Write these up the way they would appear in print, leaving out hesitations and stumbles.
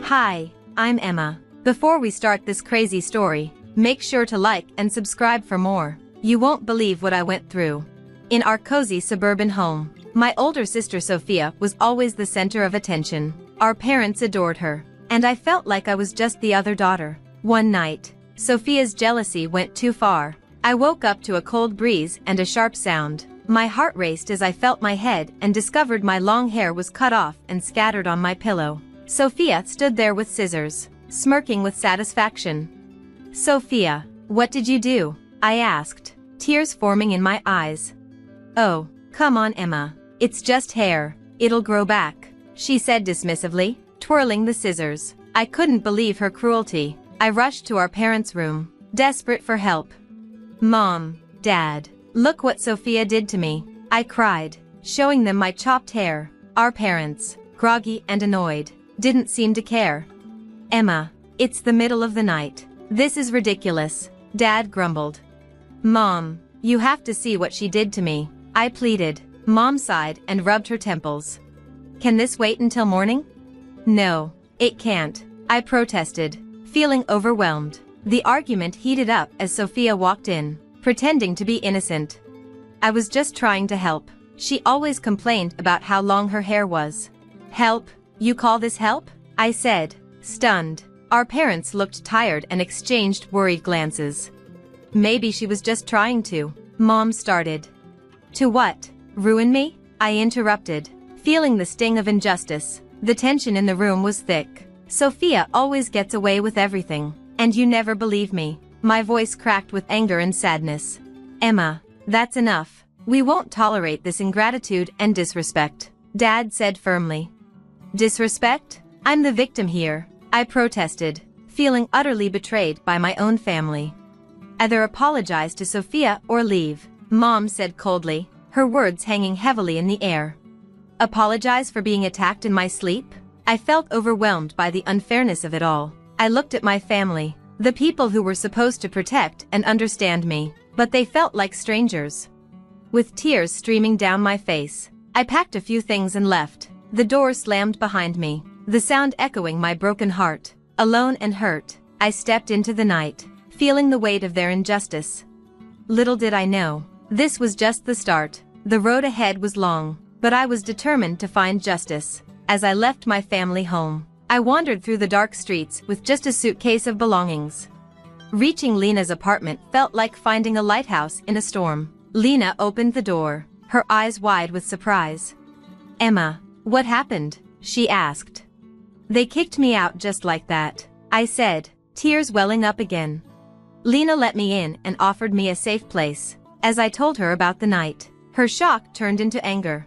Hi, I'm Emma. Before we start this crazy story, make sure to like and subscribe for more. You won't believe what I went through. In our cozy suburban home, my older sister Sophia was always the center of attention. Our parents adored her, and I felt like I was just the other daughter. One night, Sophia's jealousy went too far. I woke up to a cold breeze and a sharp sound. My heart raced as I felt my head and discovered my long hair was cut off and scattered on my pillow. Sophia stood there with scissors, smirking with satisfaction. "Sophia, what did you do?" I asked, tears forming in my eyes. "Oh, come on, Emma. It's just hair. It'll grow back," she said dismissively, twirling the scissors. I couldn't believe her cruelty. I rushed to our parents' room, desperate for help. "Mom, Dad, look what Sophia did to me," I cried, showing them my chopped hair. Our parents, groggy and annoyed, didn't seem to care. "Emma, it's the middle of the night. This is ridiculous," Dad grumbled. "Mom, you have to see what she did to me," I pleaded. Mom sighed and rubbed her temples. "Can this wait until morning?" "No, it can't," I protested, feeling overwhelmed. The argument heated up as Sophia walked in, pretending to be innocent. "I was just trying to help." She always complained about how long her hair was. "Help? You call this help?" I said, stunned. Our parents looked tired and exchanged worried glances. "Maybe she was just trying to," Mom started. "To what? Ruin me?" I interrupted, feeling the sting of injustice. The tension in the room was thick. "Sophia always gets away with everything, and you never believe me." My voice cracked with anger and sadness. "Emma, that's enough. We won't tolerate this ingratitude and disrespect," Dad said firmly. "Disrespect? I'm the victim here," I protested, feeling utterly betrayed by my own family. "Either apologize to Sophia or leave," Mom said coldly, her words hanging heavily in the air. Apologize for being attacked in my sleep? I felt overwhelmed by the unfairness of it all. I looked at my family, the people who were supposed to protect and understand me, but they felt like strangers. With tears streaming down my face, I packed a few things and left. The door slammed behind me, the sound echoing my broken heart. Alone and hurt, I stepped into the night, feeling the weight of their injustice. Little did I know, this was just the start. The road ahead was long, but I was determined to find justice. As I left my family home, I wandered through the dark streets with just a suitcase of belongings. Reaching Lena's apartment felt like finding a lighthouse in a storm. Lena opened the door, her eyes wide with surprise. "Emma, what happened?" she asked. "They kicked me out just like that," I said, tears welling up again. Lena let me in and offered me a safe place. As I told her about the night, her shock turned into anger.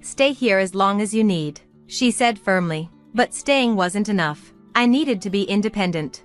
"Stay here as long as you need," she said firmly, but staying wasn't enough. I needed to be independent.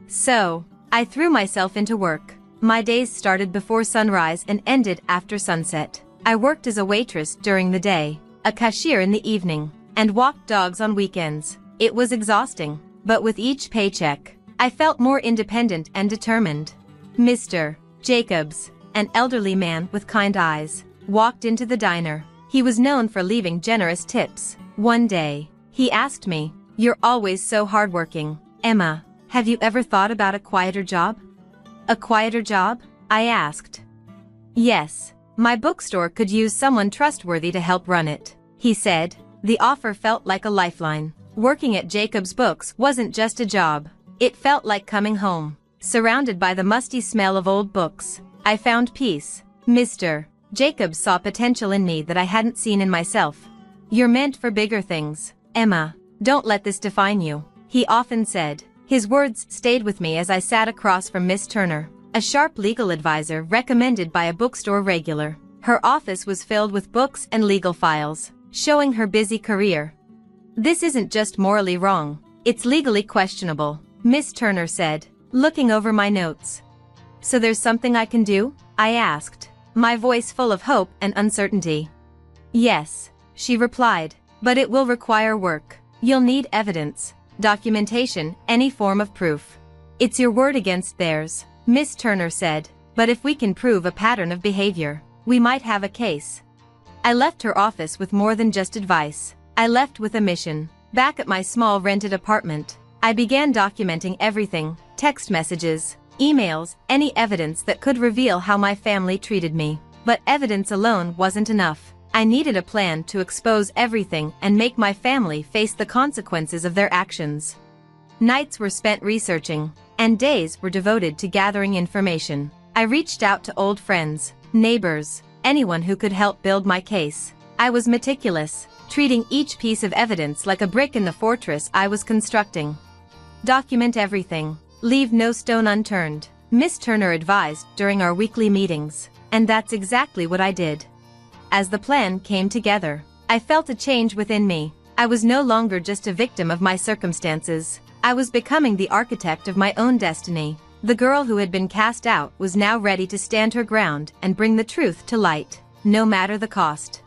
So, I threw myself into work. My days started before sunrise and ended after sunset. I worked as a waitress during the day, a cashier in the evening, and walked dogs on weekends. It was exhausting, but with each paycheck, I felt more independent and determined. Mr. Jacobs, an elderly man with kind eyes, walked into the diner. He was known for leaving generous tips. One day, he asked me, "You're always so hardworking, Emma. Have you ever thought about a quieter job?" "A quieter job?" I asked. "Yes, my bookstore could use someone trustworthy to help run it," he said. The offer felt like a lifeline. Working at Jacob's Books wasn't just a job. It felt like coming home. Surrounded by the musty smell of old books, I found peace. Mr. Jacobs saw potential in me that I hadn't seen in myself. "You're meant for bigger things, Emma. Don't let this define you," he often said. His words stayed with me as I sat across from Miss Turner, a sharp legal advisor recommended by a bookstore regular. Her office was filled with books and legal files, showing her busy career. "This isn't just morally wrong, it's legally questionable," Miss Turner said, looking over my notes. "So there's something I can do?" I asked, my voice full of hope and uncertainty. "Yes," she replied, "but it will require work. You'll need evidence, documentation, any form of proof. It's your word against theirs," Miss Turner said, "but if we can prove a pattern of behavior, we might have a case." I left her office with more than just advice. I left with a mission. Back at my small rented apartment, I began documenting everything: text messages, emails, any evidence that could reveal how my family treated me. But evidence alone wasn't enough. I needed a plan to expose everything and make my family face the consequences of their actions. Nights were spent researching, and days were devoted to gathering information. I reached out to old friends, neighbors, anyone who could help build my case. I was meticulous, treating each piece of evidence like a brick in the fortress I was constructing. Document everything. Leave no stone unturned, Miss Turner advised during our weekly meetings, and that's exactly what I did. As the plan came together, I felt a change within me. I was no longer just a victim of my circumstances. I was becoming the architect of my own destiny. The girl who had been cast out was now ready to stand her ground and bring the truth to light, no matter the cost.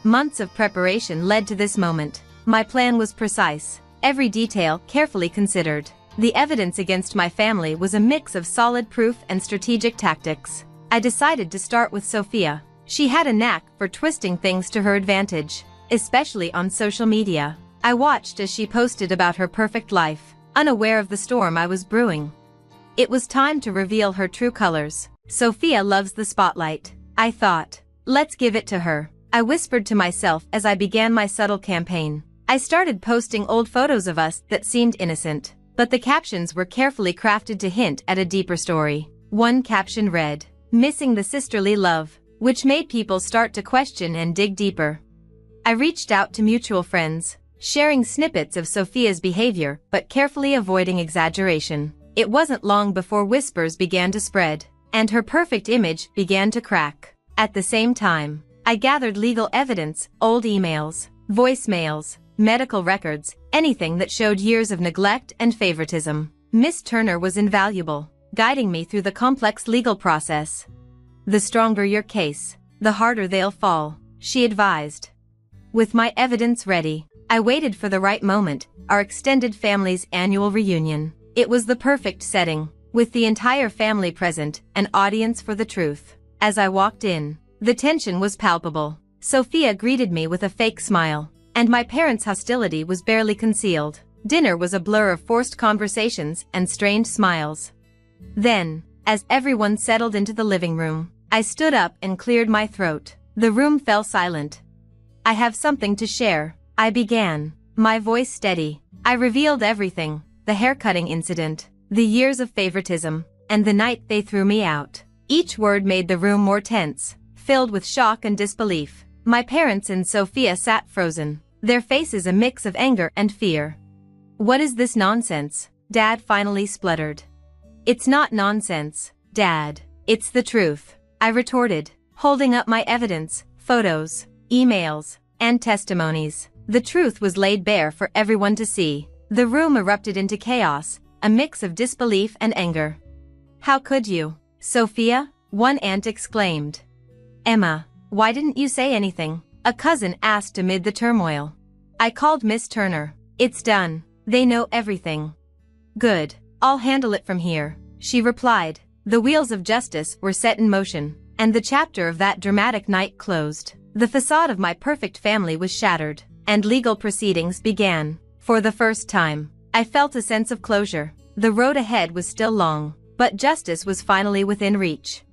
Months of preparation led to this moment. My plan was precise, every detail carefully considered. The evidence against my family was a mix of solid proof and strategic tactics. I decided to start with Sophia. She had a knack for twisting things to her advantage, especially on social media. I watched as she posted about her perfect life, unaware of the storm I was brewing. It was time to reveal her true colors. Sophia loves the spotlight, I thought. Let's give it to her. I whispered to myself as I began my subtle campaign. I started posting old photos of us that seemed innocent, but the captions were carefully crafted to hint at a deeper story. One caption read, "Missing the sisterly love," which made people start to question and dig deeper. I reached out to mutual friends, sharing snippets of Sophia's behavior but carefully avoiding exaggeration. It wasn't long before whispers began to spread, and her perfect image began to crack. At the same time, I gathered legal evidence, old emails, voicemails, medical records, anything that showed years of neglect and favoritism. Miss Turner was invaluable, guiding me through the complex legal process. "The stronger your case, the harder they'll fall," she advised. With my evidence ready, I waited for the right moment, our extended family's annual reunion. It was the perfect setting, with the entire family present, an audience for the truth. As I walked in, the tension was palpable. Sophia greeted me with a fake smile, and my parents' hostility was barely concealed. Dinner was a blur of forced conversations and strained smiles. Then, as everyone settled into the living room, I stood up and cleared my throat. The room fell silent. "I have something to share," I began, my voice steady. I revealed everything: the haircutting incident, the years of favoritism, and the night they threw me out. Each word made the room more tense, filled with shock and disbelief. My parents and Sophia sat frozen, their faces a mix of anger and fear. "What is this nonsense?" Dad finally spluttered. "It's not nonsense, Dad. It's the truth," I retorted, holding up my evidence, photos, emails, and testimonies. The truth was laid bare for everyone to see. The room erupted into chaos, a mix of disbelief and anger. "How could you, Sophia?" one aunt exclaimed. "Emma, why didn't you say anything?" a cousin asked amid the turmoil. "I called Miss Turner. It's done. They know everything." "Good. I'll handle it from here," she replied. The wheels of justice were set in motion, and the chapter of that dramatic night closed. The facade of my perfect family was shattered, and legal proceedings began. For the first time, I felt a sense of closure. The road ahead was still long, but justice was finally within reach.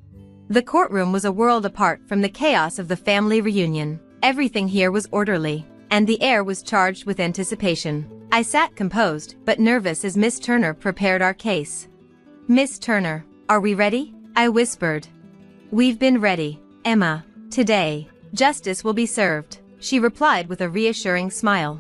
The courtroom was a world apart from the chaos of the family reunion. Everything here was orderly, and the air was charged with anticipation. I sat composed but nervous as Miss Turner prepared our case. "Miss Turner, are we ready?" I whispered. "We've been ready, Emma. Today, justice will be served," she replied with a reassuring smile.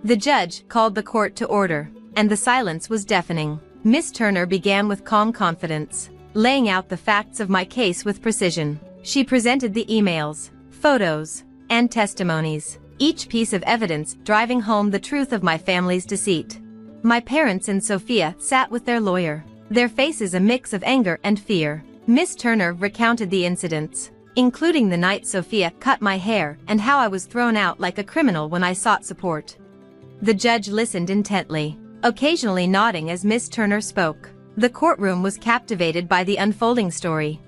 The judge called the court to order, and the silence was deafening. Miss Turner began with calm confidence, laying out the facts of my case with precision. She presented the emails, photos, and testimonies, each piece of evidence driving home the truth of my family's deceit. My parents and Sophia sat with their lawyer, their faces a mix of anger and fear. Miss Turner recounted the incidents, including the night Sophia cut my hair and how I was thrown out like a criminal when I sought support. The judge listened intently, occasionally nodding as Miss Turner spoke. The courtroom was captivated by the unfolding story.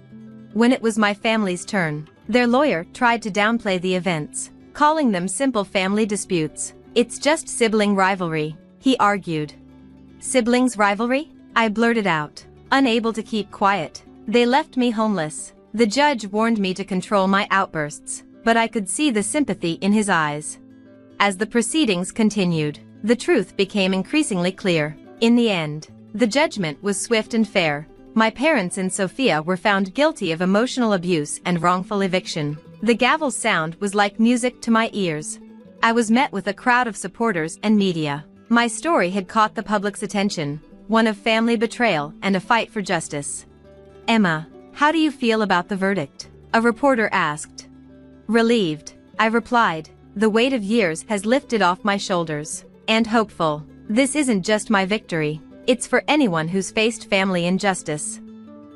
When it was my family's turn, their lawyer tried to downplay the events, calling them simple family disputes. It's just sibling rivalry, he argued. Siblings rivalry? I blurted out, unable to keep quiet. They left me homeless. The judge warned me to control my outbursts, but I could see the sympathy in his eyes. As the proceedings continued, the truth became increasingly clear. In the end, the judgment was swift and fair. My parents and Sophia were found guilty of emotional abuse and wrongful eviction. The gavel's sound was like music to my ears. I was met with a crowd of supporters and media. My story had caught the public's attention, one of family betrayal and a fight for justice. Emma, how do you feel about the verdict? A reporter asked. Relieved, I replied. The weight of years has lifted off my shoulders. And hopeful. This isn't just my victory. It's for anyone who's faced family injustice.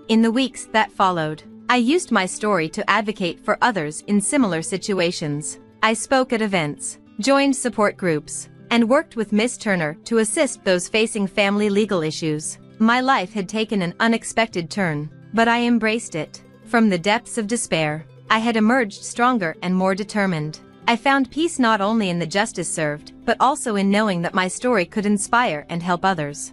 In the weeks that followed, I used my story to advocate for others in similar situations. I spoke at events, joined support groups, and worked with Miss Turner to assist those facing family legal issues. My life had taken an unexpected turn, but I embraced it. From the depths of despair, I had emerged stronger and more determined. I found peace not only in the justice served, but also in knowing that my story could inspire and help others.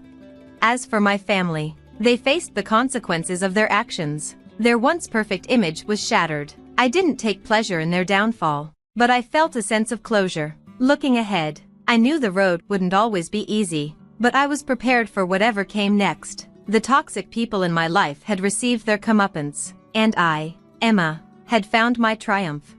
As for my family, they faced the consequences of their actions. Their once perfect image was shattered. I didn't take pleasure in their downfall, but I felt a sense of closure. Looking ahead, I knew the road wouldn't always be easy, but I was prepared for whatever came next. The toxic people in my life had received their comeuppance, and I, Emma, had found my triumph.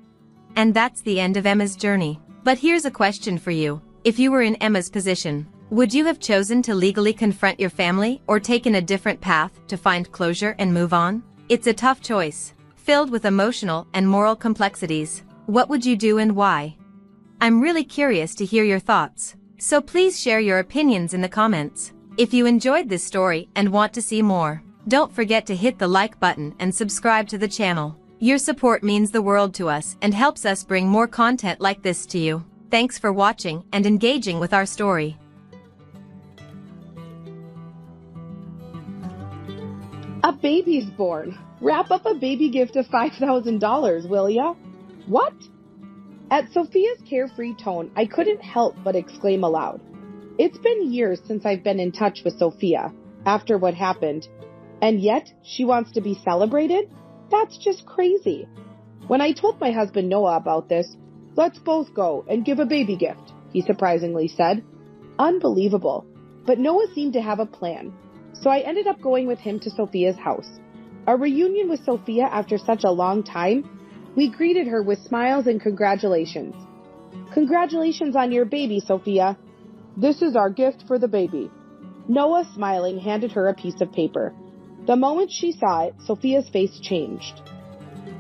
And that's the end of Emma's journey. But here's a question for you. If you were in Emma's position, would you have chosen to legally confront your family or taken a different path to find closure and move on? It's a tough choice, filled with emotional and moral complexities. What would you do and why? I'm really curious to hear your thoughts, so please share your opinions in the comments. If you enjoyed this story and want to see more, don't forget to hit the like button and subscribe to the channel. Your support means the world to us and helps us bring more content like this to you. Thanks for watching and engaging with our story. A baby's born. Wrap up a baby gift of $5,000, will ya? What? At Sophia's carefree tone, I couldn't help but exclaim aloud. It's been years since I've been in touch with Sophia, after what happened, and yet she wants to be celebrated? That's just crazy. When I told my husband Noah about this, let's both go and give a baby gift, he surprisingly said. Unbelievable. But Noah seemed to have a plan, so I ended up going with him to Sophia's house. A reunion with Sophia after such a long time, we greeted her with smiles and congratulations. Congratulations on your baby, Sophia. This is our gift for the baby. Noah, smiling, handed her a piece of paper. The moment she saw it, Sophia's face changed.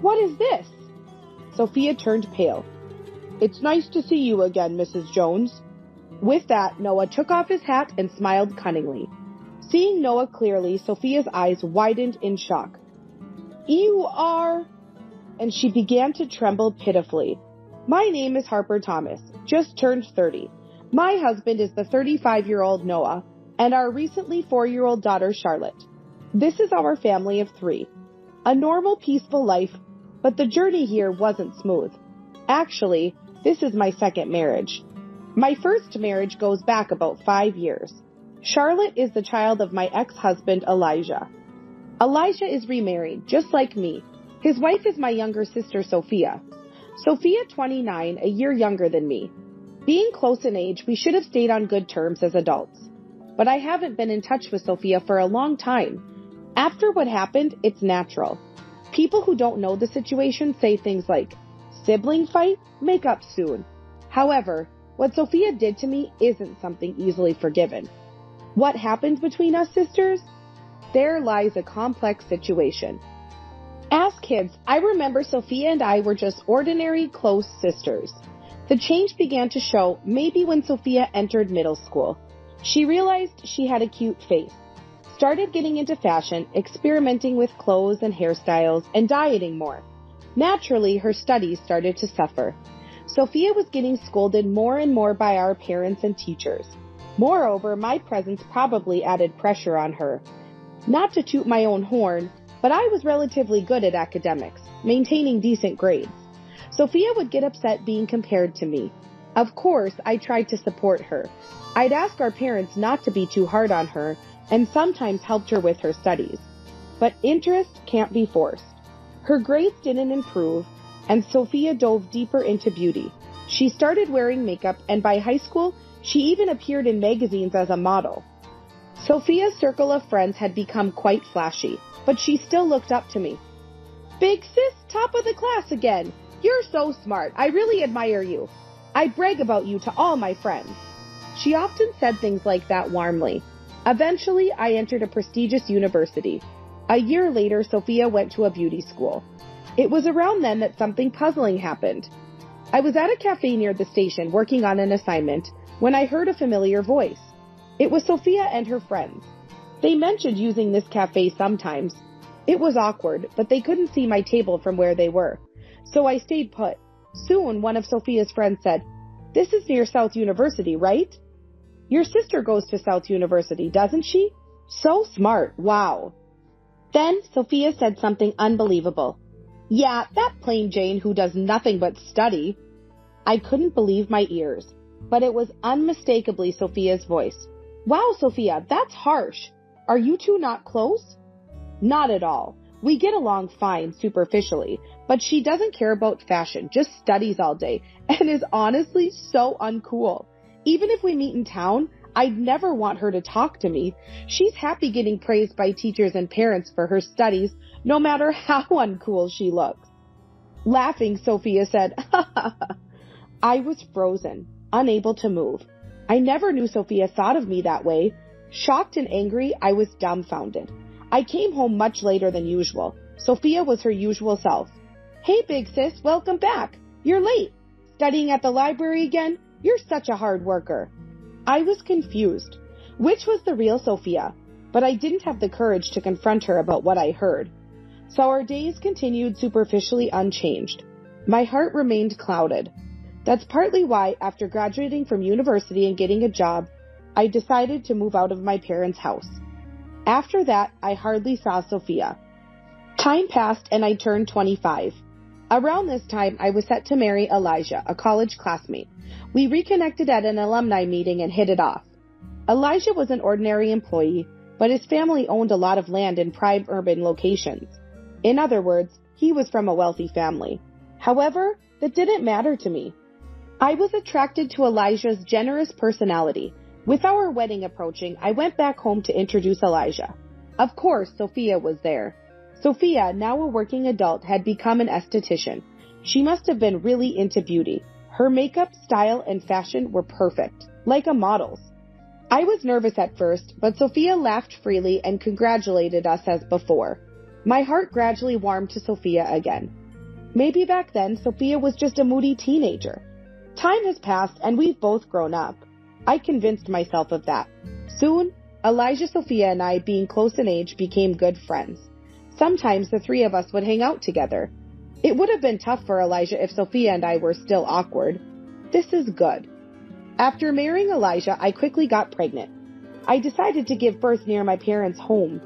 What is this? Sophia turned pale. It's nice to see you again, Mrs. Jones. With that, Noah took off his hat and smiled cunningly. Seeing Noah clearly, Sophia's eyes widened in shock. You are... And she began to tremble pitifully. My name is Harper Thomas, just turned 30. My husband is the 35-year-old Noah, and our recently 4-year-old daughter Charlotte. This is our family of 3. A normal, peaceful life, but the journey here wasn't smooth. Actually, this is my second marriage. My first marriage goes back about 5 years. Charlotte is the child of my ex-husband, Elijah. Elijah is remarried, just like me. His wife is my younger sister, Sophia. Sophia, 29, a year younger than me. Being close in age, we should have stayed on good terms as adults. But I haven't been in touch with Sophia for a long time. After what happened, it's natural. People who don't know the situation say things like, sibling fight? Make up soon. However, what Sophia did to me isn't something easily forgiven. What happened between us sisters? There lies a complex situation. As kids, I remember Sophia and I were just ordinary, close sisters. The change began to show maybe when Sophia entered middle school. She realized she had a cute face, started getting into fashion, experimenting with clothes and hairstyles, and dieting more. Naturally, her studies started to suffer. Sophia was getting scolded more and more by our parents and teachers. Moreover, my presence probably added pressure on her. Not to toot my own horn, but I was relatively good at academics, maintaining decent grades. Sophia would get upset being compared to me. Of course, I tried to support her. I'd ask our parents not to be too hard on her and sometimes helped her with her studies. But interest can't be forced. Her grades didn't improve, and Sophia dove deeper into beauty. She started wearing makeup, and by high school, she even appeared in magazines as a model. Sophia's circle of friends had become quite flashy, but she still looked up to me. "Big sis, top of the class again. You're so smart. I really admire you. I brag about you to all my friends." She often said things like that warmly. Eventually, I entered a prestigious university. A year later, Sophia went to a beauty school. It was around then that something puzzling happened. I was at a cafe near the station working on an assignment when I heard a familiar voice. It was Sophia and her friends. They mentioned using this cafe sometimes. It was awkward, but they couldn't see my table from where they were. So I stayed put. Soon, one of Sophia's friends said, "This is near South University, right? Your sister goes to South University, doesn't she? So smart, wow." Then Sophia said something unbelievable. "Yeah, that plain Jane who does nothing but study." I couldn't believe my ears, but it was unmistakably Sophia's voice. "Wow, Sophia, that's harsh. Are you two not close?" "Not at all. We get along fine superficially, but she doesn't care about fashion, just studies all day, and is honestly so uncool. Even if we meet in town, I'd never want her to talk to me. She's happy getting praised by teachers and parents for her studies, no matter how uncool she looks." Laughing, Sophia said, "Ha ha ha." I was frozen, unable to move. I never knew Sophia thought of me that way. Shocked and angry, I was dumbfounded. I came home much later than usual. Sophia was her usual self. "Hey, big sis, welcome back. You're late. Studying at the library again? You're such a hard worker." I was confused. Which was the real Sophia? But I didn't have the courage to confront her about what I heard. So our days continued superficially unchanged. My heart remained clouded. That's partly why, after graduating from university and getting a job, I decided to move out of my parents' house. After that, I hardly saw Sophia. Time passed and I turned 25. Around this time, I was set to marry Elijah, a college classmate. We reconnected at an alumni meeting and hit it off. Elijah was an ordinary employee, but his family owned a lot of land in prime urban locations. In other words, he was from a wealthy family. However, that didn't matter to me. I was attracted to Elijah's generous personality. With our wedding approaching, I went back home to introduce Elijah. Of course, Sophia was there. Sophia, now a working adult, had become an esthetician. She must have been really into beauty. Her makeup, style, and fashion were perfect, like a model's. I was nervous at first, but Sophia laughed freely and congratulated us as before. My heart gradually warmed to Sophia again. Maybe back then, Sophia was just a moody teenager. Time has passed and we've both grown up. I convinced myself of that. Soon, Elijah, Sophia, and I, being close in age, became good friends. Sometimes the three of us would hang out together. It would have been tough for Elijah if Sophia and I were still awkward. This is good. After marrying Elijah, I quickly got pregnant. I decided to give birth near my parents' home.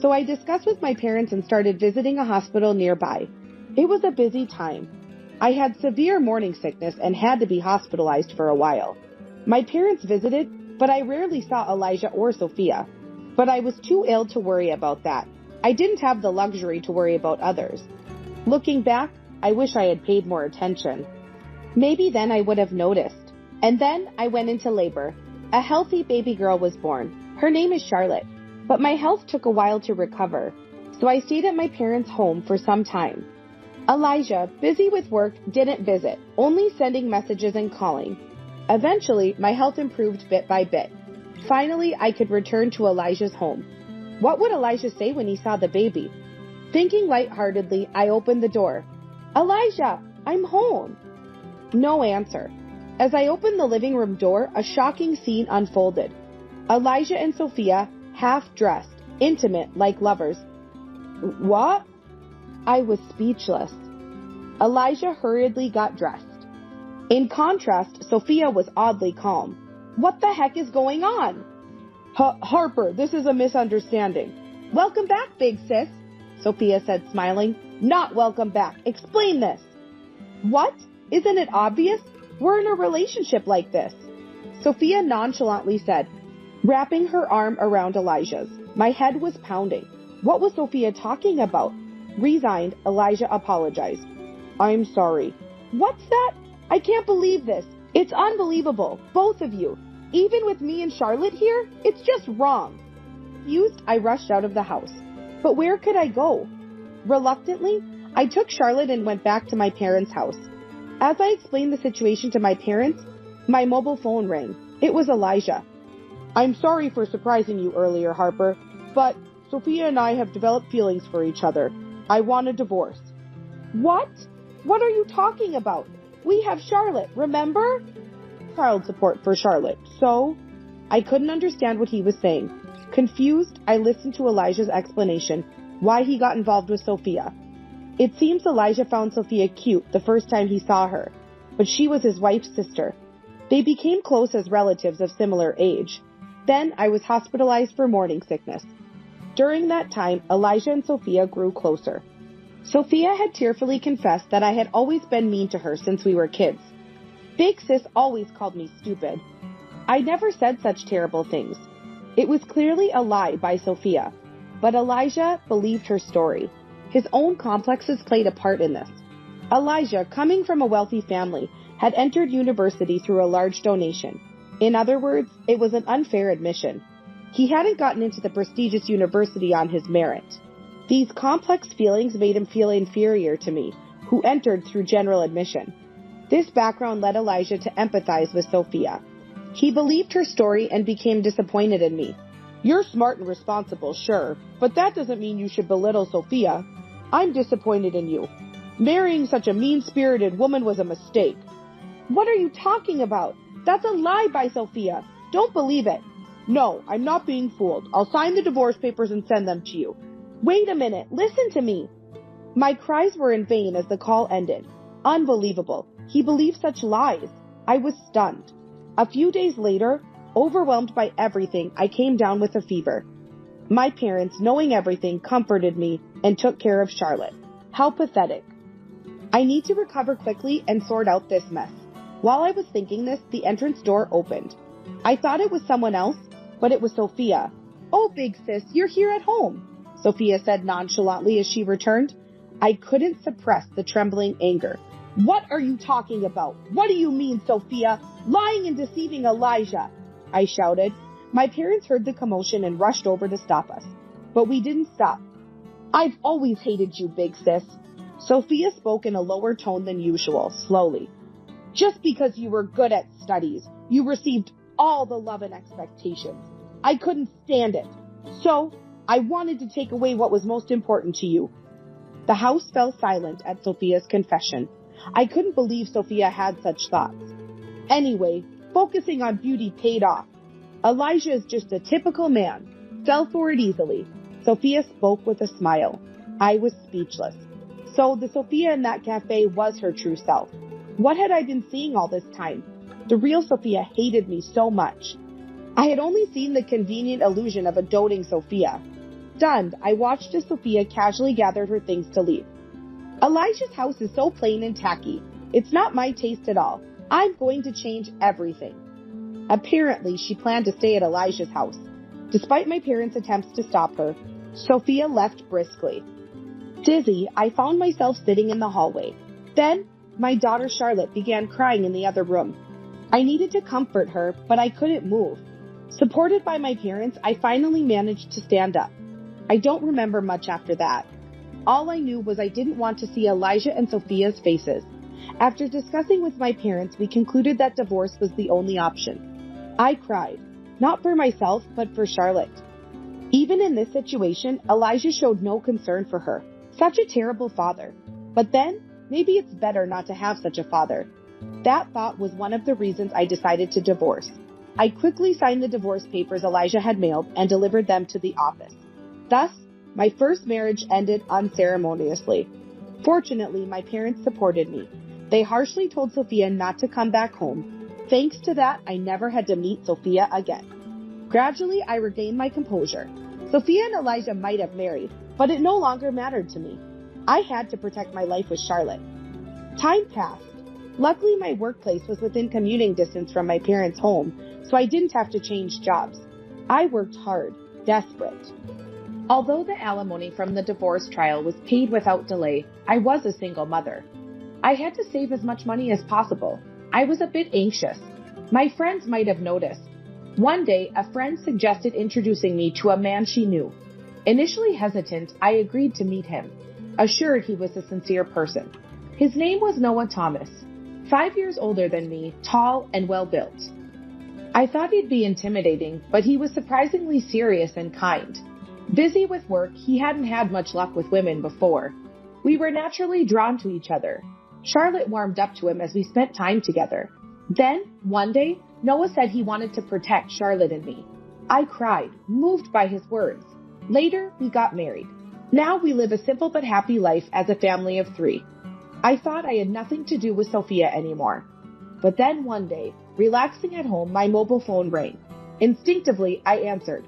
So I discussed with my parents and started visiting a hospital nearby. It was a busy time. I had severe morning sickness and had to be hospitalized for a while. My parents visited, but I rarely saw Elijah or Sophia. But I was too ill to worry about that. I didn't have the luxury to worry about others. Looking back, I wish I had paid more attention. Maybe then I would have noticed. And then I went into labor. A healthy baby girl was born. Her name is Charlotte. But my health took a while to recover, so I stayed at my parents' home for some time. Elijah, busy with work, didn't visit, only sending messages and calling. Eventually, my health improved bit by bit. Finally, I could return to Elijah's home. What would Elijah say when he saw the baby? Thinking lightheartedly, I opened the door. "Elijah, I'm home." No answer. As I opened the living room door, a shocking scene unfolded. Elijah and Sophia, half-dressed, intimate like lovers. What? I was speechless. Elijah hurriedly got dressed. In contrast, Sophia was oddly calm. "What the heck is going on?" Harper, this is a misunderstanding." "Welcome back, big sis," Sophia said, smiling. "Not welcome back. Explain this." "What? Isn't it obvious? We're in a relationship like this. Sophia nonchalantly said, wrapping her arm around Elijah's. My head was pounding. What was Sophia talking about? Resigned, Elijah apologized. I'm sorry. What's that? I can't believe this. It's unbelievable. Both of you. Even with me and Charlotte here, it's just wrong. Confused, I rushed out of the house. But where could I go? Reluctantly, I took Charlotte and went back to my parents' house. As I explained the situation to my parents, my mobile phone rang. It was Elijah. I'm sorry for surprising you earlier, Harper, but Sophia and I have developed feelings for each other. I want a divorce. What? What are you talking about? We have Charlotte, remember? Child support for Charlotte, so? I couldn't understand what he was saying. Confused, I listened to Elijah's explanation, why he got involved with Sophia. It seems Elijah found Sophia cute the first time he saw her, but she was his wife's sister. They became close as relatives of similar age. Then I was hospitalized for morning sickness. During that time, Elijah and Sophia grew closer. Sophia had tearfully confessed that I had always been mean to her since we were kids. Big Sis always called me stupid. I never said such terrible things. It was clearly a lie by Sophia, but Elijah believed her story. His own complexes played a part in this. Elijah, coming from a wealthy family, had entered university through a large donation. In other words, it was an unfair admission. He hadn't gotten into the prestigious university on his merit. These complex feelings made him feel inferior to me, who entered through general admission. This background led Elijah to empathize with Sophia. He believed her story and became disappointed in me. You're smart and responsible, sure, but that doesn't mean you should belittle Sophia. I'm disappointed in you. Marrying such a mean-spirited woman was a mistake. What are you talking about? That's a lie by Sophia. Don't believe it. No, I'm not being fooled. I'll sign the divorce papers and send them to you. Wait a minute. Listen to me. My cries were in vain as the call ended. Unbelievable. He believed such lies. I was stunned. A few days later, overwhelmed by everything, I came down with a fever. My parents, knowing everything, comforted me and took care of Charlotte. How pathetic. I need to recover quickly and sort out this mess. While I was thinking this, the entrance door opened. I thought it was someone else, but it was Sophia. Oh, Big Sis, you're here at home, Sophia said nonchalantly as she returned. I couldn't suppress the trembling anger. What are you talking about? What do you mean, Sophia? Lying and deceiving Elijah, I shouted. My parents heard the commotion and rushed over to stop us. But we didn't stop. I've always hated you, Big Sis. Sophia spoke in a lower tone than usual, slowly. Just because you were good at studies, you received all the love and expectations. I couldn't stand it. So, I wanted to take away what was most important to you. The house fell silent at Sophia's confession. I couldn't believe Sophia had such thoughts. Anyway, focusing on beauty paid off. Elijah is just a typical man. Fell for it easily. Sophia spoke with a smile. I was speechless. So the Sophia in that cafe was her true self. What had I been seeing all this time? The real Sophia hated me so much. I had only seen the convenient illusion of a doting Sophia. Stunned, I watched as Sophia casually gathered her things to leave. Elijah's house is so plain and tacky. It's not my taste at all. I'm going to change everything. Apparently, she planned to stay at Elijah's house. Despite my parents' attempts to stop her, Sophia left briskly. Dizzy, I found myself sitting in the hallway. Then, my daughter Charlotte began crying in the other room. I needed to comfort her, but I couldn't move. Supported by my parents, I finally managed to stand up. I don't remember much after that. All I knew was I didn't want to see Elijah and Sophia's faces. After discussing with my parents, we concluded that divorce was the only option. I cried, not for myself, but for Charlotte. Even in this situation, Elijah showed no concern for her. Such a terrible father. But then, maybe it's better not to have such a father. That thought was one of the reasons I decided to divorce. I quickly signed the divorce papers Elijah had mailed and delivered them to the office. Thus, my first marriage ended unceremoniously. Fortunately, my parents supported me. They harshly told Sophia not to come back home. Thanks to that, I never had to meet Sophia again. Gradually, I regained my composure. Sophia and Elijah might have married, but it no longer mattered to me. I had to protect my life with Charlotte. Time passed. Luckily, my workplace was within commuting distance from my parents' home, so I didn't have to change jobs. I worked hard, desperate. Although the alimony from the divorce trial was paid without delay, I was a single mother. I had to save as much money as possible. I was a bit anxious. My friends might have noticed. One day, a friend suggested introducing me to a man she knew. Initially hesitant, I agreed to meet him, assured he was a sincere person. His name was Noah Thomas, 5 years older than me, tall and well-built. I thought he'd be intimidating, but he was surprisingly serious and kind. Busy with work, he hadn't had much luck with women before. We were naturally drawn to each other. Charlotte warmed up to him as we spent time together. Then, one day, Noah said he wanted to protect Charlotte and me. I cried, moved by his words. Later, we got married. Now we live a simple but happy life as a family of 3. I thought I had nothing to do with Sophia anymore. But then one day, relaxing at home, my mobile phone rang. Instinctively, I answered.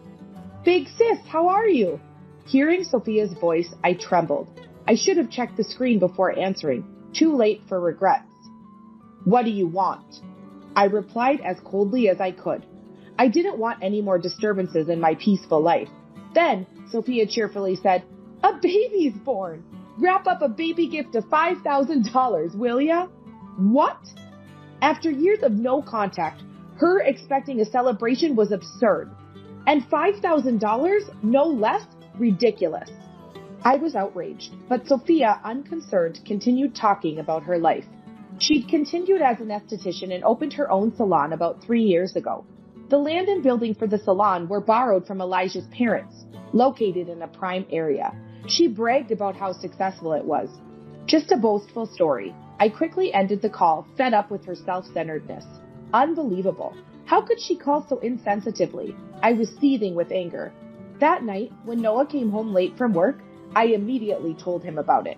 Big sis, how are you? Hearing Sophia's voice, I trembled. I should have checked the screen before answering. Too late for regrets. What do you want? I replied as coldly as I could. I didn't want any more disturbances in my peaceful life. Then, Sophia cheerfully said, A baby's born. Wrap up a baby gift of $5,000, will ya? What? After years of no contact, her expecting a celebration was absurd. And $5,000, no less, ridiculous. I was outraged, but Sophia, unconcerned, continued talking about her life. She'd continued as an esthetician and opened her own salon about 3 years ago. The land and building for the salon were borrowed from Elijah's parents, located in a prime area. She bragged about how successful it was. Just a boastful story. I quickly ended the call, fed up with her self-centeredness. Unbelievable. How could she call so insensitively? I was seething with anger. That night, when Noah came home late from work, I immediately told him about it.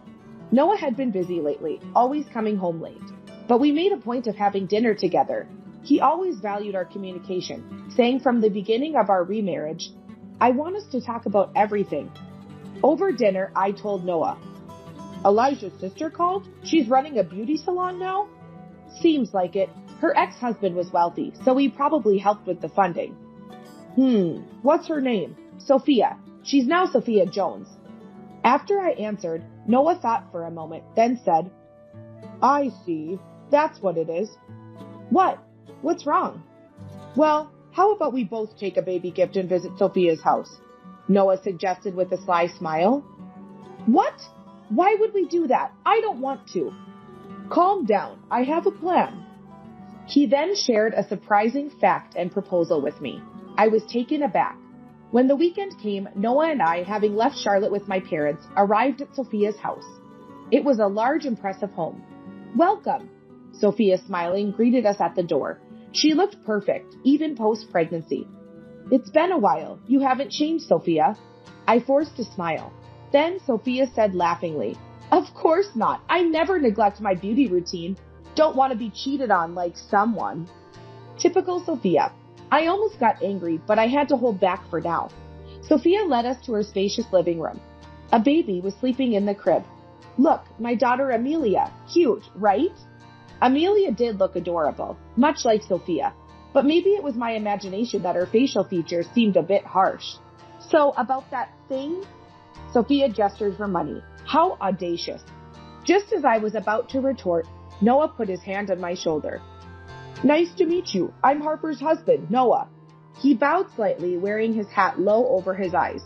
Noah had been busy lately, always coming home late. But we made a point of having dinner together. He always valued our communication, saying from the beginning of our remarriage, I want us to talk about everything. Over dinner, I told Noah, Elijah's sister called? She's running a beauty salon now? Seems like it. Her ex-husband was wealthy, so he probably helped with the funding. What's her name? Sophia. She's now Sophia Jones. After I answered, Noah thought for a moment, then said, I see. That's what it is. What? What's wrong? Well, how about we both take a baby gift and visit Sophia's house? Noah suggested with a sly smile. What? Why would we do that? I don't want to. Calm down. I have a plan. He then shared a surprising fact and proposal with me. I was taken aback. When the weekend came, Noah and I, having left Charlotte with my parents, arrived at Sophia's house. It was a large, impressive home. Welcome. Sophia, smiling, greeted us at the door. She looked perfect, even post-pregnancy. It's been a while. You haven't changed, Sophia. I forced a smile. Then Sophia said laughingly, Of course not. I never neglect my beauty routine. Don't want to be cheated on like someone. Typical Sophia. I almost got angry, but I had to hold back for now. Sophia led us to her spacious living room. A baby was sleeping in the crib. Look, my daughter Amelia. Cute, right? Amelia did look adorable, much like Sophia, but maybe it was my imagination that her facial features seemed a bit harsh. So, about that thing? Sophia gestured for money. How audacious. Just as I was about to retort, Noah put his hand on my shoulder. Nice to meet you. I'm Harper's husband, Noah. He bowed slightly, wearing his hat low over his eyes.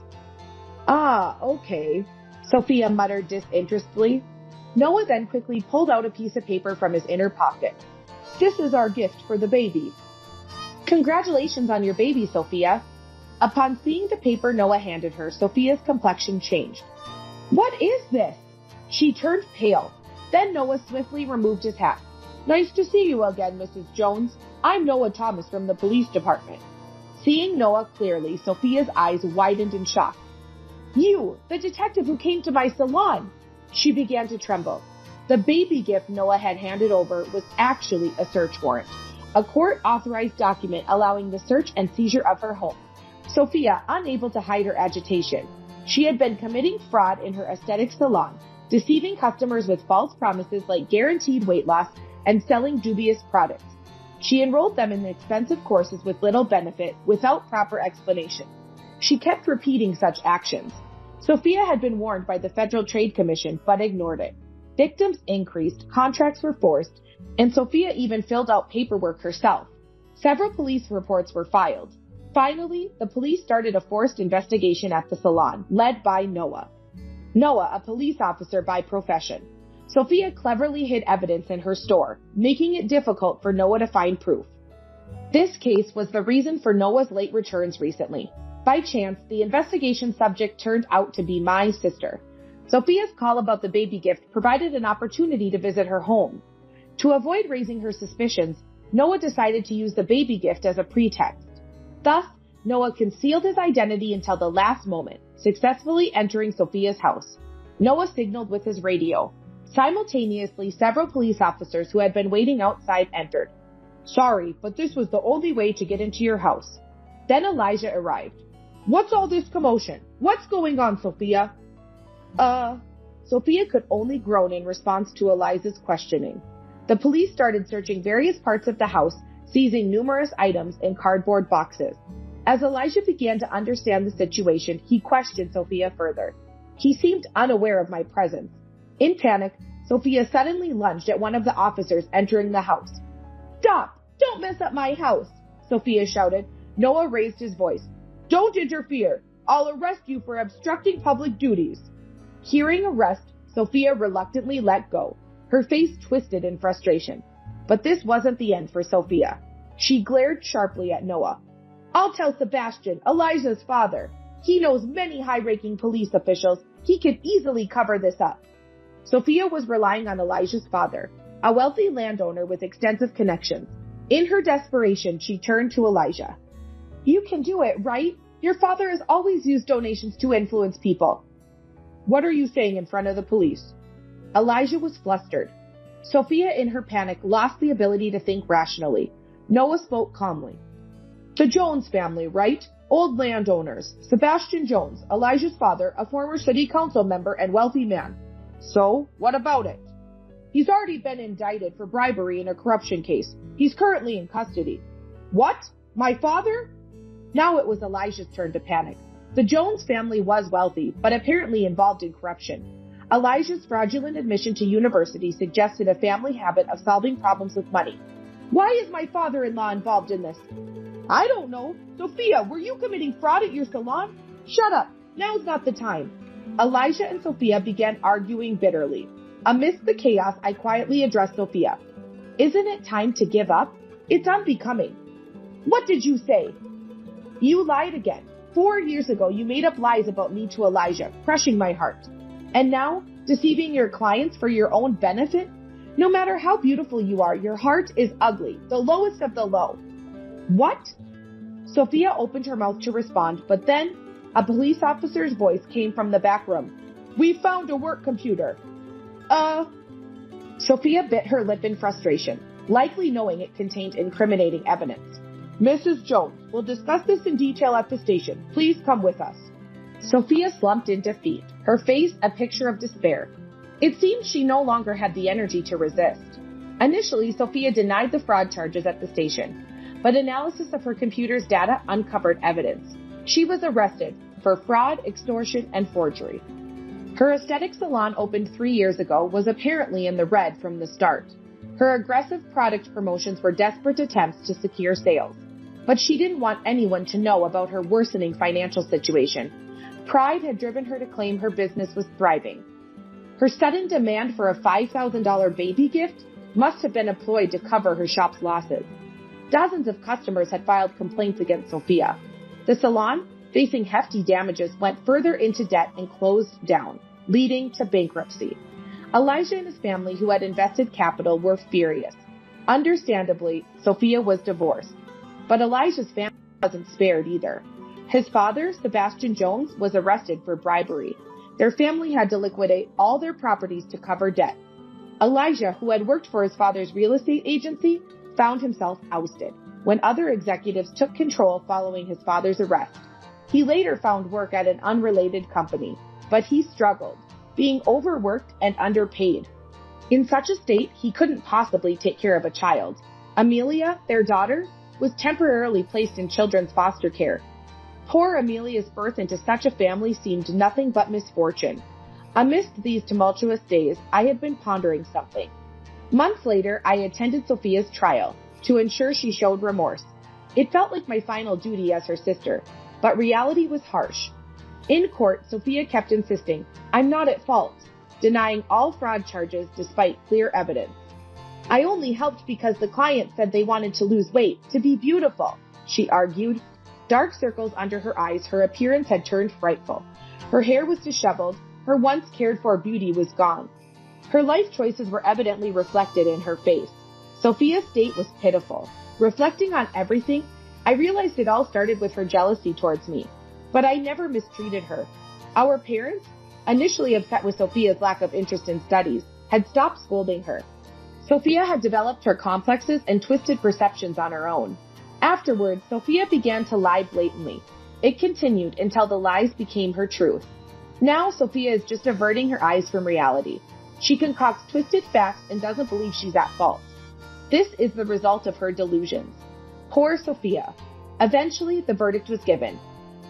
Ah, okay, Sophia muttered disinterestedly. Noah then quickly pulled out a piece of paper from his inner pocket. This is our gift for the baby. Congratulations on your baby, Sophia. Upon seeing the paper Noah handed her, Sophia's complexion changed. What is this? She turned pale. Then Noah swiftly removed his hat. Nice to see you again, Mrs. Jones. I'm Noah Thomas from the police department. Seeing Noah clearly, Sophia's eyes widened in shock. You, the detective who came to my salon. She began to tremble. The baby gift Noah had handed over was actually a search warrant, a court-authorized document allowing the search and seizure of her home. Sophia, unable to hide her agitation. She had been committing fraud in her aesthetic salon, deceiving customers with false promises like guaranteed weight loss, and selling dubious products. She enrolled them in expensive courses with little benefit without proper explanation. She kept repeating such actions. Sophia had been warned by the Federal Trade Commission but ignored it. Victims increased, contracts were forced, and Sophia even filled out paperwork herself. Several police reports were filed. Finally, the police started a forced investigation at the salon, led by Noah. Noah, a police officer by profession. Sophia cleverly hid evidence in her store, making it difficult for Noah to find proof. This case was the reason for Noah's late returns recently. By chance, the investigation subject turned out to be my sister. Sophia's call about the baby gift provided an opportunity to visit her home. To avoid raising her suspicions, Noah decided to use the baby gift as a pretext. Thus, Noah concealed his identity until the last moment, successfully entering Sophia's house. Noah signaled with his radio. Simultaneously, several police officers who had been waiting outside entered. "Sorry, but this was the only way to get into your house." Then Elijah arrived. "What's all this commotion? What's going on, Sophia?" Sophia could only groan in response to Elijah's questioning. The police started searching various parts of the house, seizing numerous items in cardboard boxes. As Elijah began to understand the situation, he questioned Sophia further. He seemed unaware of my presence. In panic, Sophia suddenly lunged at one of the officers entering the house. "Stop! Don't mess up my house!" Sophia shouted. Noah raised his voice. "Don't interfere! I'll arrest you for obstructing public duties." Hearing arrest, Sophia reluctantly let go. Her face twisted in frustration. But this wasn't the end for Sophia. She glared sharply at Noah. "I'll tell Sebastian, Elijah's father. He knows many high-ranking police officials. He could easily cover this up." Sophia was relying on Elijah's father, a wealthy landowner with extensive connections. In her desperation, she turned to Elijah. "You can do it, right? Your father has always used donations to influence people." "What are you saying in front of the police?" Elijah was flustered. Sophia, in her panic, lost the ability to think rationally. Noah spoke calmly. "The Jones family, right? Old landowners. Sebastian Jones, Elijah's father, a former city council member and wealthy man. So, what about it?" "He's already been indicted for bribery in a corruption case. He's currently in custody." "What? My father?" Now it was Elijah's turn to panic. The Jones family was wealthy, but apparently involved in corruption. Elijah's fraudulent admission to university suggested a family habit of solving problems with money. "Why is my father-in-law involved in this?" "I don't know. Sophia, were you committing fraud at your salon?" "Shut up. Now's not the time." Elijah and Sophia began arguing bitterly. Amidst the chaos, I quietly addressed Sophia. "Isn't it time to give up? It's unbecoming." "What did you say?" "You lied again. 4 years ago, you made up lies about me to Elijah, crushing my heart. And now, deceiving your clients for your own benefit? No matter how beautiful you are, your heart is ugly, the lowest of the low." "What?" Sophia opened her mouth to respond, but then a police officer's voice came from the back room. "We found a work computer." Sophia bit her lip in frustration, likely knowing it contained incriminating evidence. "Mrs. Jones, we'll discuss this in detail at the station. Please come with us." Sophia slumped in defeat, her face a picture of despair. It seemed she no longer had the energy to resist. Initially, Sophia denied the fraud charges at the station, but analysis of her computer's data uncovered evidence. She was arrested for fraud, extortion, and forgery. Her aesthetic salon, opened 3 years ago, was apparently in the red from the start. Her aggressive product promotions were desperate attempts to secure sales. But she didn't want anyone to know about her worsening financial situation. Pride had driven her to claim her business was thriving. Her sudden demand for a $5,000 baby gift must have been employed to cover her shop's losses. Dozens of customers had filed complaints against Sophia. The salon, facing hefty damages, went further into debt and closed down, leading to bankruptcy. Elijah and his family, who had invested capital, were furious. Understandably, Sophia was divorced. But Elijah's family wasn't spared either. His father, Sebastian Jones, was arrested for bribery. Their family had to liquidate all their properties to cover debt. Elijah, who had worked for his father's real estate agency, found himself ousted when other executives took control following his father's arrest. He later found work at an unrelated company, but he struggled, being overworked and underpaid. In such a state, he couldn't possibly take care of a child. Amelia, their daughter, was temporarily placed in children's foster care. Poor Amelia's birth into such a family seemed nothing but misfortune. Amidst these tumultuous days, I had been pondering something. Months later, I attended Sophia's trial to ensure she showed remorse. It felt like my final duty as her sister, but reality was harsh. In court, Sophia kept insisting, "I'm not at fault," denying all fraud charges despite clear evidence. "I only helped because the client said they wanted to lose weight, to be beautiful," she argued. Dark circles under her eyes, her appearance had turned frightful. Her hair was disheveled, her once cared-for beauty was gone. Her life choices were evidently reflected in her face. Sophia's state was pitiful. Reflecting on everything, I realized it all started with her jealousy towards me. But I never mistreated her. Our parents, initially upset with Sophia's lack of interest in studies, had stopped scolding her. Sophia had developed her complexes and twisted perceptions on her own. Afterwards, Sophia began to lie blatantly. It continued until the lies became her truth. Now, Sophia is just averting her eyes from reality. She concocts twisted facts and doesn't believe she's at fault. This is the result of her delusions. Poor Sophia. Eventually, the verdict was given.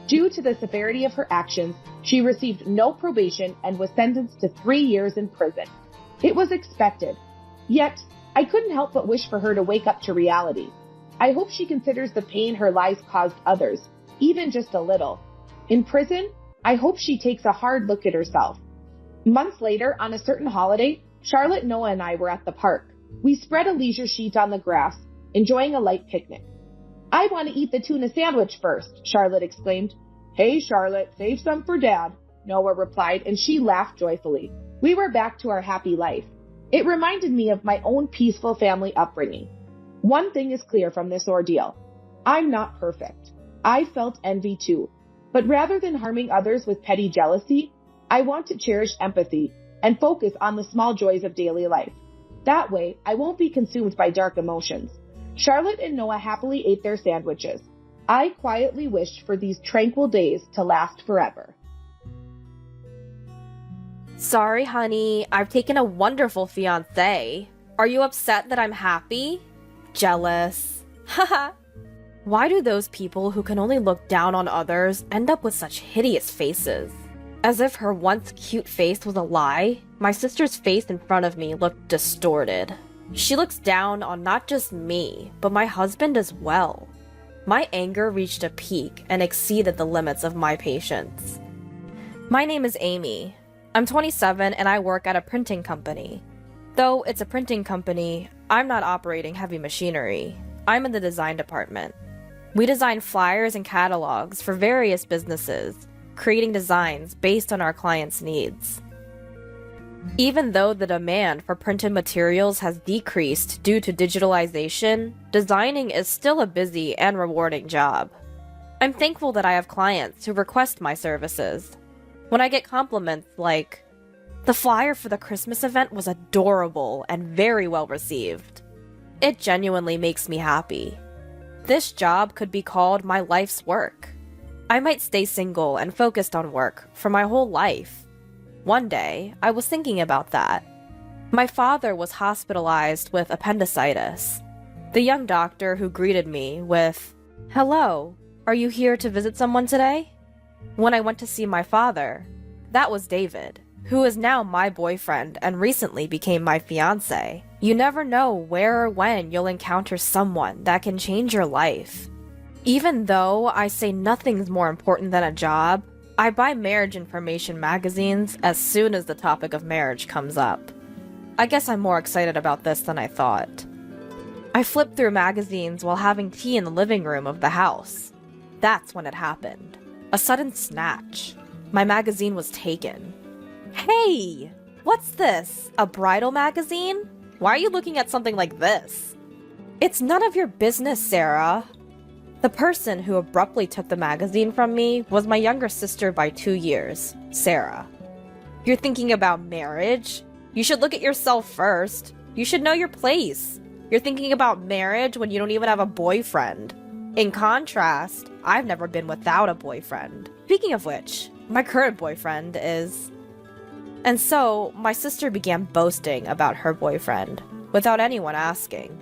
Due to the severity of her actions, she received no probation and was sentenced to 3 years in prison. It was expected. Yet, I couldn't help but wish for her to wake up to reality. I hope she considers the pain her lies caused others, even just a little. In prison, I hope she takes a hard look at herself. Months later, on a certain holiday, Charlotte, Noah, and I were at the park. We spread a leisure sheet on the grass, enjoying a light picnic. "I want to eat the tuna sandwich first," Charlotte exclaimed. "Hey, Charlotte, save some for Dad," Noah replied, and she laughed joyfully. We were back to our happy life. It reminded me of my own peaceful family upbringing. One thing is clear from this ordeal. I'm not perfect. I felt envy too. But rather than harming others with petty jealousy, I want to cherish empathy and focus on the small joys of daily life. That way, I won't be consumed by dark emotions. Charlotte and Noah happily ate their sandwiches. I quietly wished for these tranquil days to last forever. Sorry, honey. I've taken a wonderful fiancé. Are you upset that I'm happy? Jealous. Haha. Why do those people who can only look down on others end up with such hideous faces? As if her once cute face was a lie, my sister's face in front of me looked distorted. She looks down on not just me, but my husband as well. My anger reached a peak and exceeded the limits of my patience. My name is Amy. I'm 27 and I work at a printing company. Though it's a printing company, I'm not operating heavy machinery. I'm in the design department. We design flyers and catalogs for various businesses, creating designs based on our clients' needs. Even though the demand for printed materials has decreased due to digitalization, designing is still a busy and rewarding job. I'm thankful that I have clients who request my services. When I get compliments like, "The flyer for the Christmas event was adorable and very well received," it genuinely makes me happy. This job could be called my life's work. I might stay single and focused on work for my whole life. One day, I was thinking about that. My father was hospitalized with appendicitis. The young doctor who greeted me with, "Hello, are you here to visit someone today?" When I went to see my father, that was David, who is now my boyfriend and recently became my fiancé. You never know where or when you'll encounter someone that can change your life. Even though I say nothing's more important than a job, I buy marriage information magazines as soon as the topic of marriage comes up. I guess I'm more excited about this than I thought. I flipped through magazines while having tea in the living room of the house. That's when it happened. A sudden snatch. My magazine was taken. Hey! What's this? A bridal magazine? Why are you looking at something like this? It's none of your business, Sarah. The person who abruptly took the magazine from me was my younger sister by 2 years, Sarah. You're thinking about marriage? You should look at yourself first. You should know your place. You're thinking about marriage when you don't even have a boyfriend. In contrast, I've never been without a boyfriend. Speaking of which, my current boyfriend is... And so, my sister began boasting about her boyfriend, without anyone asking.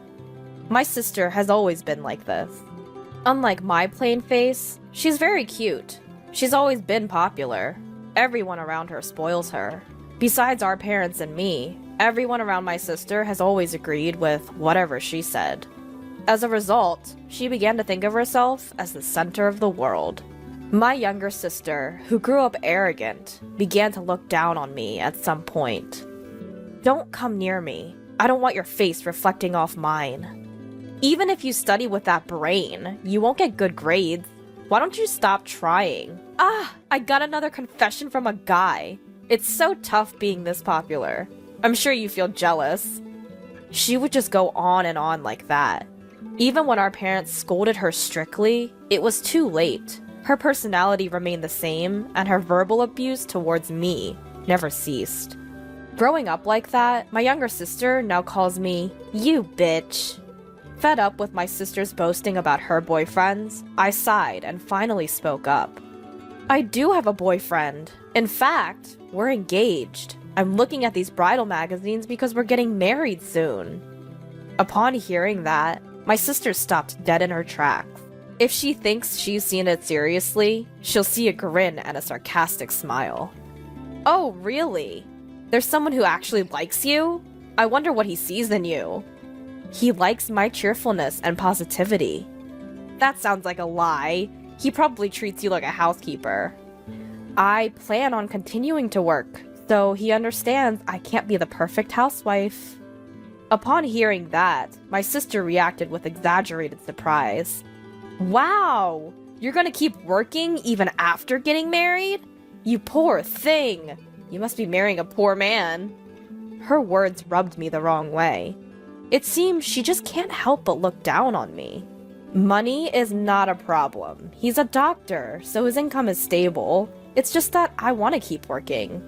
My sister has always been like this. Unlike my plain face, she's very cute. She's always been popular. Everyone around her spoils her. Besides our parents and me, everyone around my sister has always agreed with whatever she said. As a result, she began to think of herself as the center of the world. My younger sister, who grew up arrogant, began to look down on me at some point. Don't come near me. I don't want your face reflecting off mine. Even if you study with that brain, you won't get good grades. Why don't you stop trying? I got another confession from a guy. It's so tough being this popular. I'm sure you feel jealous. She would just go on and on like that. Even when our parents scolded her strictly, it was too late. Her personality remained the same, and her verbal abuse towards me never ceased. Growing up like that, my younger sister now calls me, "You bitch." Fed up with my sister's boasting about her boyfriends, I sighed and finally spoke up. I do have a boyfriend. In fact, we're engaged. I'm looking at these bridal magazines because we're getting married soon. Upon hearing that, my sister stopped dead in her tracks. If she thinks she's seen it seriously, she'll see a grin and a sarcastic smile. Oh, really? There's someone who actually likes you? I wonder what he sees in you. He likes my cheerfulness and positivity. That sounds like a lie. He probably treats you like a housekeeper. I plan on continuing to work, so he understands I can't be the perfect housewife. Upon hearing that, my sister reacted with exaggerated surprise. Wow! You're gonna keep working even after getting married? You poor thing! You must be marrying a poor man. Her words rubbed me the wrong way. It seems she just can't help but look down on me. Money is not a problem. He's a doctor, so his income is stable. It's just that I want to keep working.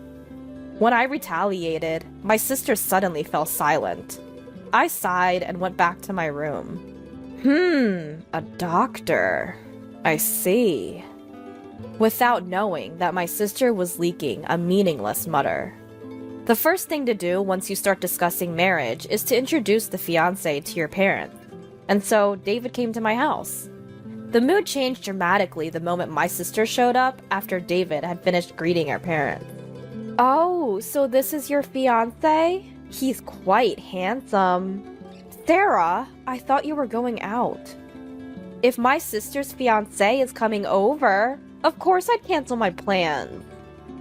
When I retaliated, my sister suddenly fell silent. I sighed and went back to my room. A doctor. I see. Without knowing that my sister was leaking a meaningless mutter. The first thing to do once you start discussing marriage is to introduce the fiancé to your parents. And so David came to my house. The mood changed dramatically the moment my sister showed up after David had finished greeting our parents. Oh, so this is your fiancé? He's quite handsome. Sarah, I thought you were going out. If my sister's fiancé is coming over, of course I'd cancel my plans.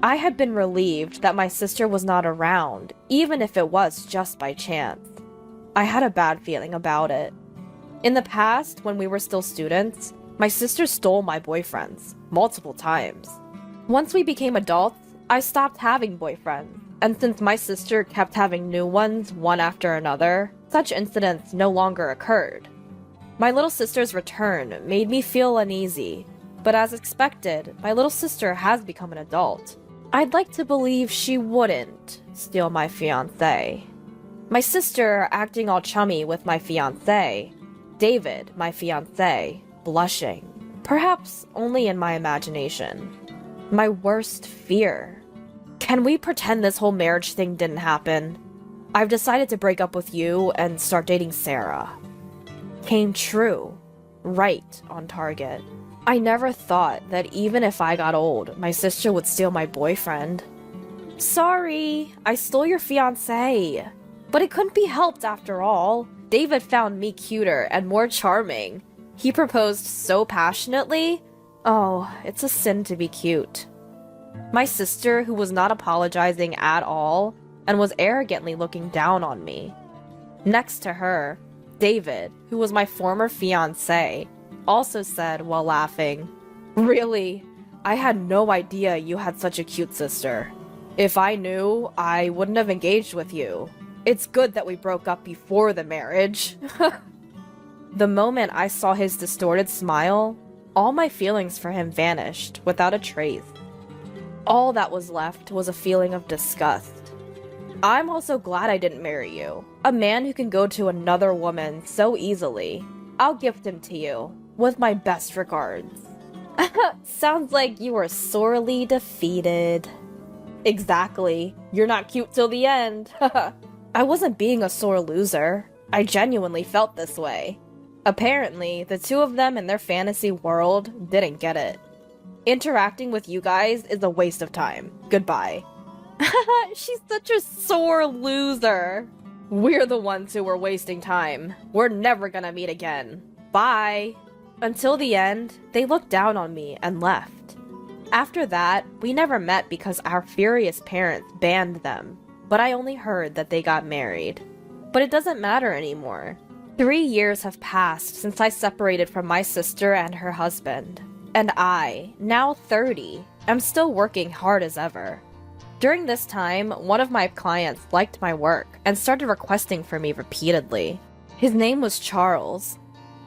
I had been relieved that my sister was not around, even if it was just by chance. I had a bad feeling about it. In the past, when we were still students, my sister stole my boyfriends, multiple times. Once we became adults, I stopped having boyfriends, and since my sister kept having new ones one after another, such incidents no longer occurred. My little sister's return made me feel uneasy, but as expected, my little sister has become an adult. I'd like to believe she wouldn't steal my fiancé. My sister acting all chummy with my fiancé. David, my fiancé, blushing. Perhaps only in my imagination. My worst fear. Can we pretend this whole marriage thing didn't happen? I've decided to break up with you and start dating Sarah. Came true. Right on target. I never thought that even if I got old, my sister would steal my boyfriend. Sorry, I stole your fiancé. But it couldn't be helped after all. David found me cuter and more charming. He proposed so passionately. Oh, it's a sin to be cute. My sister, who was not apologizing at all, and was arrogantly looking down on me. Next to her, David, who was my former fiancé, also said while laughing, "Really? I had no idea you had such a cute sister. If I knew, I wouldn't have engaged with you. It's good that we broke up before the marriage." The moment I saw his distorted smile, all my feelings for him vanished without a trace. All that was left was a feeling of disgust. I'm also glad I didn't marry you. A man who can go to another woman so easily. I'll gift him to you, with my best regards. Sounds like you were sorely defeated. Exactly. You're not cute till the end. I wasn't being a sore loser. I genuinely felt this way. Apparently, the two of them in their fantasy world didn't get it. Interacting with you guys is a waste of time. Goodbye. She's such a sore loser. We're the ones who were wasting time. We're never gonna meet again. Bye. Until the end, they looked down on me and left. After that, we never met because our furious parents banned them, but I only heard that they got married. But it doesn't matter anymore. 3 years have passed since I separated from my sister and her husband, and I, now 30, am still working hard as ever. During this time, one of my clients liked my work and started requesting for me repeatedly. His name was Charles.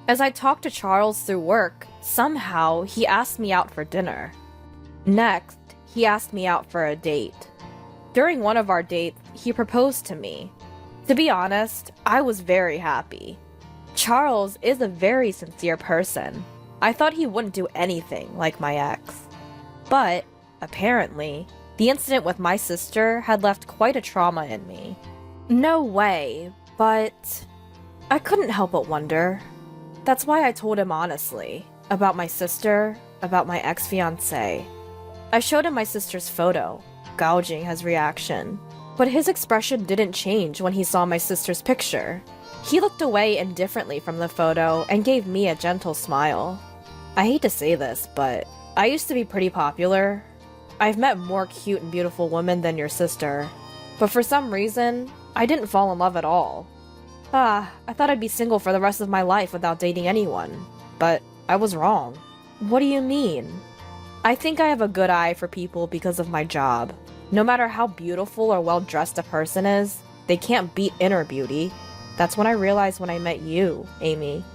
As I talked to Charles through work, somehow he asked me out for dinner. Next, he asked me out for a date. During one of our dates, he proposed to me. To be honest, I was very happy. Charles is a very sincere person. I thought he wouldn't do anything like my ex. But, apparently, the incident with my sister had left quite a trauma in me. No way, but I couldn't help but wonder. That's why I told him honestly, about my sister, about my ex-fiancé. I showed him my sister's photo, gouging his reaction, but his expression didn't change when he saw my sister's picture. He looked away indifferently from the photo and gave me a gentle smile. I hate to say this, but I used to be pretty popular. I've met more cute and beautiful women than your sister, but for some reason, I didn't fall in love at all. I thought I'd be single for the rest of my life without dating anyone, but I was wrong. What do you mean? I think I have a good eye for people because of my job. No matter how beautiful or well-dressed a person is, they can't beat inner beauty. That's when I realized when I met you, Amy.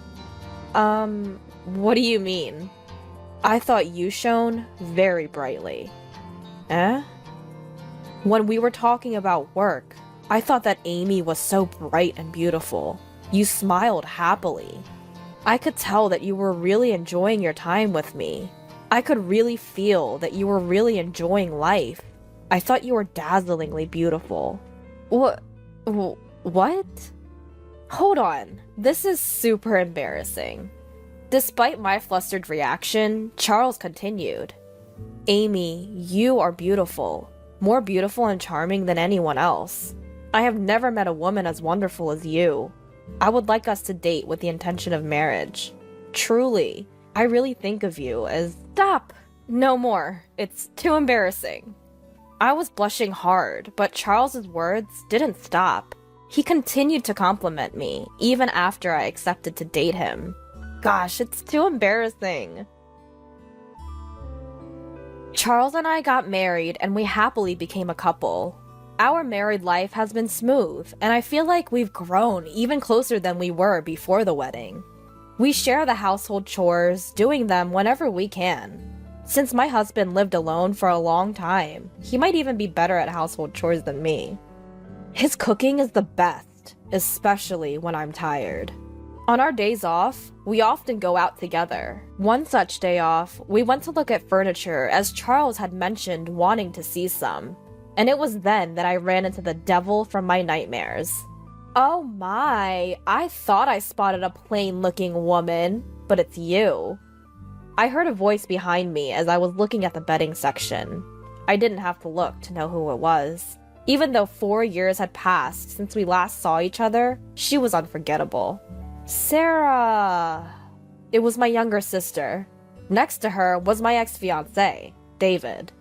What do you mean? I thought you shone very brightly. Eh? When we were talking about work, I thought that Amy was so bright and beautiful. You smiled happily. I could tell that you were really enjoying your time with me. I could really feel that you were really enjoying life. I thought you were dazzlingly beautiful. What? Hold on. This is super embarrassing. Despite my flustered reaction, Charles continued. Amy, you are beautiful. More beautiful and charming than anyone else. I have never met a woman as wonderful as you. I would like us to date with the intention of marriage. Truly, I really think of you as— Stop! No more. It's too embarrassing. I was blushing hard, but Charles's words didn't stop. He continued to compliment me, even after I accepted to date him. Gosh, it's too embarrassing. Charles and I got married, and we happily became a couple. Our married life has been smooth, and I feel like we've grown even closer than we were before the wedding. We share the household chores, doing them whenever we can. Since my husband lived alone for a long time, he might even be better at household chores than me. His cooking is the best, especially when I'm tired. On our days off, we often go out together. One such day off, we went to look at furniture as Charles had mentioned wanting to see some. And it was then that I ran into the devil from my nightmares. Oh my, I thought I spotted a plain-looking woman, but it's you. I heard a voice behind me as I was looking at the bedding section. I didn't have to look to know who it was. Even though 4 years had passed since we last saw each other, she was unforgettable. Sarah! It was my younger sister. Next to her was my ex-fiancé, David.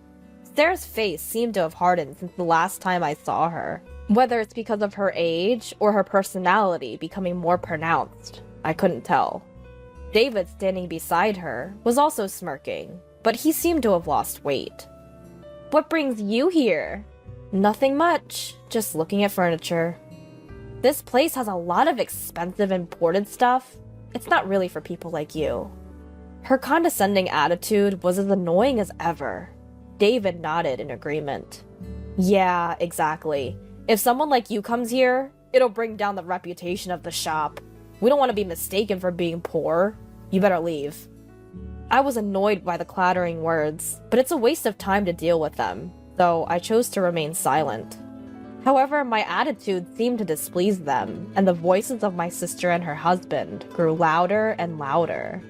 Sarah's face seemed to have hardened since the last time I saw her. Whether it's because of her age or her personality becoming more pronounced, I couldn't tell. David, standing beside her, was also smirking, but he seemed to have lost weight. What brings you here? Nothing much, just looking at furniture. This place has a lot of expensive imported stuff. It's not really for people like you. Her condescending attitude was as annoying as ever. David nodded in agreement. Yeah, exactly. If someone like you comes here, it'll bring down the reputation of the shop. We don't want to be mistaken for being poor. You better leave. I was annoyed by the clattering words, but it's a waste of time to deal with them. so I chose to remain silent. However, my attitude seemed to displease them, and the voices of my sister and her husband grew louder and louder.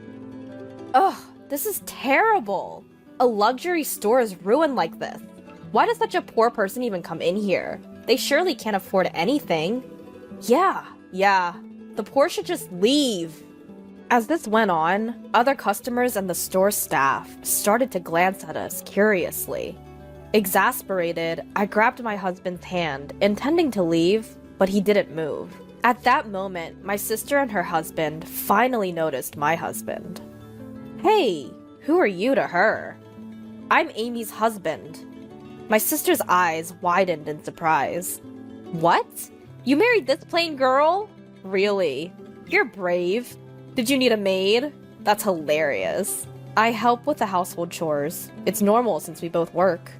Ugh, this is terrible! A luxury store is ruined like this. Why does such a poor person even come in here? They surely can't afford anything. Yeah, the poor should just leave. As this went on, other customers and the store staff started to glance at us curiously. Exasperated, I grabbed my husband's hand, intending to leave, but he didn't move. At that moment, my sister and her husband finally noticed my husband. Hey, who are you to her? I'm Amy's husband. My sister's eyes widened in surprise. What? You married this plain girl? Really? You're brave. Did you need a maid? That's hilarious. I help with the household chores. It's normal since we both work.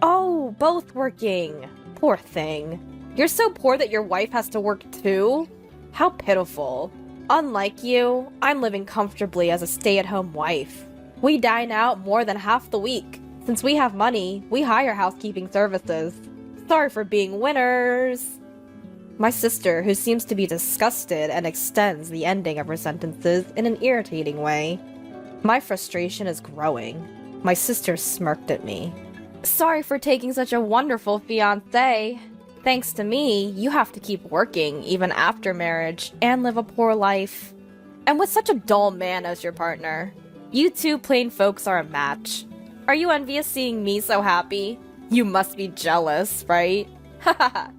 Oh, both working. Poor thing. You're so poor that your wife has to work too? How pitiful. Unlike you, I'm living comfortably as a stay-at-home wife. We dine out more than half the week. Since we have money, we hire housekeeping services. Sorry for being winners. My sister, who seems to be disgusted and extends the ending of her sentences in an irritating way. My frustration is growing. My sister smirked at me. Sorry for taking such a wonderful fiancé. Thanks to me, you have to keep working even after marriage and live a poor life. And with such a dull man as your partner, you two plain folks are a match. Are you envious seeing me so happy? You must be jealous, right? Haha.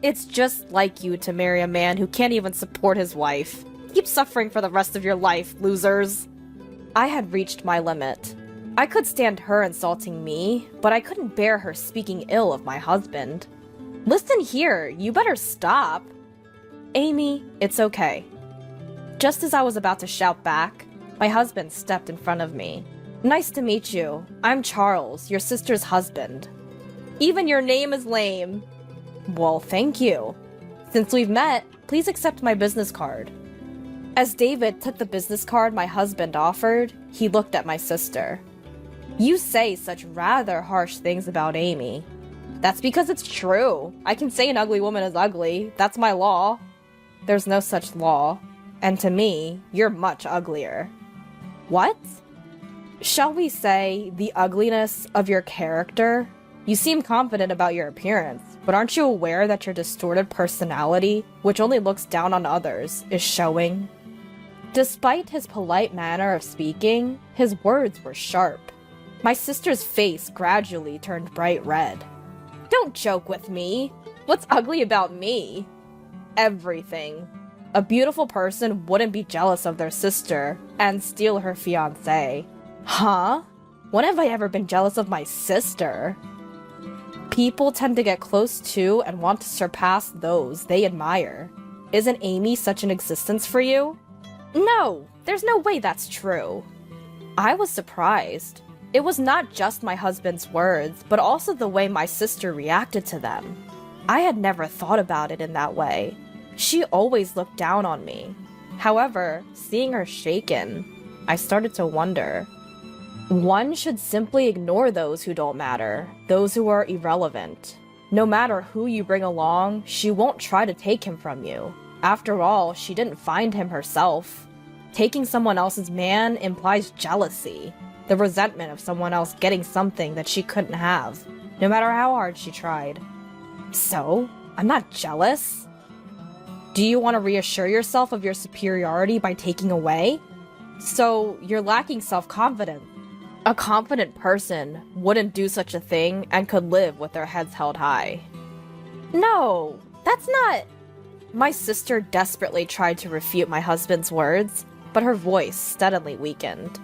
It's just like you to marry a man who can't even support his wife. Keep suffering for the rest of your life, losers. I had reached my limit. I could stand her insulting me, but I couldn't bear her speaking ill of my husband. Listen here, you better stop. Amy, it's okay. Just as I was about to shout back, my husband stepped in front of me. Nice to meet you. I'm Charles, your sister's husband. Even your name is lame. Well, thank you. Since we've met, please accept my business card. As David took the business card my husband offered, he looked at my sister. You say such rather harsh things about Amy. That's because it's true. I can say an ugly woman is ugly. That's my law. There's no such law. And to me, you're much uglier. What? Shall we say the ugliness of your character? You seem confident about your appearance, but aren't you aware that your distorted personality, which only looks down on others, is showing? Despite his polite manner of speaking, his words were sharp. My sister's face gradually turned bright red. Don't joke with me. What's ugly about me? Everything. A beautiful person wouldn't be jealous of their sister and steal her fiancé. Huh? When have I ever been jealous of my sister? People tend to get close to and want to surpass those they admire. Isn't Amy such an existence for you? No, there's no way that's true. I was surprised. It was not just my husband's words, but also the way my sister reacted to them. I had never thought about it in that way. She always looked down on me. However, seeing her shaken, I started to wonder. One should simply ignore those who don't matter, those who are irrelevant. No matter who you bring along, she won't try to take him from you. After all, she didn't find him herself. Taking someone else's man implies jealousy, the resentment of someone else getting something that she couldn't have, no matter how hard she tried. So, I'm not jealous? Do you want to reassure yourself of your superiority by taking away? So, you're lacking self-confidence. A confident person wouldn't do such a thing and could live with their heads held high. No, that's not... My sister desperately tried to refute my husband's words, but her voice steadily weakened.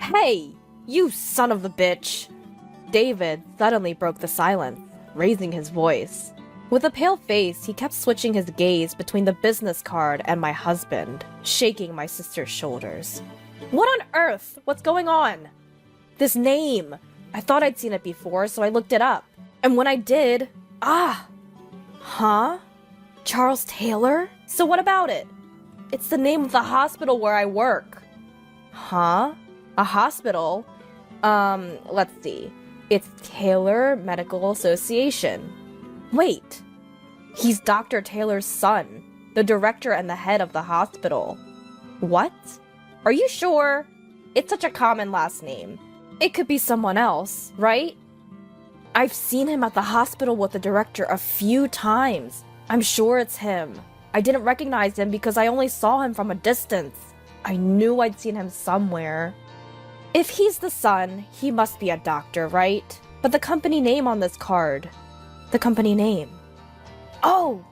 Hey, you son of a bitch! David suddenly broke the silence, raising his voice. With a pale face, he kept switching his gaze between the business card and my husband, shaking my sister's shoulders. What on earth? What's going on? This name! I thought I'd seen it before, so I looked it up. And when I did... Huh? Charles Taylor? So what about it? It's the name of the hospital where I work. Huh? A hospital? Let's see. It's Taylor Medical Association. Wait, he's Dr. Taylor's son, the director and the head of the hospital. What? Are you sure? It's such a common last name. It could be someone else, right? I've seen him at the hospital with the director a few times. I'm sure it's him. I didn't recognize him because I only saw him from a distance. I knew I'd seen him somewhere. If he's the son, he must be a doctor, right? But the company name on this card. The company name. Oh!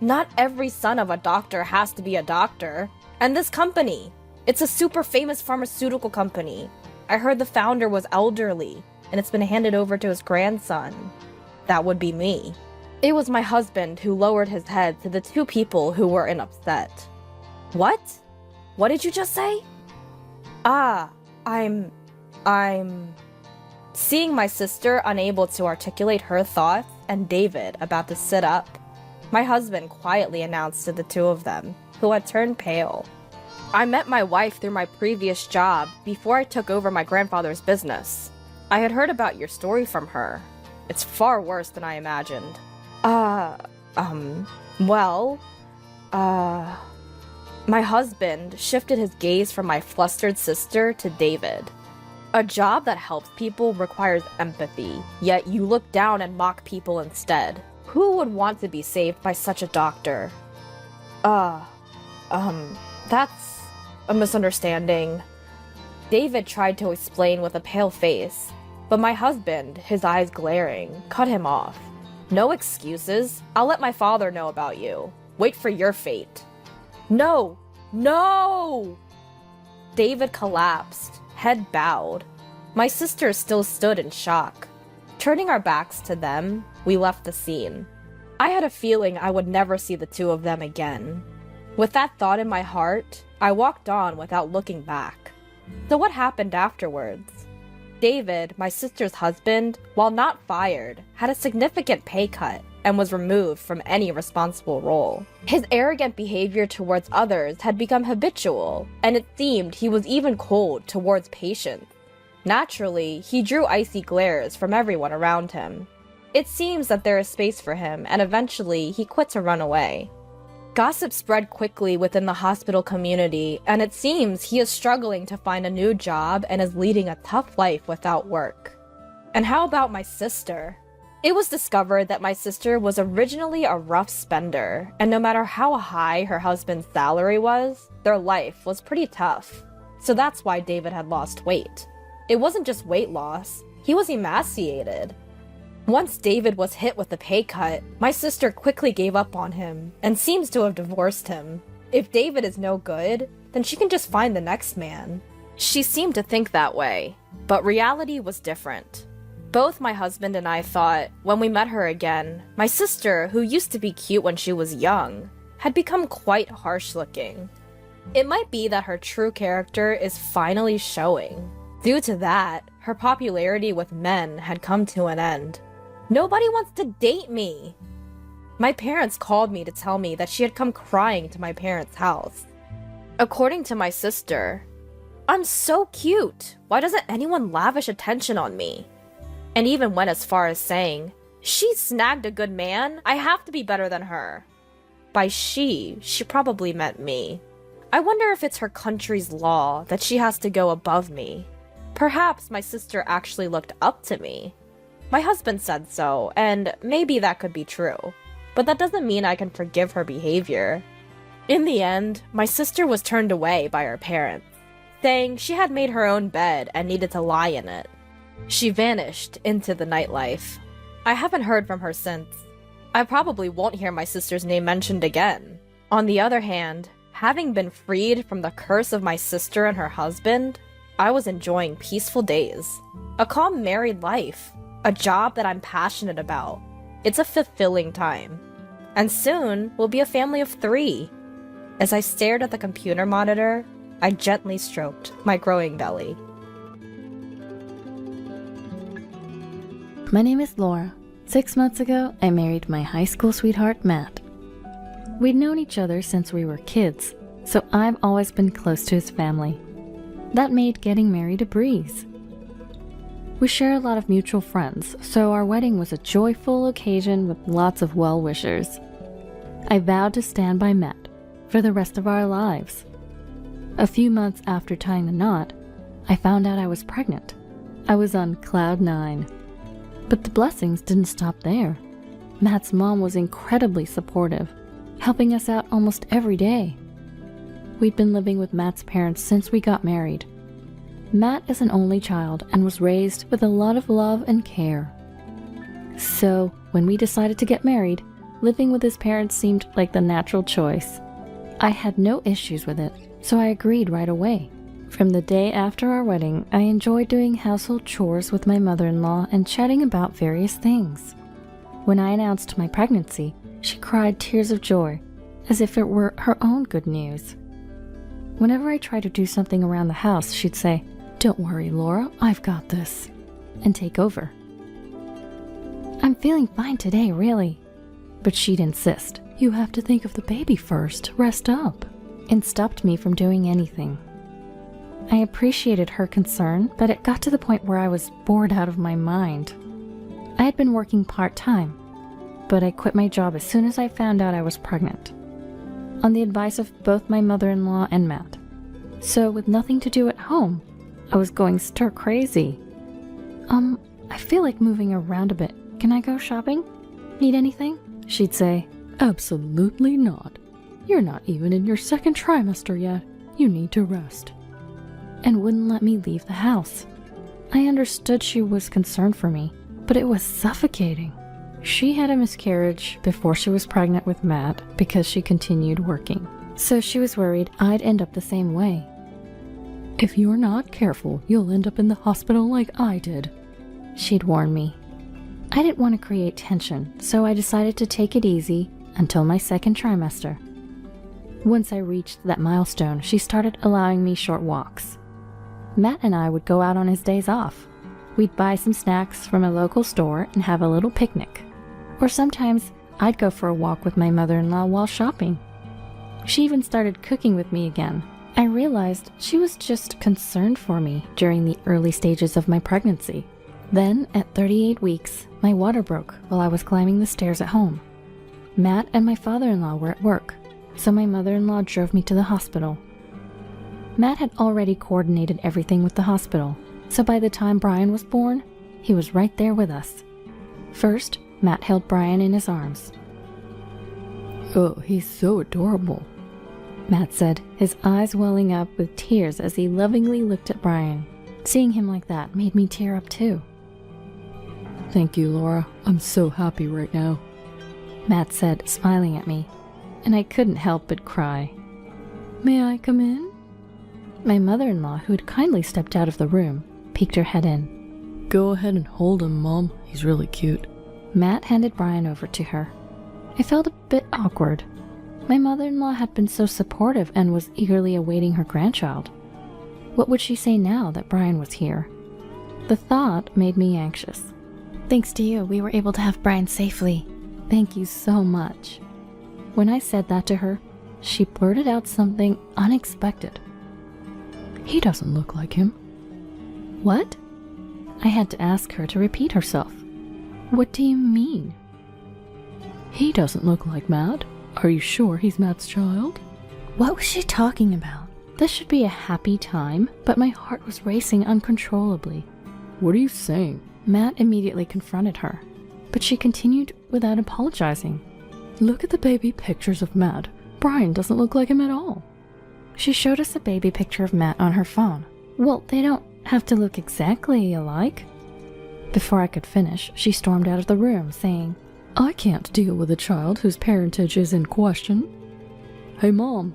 Not every son of a doctor has to be a doctor. And this company. It's a super famous pharmaceutical company. I heard the founder was elderly, and it's been handed over to his grandson. That would be me. It was my husband who lowered his head to the two people who were in upset. What? What did you just say? I'm... Seeing my sister unable to articulate her thoughts and David about to sit up, my husband quietly announced to the two of them, who had turned pale. I met my wife through my previous job before I took over my grandfather's business. I had heard about your story from her. It's far worse than I imagined. My husband shifted his gaze from my flustered sister to David. A job that helps people requires empathy, yet you look down and mock people instead. Who would want to be saved by such a doctor? That's a misunderstanding. David tried to explain with a pale face, but my husband, his eyes glaring, cut him off. No excuses. I'll let my father know about you. Wait for your fate. No! No! David collapsed, head bowed. My sister still stood in shock. Turning our backs to them, we left the scene. I had a feeling I would never see the two of them again. With that thought in my heart, I walked on without looking back. So what happened afterwards? David, my sister's husband, while not fired, had a significant pay cut and was removed from any responsible role. His arrogant behavior towards others had become habitual, and it seemed he was even cold towards patients. Naturally, he drew icy glares from everyone around him. It seems that there is space for him, and eventually he quit to run away. Gossip spread quickly within the hospital community, and it seems he is struggling to find a new job and is leading a tough life without work. And how about my sister? It was discovered that my sister was originally a rough spender, and no matter how high her husband's salary was, their life was pretty tough. So that's why David had lost weight. It wasn't just weight loss, he was emaciated. Once David was hit with a pay cut, my sister quickly gave up on him, and seems to have divorced him. If David is no good, then she can just find the next man. She seemed to think that way, but reality was different. Both my husband and I thought, when we met her again, my sister, who used to be cute when she was young, had become quite harsh-looking. It might be that her true character is finally showing. Due to that, her popularity with men had come to an end. Nobody wants to date me! My parents called me to tell me that she had come crying to my parents' house. According to my sister, I'm so cute! Why doesn't anyone lavish attention on me? And even went as far as saying, she snagged a good man, I have to be better than her. By she probably meant me. I wonder if it's her country's law that she has to go above me. Perhaps my sister actually looked up to me. My husband said so, and maybe that could be true. But that doesn't mean I can forgive her behavior. In the end, my sister was turned away by her parents, saying she had made her own bed and needed to lie in it. She vanished into the nightlife. I haven't heard from her since. I probably won't hear my sister's name mentioned again. On the other hand, having been freed from the curse of my sister and her husband, I was enjoying peaceful days. A calm married life. A job that I'm passionate about. It's a fulfilling time. And soon, we'll be a family of 3. As I stared at the computer monitor, I gently stroked my growing belly. My name is Laura. 6 months ago, I married my high school sweetheart, Matt. We'd known each other since we were kids, so I've always been close to his family. That made getting married a breeze. We share a lot of mutual friends, so our wedding was a joyful occasion with lots of well-wishers. I vowed to stand by Matt for the rest of our lives. A few months after tying the knot, I found out I was pregnant. I was on cloud 9. But the blessings didn't stop there. Matt's mom was incredibly supportive, helping us out almost every day. We'd been living with Matt's parents since we got married. Matt is an only child and was raised with a lot of love and care. So, when we decided to get married, living with his parents seemed like the natural choice. I had no issues with it, so I agreed right away. From the day after our wedding, I enjoyed doing household chores with my mother-in-law and chatting about various things. When I announced my pregnancy, she cried tears of joy, as if it were her own good news. Whenever I tried to do something around the house, she'd say, "Don't worry, Laura, I've got this," and take over. "I'm feeling fine today, really." But she'd insist, "You have to think of the baby first, rest up," and stopped me from doing anything. I appreciated her concern, but it got to the point where I was bored out of my mind. I had been working part-time, but I quit my job as soon as I found out I was pregnant, on the advice of both my mother-in-law and Matt. So with nothing to do at home, I was going stir-crazy. I feel like moving around a bit. Can I go shopping? Need anything?" She'd say, "Absolutely not. You're not even in your second trimester yet. You need to rest." And wouldn't let me leave the house. I understood she was concerned for me, but it was suffocating. She had a miscarriage before she was pregnant with Matt because she continued working. So she was worried I'd end up the same way. "If you're not careful, you'll end up in the hospital like I did," she'd warn me. I didn't want to create tension, so I decided to take it easy until my second trimester. Once I reached that milestone, she started allowing me short walks. Matt and I would go out on his days off. We'd buy some snacks from a local store and have a little picnic. Or sometimes I'd go for a walk with my mother-in-law while shopping. She even started cooking with me again. I realized she was just concerned for me during the early stages of my pregnancy. Then, at 38 weeks, my water broke while I was climbing the stairs at home. Matt and my father-in-law were at work, so my mother-in-law drove me to the hospital. Matt had already coordinated everything with the hospital, so by the time Brian was born, he was right there with us. First, Matt held Brian in his arms. "Oh, he's so adorable," Matt said, his eyes welling up with tears as he lovingly looked at Brian. Seeing him like that made me tear up too. "Thank you, Laura. I'm so happy right now," Matt said, smiling at me, and I couldn't help but cry. "May I come in?" My mother-in-law, who had kindly stepped out of the room, peeked her head in. "Go ahead and hold him, Mom. He's really cute." Matt handed Brian over to her. I felt a bit awkward. My mother-in-law had been so supportive and was eagerly awaiting her grandchild. What would she say now that Brian was here? The thought made me anxious. "Thanks to you, we were able to have Brian safely. Thank you so much." When I said that to her, she blurted out something unexpected. "He doesn't look like him." "What?" I had to ask her to repeat herself. "What do you mean?" "He doesn't look like Matt. Are you sure he's Matt's child?" What was she talking about? This should be a happy time, but my heart was racing uncontrollably. "What are you saying?" Matt immediately confronted her, but she continued without apologizing. "Look at the baby pictures of Matt. Brian doesn't look like him at all." She showed us a baby picture of Matt on her phone. "Well, they don't have to look exactly alike." Before I could finish, she stormed out of the room, saying, "I can't deal with a child whose parentage is in question." "Hey, Mom."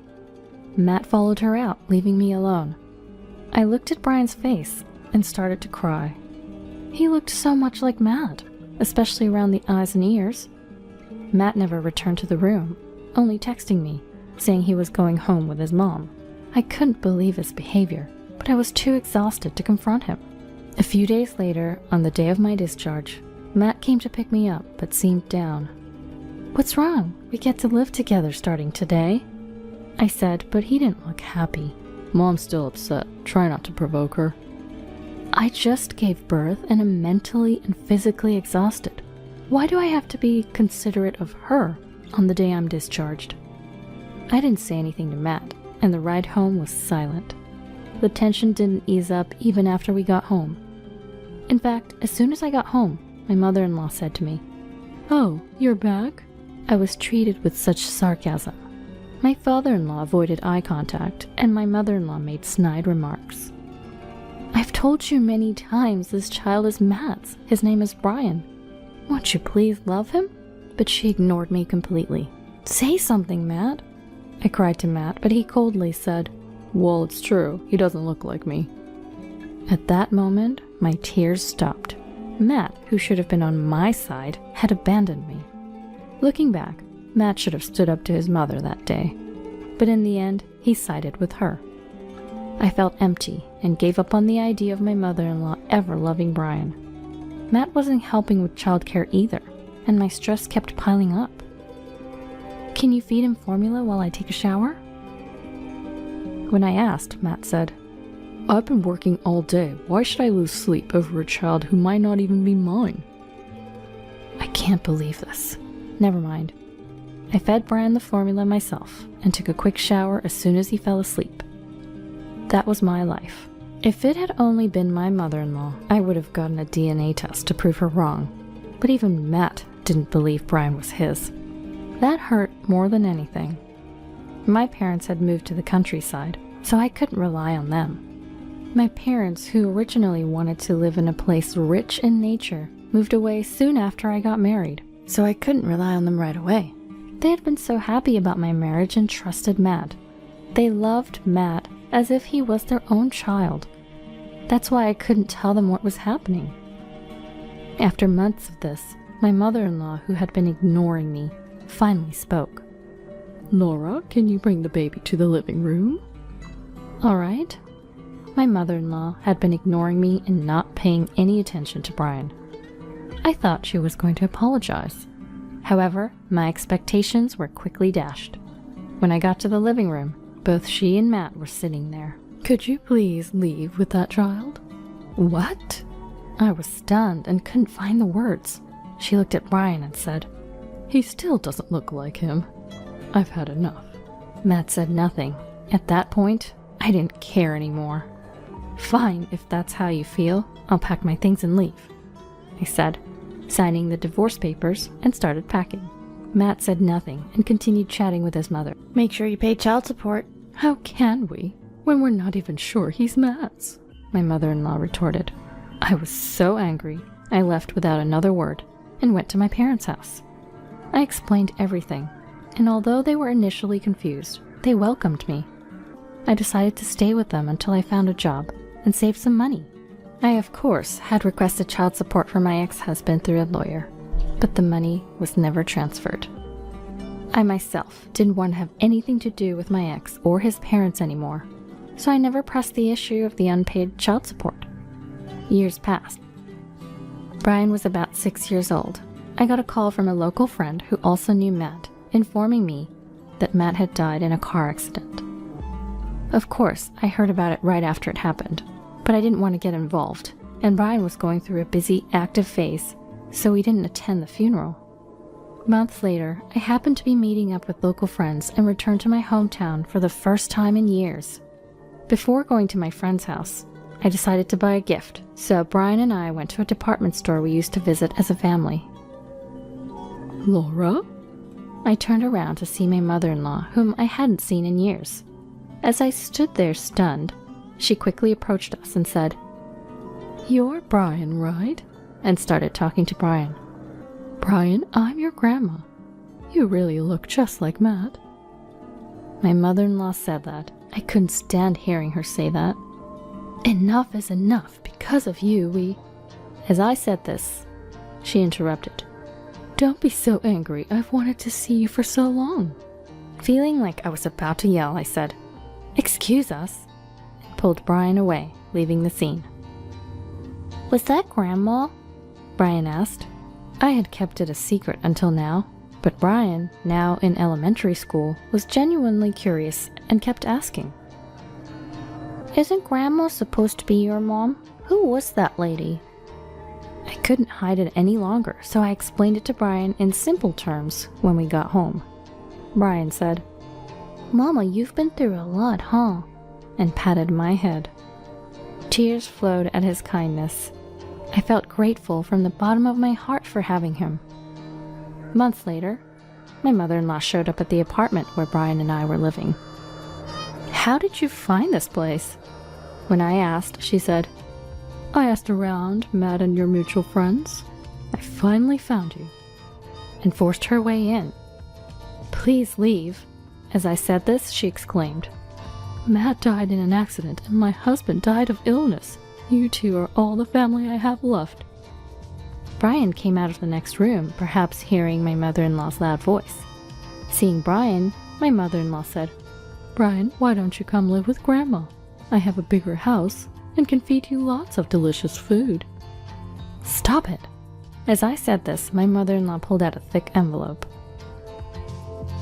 Matt followed her out, leaving me alone. I looked at Brian's face and started to cry. He looked so much like Matt, especially around the eyes and ears. Matt never returned to the room, only texting me, saying he was going home with his mom. I couldn't believe his behavior, but I was too exhausted to confront him. A few days later, on the day of my discharge, Matt came to pick me up, but seemed down. "What's wrong? We get to live together starting today," I said, but he didn't look happy. "Mom's still upset. Try not to provoke her." I just gave birth and am mentally and physically exhausted. Why do I have to be considerate of her on the day I'm discharged? I didn't say anything to Matt, and the ride home was silent. The tension didn't ease up even after we got home. In fact, as soon as I got home, my mother-in-law said to me, "Oh, you're back?" I was treated with such sarcasm. My father-in-law avoided eye contact, and my mother-in-law made snide remarks. "I've told you many times this child is Matt's. His name is Brian. Won't you please love him?" But she ignored me completely. "Say something, Matt," I cried to Matt, but he coldly said, "Well, it's true. He doesn't look like me." At that moment, my tears stopped. Matt, who should have been on my side, had abandoned me. Looking back, Matt should have stood up to his mother that day, but in the end, he sided with her. I felt empty and gave up on the idea of my mother-in-law ever loving Brian. Matt wasn't helping with childcare either, and my stress kept piling up. "Can you feed him formula while I take a shower?" When I asked, Matt said, "I've been working all day. Why should I lose sleep over a child who might not even be mine?" I can't believe this. Never mind. I fed Brian the formula myself and took a quick shower as soon as he fell asleep. That was my life. If it had only been my mother-in-law, I would have gotten a DNA test to prove her wrong. But even Matt didn't believe Brian was his. That hurt more than anything. My parents had moved to the countryside, so I couldn't rely on them. My parents, who originally wanted to live in a place rich in nature, moved away soon after I got married, so I couldn't rely on them right away. They had been so happy about my marriage and trusted Matt. They loved Matt as if he was their own child. That's why I couldn't tell them what was happening. After months of this, my mother-in-law, who had been ignoring me, finally spoke. "Laura, can you bring the baby to the living room?" "All right." My mother-in-law had been ignoring me and not paying any attention to Brian. I thought she was going to apologize. However, my expectations were quickly dashed. When I got to the living room, both she and Matt were sitting there. "Could you please leave with that child?" "What?" I was stunned and couldn't find the words. She looked at Brian and said, "He still doesn't look like him. I've had enough." Matt said nothing. At that point, I didn't care anymore. "Fine, if that's how you feel, I'll pack my things and leave," I said, signing the divorce papers and started packing. Matt said nothing and continued chatting with his mother. Make sure you pay child support. "How can we, when we're not even sure he's Matt's?" my mother-in-law retorted. I was so angry, I left without another word and went to my parents' house. I explained everything, and although they were initially confused, they welcomed me. I decided to stay with them until I found a job and saved some money. I, of course, had requested child support for my ex-husband through a lawyer, but the money was never transferred. I myself didn't want to have anything to do with my ex or his parents anymore, so I never pressed the issue of the unpaid child support. Years passed. Brian was about 6 years old. I got a call from a local friend who also knew Matt, informing me that Matt had died in a car accident. Of course, I heard about it right after it happened, but I didn't want to get involved, and Brian was going through a busy, active phase, so we didn't attend the funeral. Months later, I happened to be meeting up with local friends and returned to my hometown for the first time in years. Before going to my friend's house, I decided to buy a gift, so Brian and I went to a department store we used to visit as a family. "Laura?" I turned around to see my mother-in-law, whom I hadn't seen in years. As I stood there stunned, she quickly approached us and said, "You're Brian, right?" and started talking to Brian. "Brian, I'm your grandma. You really look just like Matt." My mother-in-law said that. I couldn't stand hearing her say that. "Enough is enough. Because of you, we—" As I said this, she interrupted. "Don't be so angry. I've wanted to see you for so long." Feeling like I was about to yell, I said, "Excuse us," and pulled Brian away, leaving the scene. "Was that Grandma?" Brian asked. I had kept it a secret until now, but Brian, now in elementary school, was genuinely curious and kept asking. "Isn't Grandma supposed to be your mom? Who was that lady? I couldn't hide it any longer, so I explained it to Brian in simple terms when we got home. Brian said, "Mama, you've been through a lot, huh?" and patted my head. Tears flowed at his kindness. I felt grateful from the bottom of my heart for having him. Months later, my mother-in-law showed up at the apartment where Brian and I were living. "How did you find this place?" When I asked, she said, "I asked around, Matt and your mutual friends. I finally found you," and forced her way in. "Please leave." As I said this, she exclaimed, "Matt died in an accident and my husband died of illness. You two are all the family I have left." Brian came out of the next room, perhaps hearing my mother-in-law's loud voice. Seeing Brian, my mother-in-law said, "Brian, why don't you come live with Grandma? I have a bigger house and can feed you lots of delicious food." "Stop it!" As I said this, my mother-in-law pulled out a thick envelope.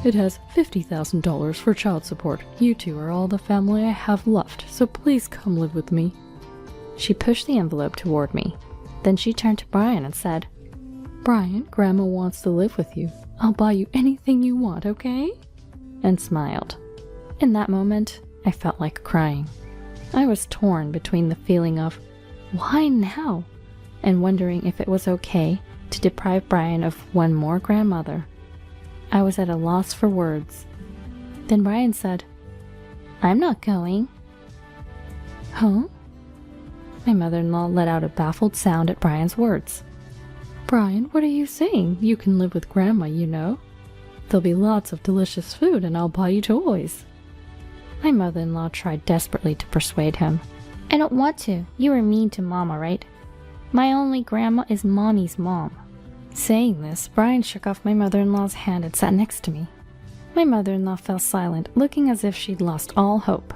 "It has $50,000 for child support. You two are all the family I have left, so please come live with me." She pushed the envelope toward me. Then she turned to Brian and said, "Brian, Grandma wants to live with you. I'll buy you anything you want, okay?" And smiled. In that moment, I felt like crying. I was torn between the feeling of, why now? And wondering if it was okay to deprive Brian of one more grandmother. I was at a loss for words. Then Brian said, "I'm not going." "Huh?" My mother-in-law let out a baffled sound at Brian's words. "Brian, what are you saying? You can live with Grandma, you know. There'll be lots of delicious food and I'll buy you toys." My mother-in-law tried desperately to persuade him. "I don't want to. You were mean to Mama, right? My only grandma is Mommy's mom." Saying this, Brian shook off my mother-in-law's hand and sat next to me. My mother-in-law fell silent, looking as if she'd lost all hope.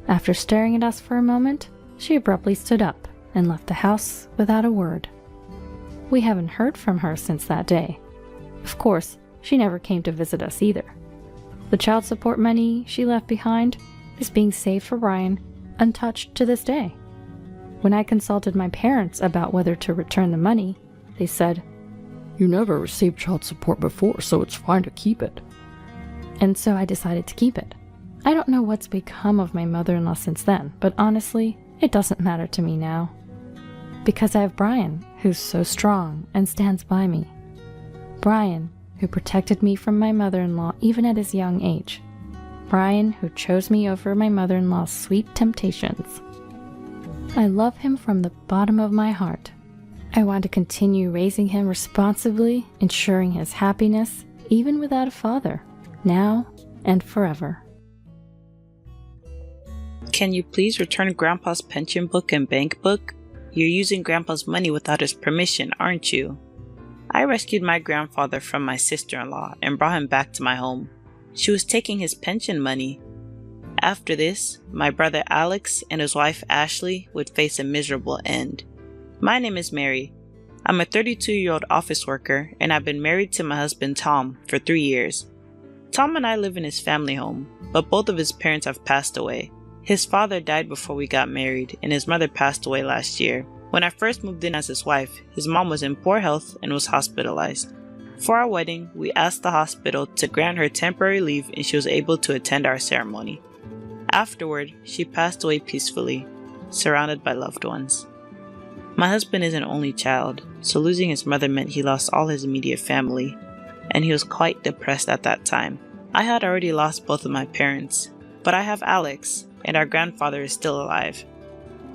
After staring at us for a moment, she abruptly stood up and left the house without a word. We haven't heard from her since that day. Of course, she never came to visit us either. The child support money she left behind is being saved for Brian, untouched to this day. When I consulted my parents about whether to return the money, they said, "You never received child support before, so it's fine to keep it." And so I decided to keep it. I don't know what's become of my mother-in-law since then, but honestly, it doesn't matter to me now. Because I have Brian, who's so strong and stands by me. Brian, who protected me from my mother-in-law even at his young age. Brian, who chose me over my mother-in-law's sweet temptations. I love him from the bottom of my heart. I want to continue raising him responsibly, ensuring his happiness, even without a father, now and forever. Can you please return Grandpa's pension book and bank book? You're using Grandpa's money without his permission, aren't you? I rescued my grandfather from my sister-in-law and brought him back to my home. She was taking his pension money. After this, my brother Alex and his wife Ashley would face a miserable end. My name is Mary. I'm a 32-year-old office worker and I've been married to my husband Tom for 3 years. Tom and I live in his family home, but both of his parents have passed away. His father died before we got married and his mother passed away last year. When I first moved in as his wife, his mom was in poor health and was hospitalized. For our wedding, we asked the hospital to grant her temporary leave and she was able to attend our ceremony. Afterward, she passed away peacefully, surrounded by loved ones. My husband is an only child, so losing his mother meant he lost all his immediate family, and he was quite depressed at that time. I had already lost both of my parents, but I have Alex, and our grandfather is still alive.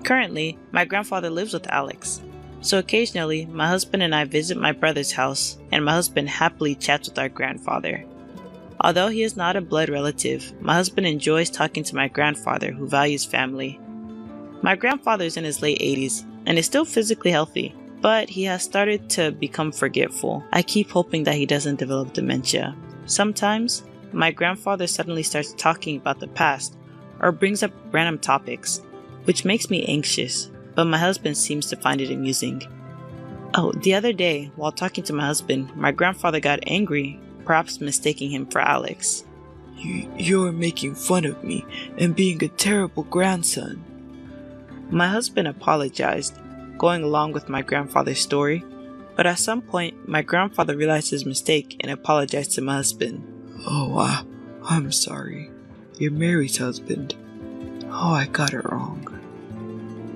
Currently, my grandfather lives with Alex, so occasionally my husband and I visit my brother's house, and my husband happily chats with our grandfather. Although he is not a blood relative, my husband enjoys talking to my grandfather who values family. My grandfather is in his late 80s and is still physically healthy, but he has started to become forgetful. I keep hoping that he doesn't develop dementia. Sometimes, my grandfather suddenly starts talking about the past or brings up random topics, which makes me anxious, but my husband seems to find it amusing. Oh, the other day, while talking to my husband, my grandfather got angry, perhaps mistaking him for Alex. You're making fun of me and being a terrible grandson." My husband apologized, going along with my grandfather's story, but at some point, my grandfather realized his mistake and apologized to my husband. Oh, I'm sorry. You're Mary's husband. Oh, I got it wrong.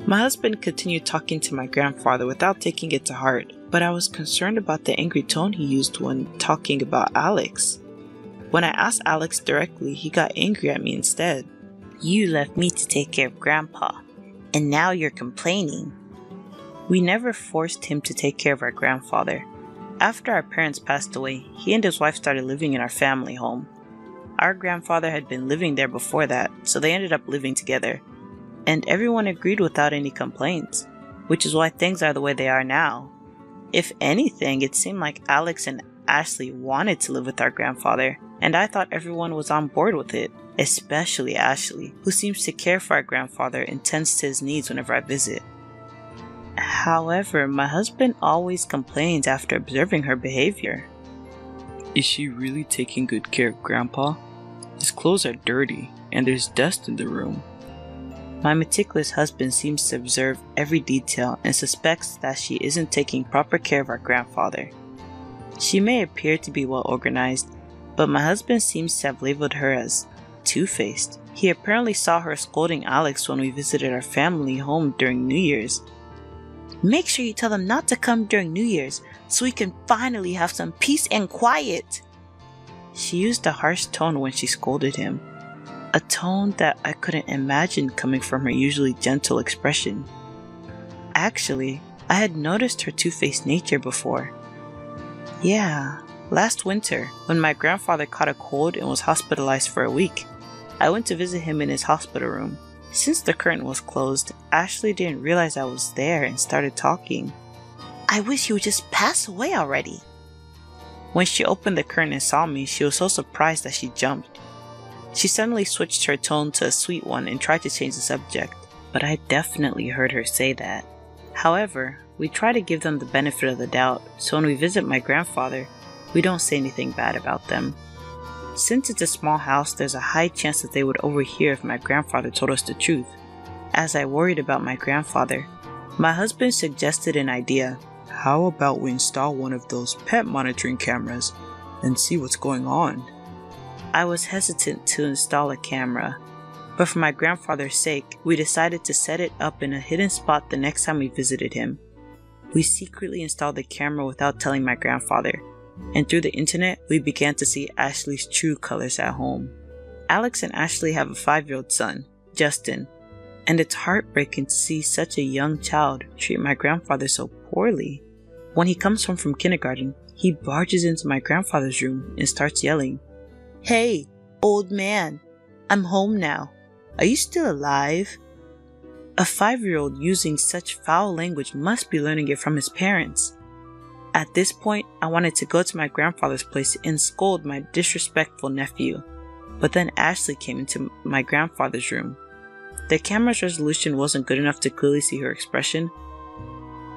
My husband continued talking to my grandfather without taking it to heart, but I was concerned about the angry tone he used when talking about Alex. When I asked Alex directly, he got angry at me instead. You left me to take care of Grandpa, and now you're complaining. We never forced him to take care of our grandfather. After our parents passed away, he and his wife started living in our family home. Our grandfather had been living there before that, so they ended up living together. And everyone agreed without any complaints, which is why things are the way they are now. If anything, it seemed like Alex and Ashley wanted to live with our grandfather, and I thought everyone was on board with it, especially Ashley, who seems to care for our grandfather and tends to his needs whenever I visit. However, my husband always complains after observing her behavior. Is she really taking good care of Grandpa? His clothes are dirty, and there's dust in the room. My meticulous husband seems to observe every detail and suspects that she isn't taking proper care of our grandfather. She may appear to be well organized, but my husband seems to have labeled her as two-faced. He apparently saw her scolding Alex when we visited our family home during New Year's. Make sure you tell them not to come during New Year's so we can finally have some peace and quiet. She used a harsh tone when she scolded him. A tone that I couldn't imagine coming from her usually gentle expression. Actually, I had noticed her two-faced nature before. Yeah, last winter, when my grandfather caught a cold and was hospitalized for a week, I went to visit him in his hospital room. Since the curtain was closed, Ashley didn't realize I was there and started talking. I wish he would just pass away already. When she opened the curtain and saw me, she was so surprised that she jumped. She suddenly switched her tone to a sweet one and tried to change the subject, but I definitely heard her say that. However, we try to give them the benefit of the doubt, so when we visit my grandfather, we don't say anything bad about them. Since it's a small house, there's a high chance that they would overhear if my grandfather told us the truth. As I worried about my grandfather, my husband suggested an idea. How about we install one of those pet monitoring cameras and see what's going on? I was hesitant to install a camera, but for my grandfather's sake, we decided to set it up in a hidden spot the next time we visited him. We secretly installed the camera without telling my grandfather, and through the internet, we began to see Ashley's true colors at home. Alex and Ashley have a 5-year-old son, Justin, and it's heartbreaking to see such a young child treat my grandfather so poorly. When he comes home from kindergarten, he barges into my grandfather's room and starts yelling, "Hey, old man, I'm home now. Are you still alive?" A 5-year-old using such foul language must be learning it from his parents. At this point, I wanted to go to my grandfather's place and scold my disrespectful nephew, but then Ashley came into my grandfather's room. The camera's resolution wasn't good enough to clearly see her expression,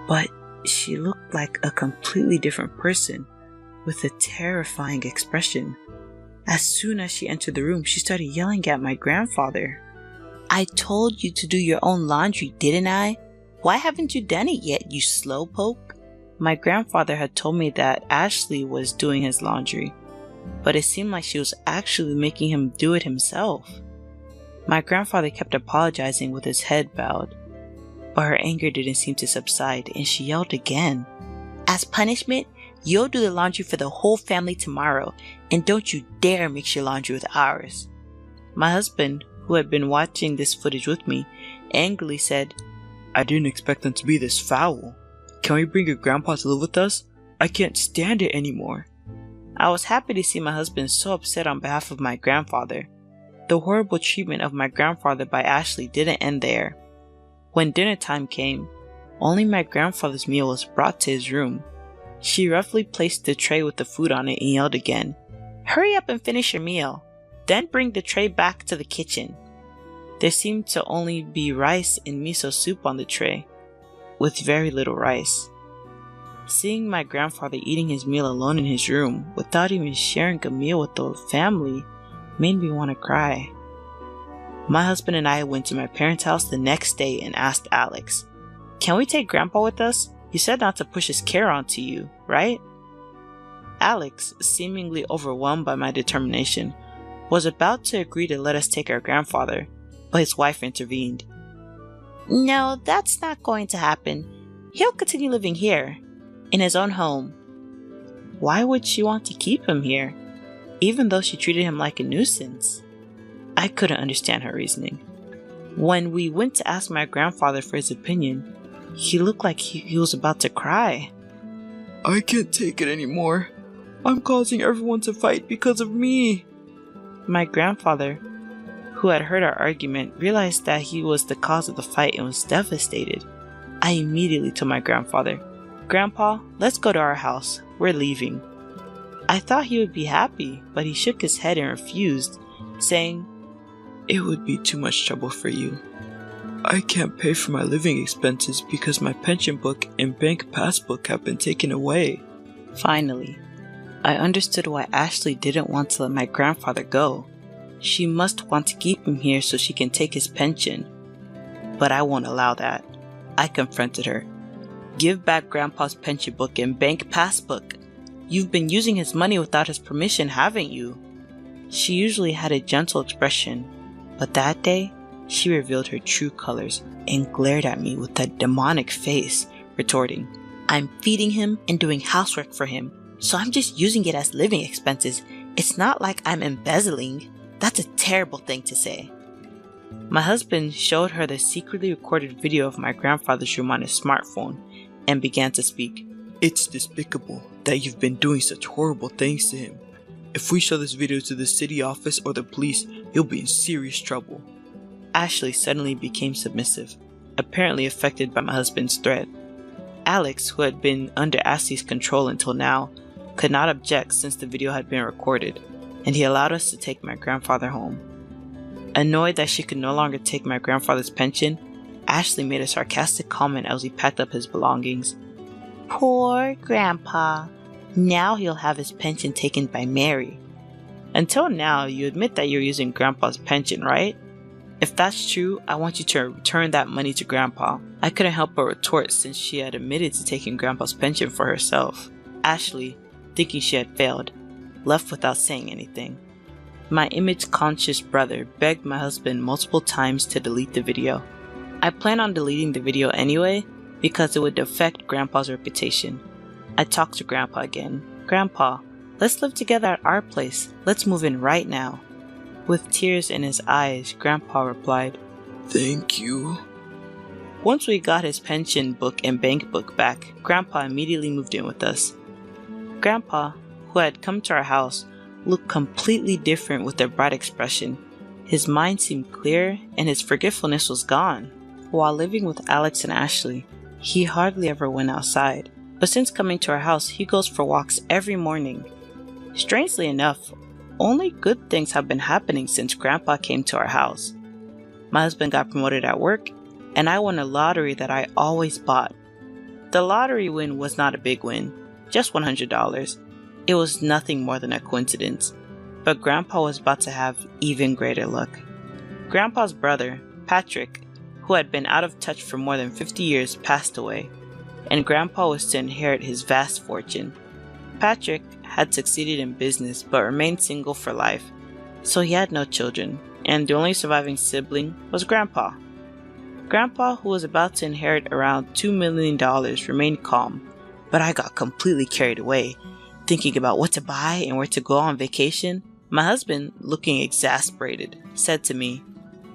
but she looked like a completely different person with a terrifying expression. As soon as she entered the room, she started yelling at my grandfather. "I told you to do your own laundry, didn't I? Why haven't you done it yet, you slowpoke?" My grandfather had told me that Ashley was doing his laundry, but it seemed like she was actually making him do it himself. My grandfather kept apologizing with his head bowed, but her anger didn't seem to subside and she yelled again. "As punishment, you'll do the laundry for the whole family tomorrow, and don't you dare mix your laundry with ours." My husband, who had been watching this footage with me, angrily said, I didn't expect them to be this foul. Can we bring your grandpa to live with us? I can't stand it anymore. I was happy to see my husband so upset on behalf of my grandfather. The horrible treatment of my grandfather by Ashley didn't end there. When dinner time came, only my grandfather's meal was brought to his room. She roughly placed the tray with the food on it and yelled again, "Hurry up and finish your meal, then bring the tray back to the kitchen." There seemed to only be rice and miso soup on the tray, with very little rice. Seeing my grandfather eating his meal alone in his room without even sharing a meal with the family made me want to cry. My husband and I went to my parents' house the next day and asked Alex, "Can we take Grandpa with us? He said not to push his care onto you, right?" Alex, seemingly overwhelmed by my determination, was about to agree to let us take our grandfather, but his wife intervened. "No, that's not going to happen. He'll continue living here, in his own home." Why would she want to keep him here, even though she treated him like a nuisance? I couldn't understand her reasoning. When we went to ask my grandfather for his opinion, he looked like he was about to cry. I can't take it anymore. I'm causing everyone to fight because of me. My grandfather, who had heard our argument, realized that he was the cause of the fight and was devastated. I immediately told my grandfather, "Grandpa, let's go to our house. We're leaving." I thought he would be happy, but he shook his head and refused, saying, "It would be too much trouble for you. I can't pay for my living expenses because my pension book and bank passbook have been taken away." Finally, I understood why Ashley didn't want to let my grandfather go. She must want to keep him here so she can take his pension. But I won't allow that. I confronted her. "Give back Grandpa's pension book and bank passbook. You've been using his money without his permission, haven't you?" She usually had a gentle expression, but that day, she revealed her true colors and glared at me with that demonic face, retorting, "I'm feeding him and doing housework for him, so I'm just using it as living expenses. It's not like I'm embezzling. That's a terrible thing to say." My husband showed her the secretly recorded video of my grandfather's room on his smartphone and began to speak. "It's despicable that you've been doing such horrible things to him. If we show this video to the city office or the police, you'll be in serious trouble." Ashley suddenly became submissive, apparently affected by my husband's threat. Alex, who had been under Ashley's control until now, could not object since the video had been recorded, and he allowed us to take my grandfather home. Annoyed that she could no longer take my grandfather's pension, Ashley made a sarcastic comment as we packed up his belongings. "Poor Grandpa. Now he'll have his pension taken by Mary. Until now, you admit that you're using Grandpa's pension, right? If that's true, I want you to return that money to Grandpa." I couldn't help but retort since she had admitted to taking Grandpa's pension for herself. Ashley, thinking she had failed, left without saying anything. My image-conscious brother begged my husband multiple times to delete the video. I planned on deleting the video anyway because it would affect Grandpa's reputation. I talked to Grandpa again. "Grandpa, let's live together at our place. Let's move in right now." With tears in his eyes, Grandpa replied, "Thank you." Once we got his pension book and bank book back, Grandpa immediately moved in with us. Grandpa, who had come to our house, looked completely different with a bright expression. His mind seemed clear and his forgetfulness was gone. While living with Alex and Ashley, he hardly ever went outside, but since coming to our house, he goes for walks every morning. Strangely enough, only good things have been happening since Grandpa came to our house. My husband got promoted at work, and I won a lottery that I always bought. The lottery win was not a big win, just $100. It was nothing more than a coincidence, but Grandpa was about to have even greater luck. Grandpa's brother, Patrick, who had been out of touch for more than 50 years, passed away, and Grandpa was to inherit his vast fortune. Patrick had succeeded in business but remained single for life, so he had no children, and the only surviving sibling was Grandpa. Grandpa, who was about to inherit around $2 million, remained calm, but I got completely carried away, thinking about what to buy and where to go on vacation. My husband, looking exasperated, said to me,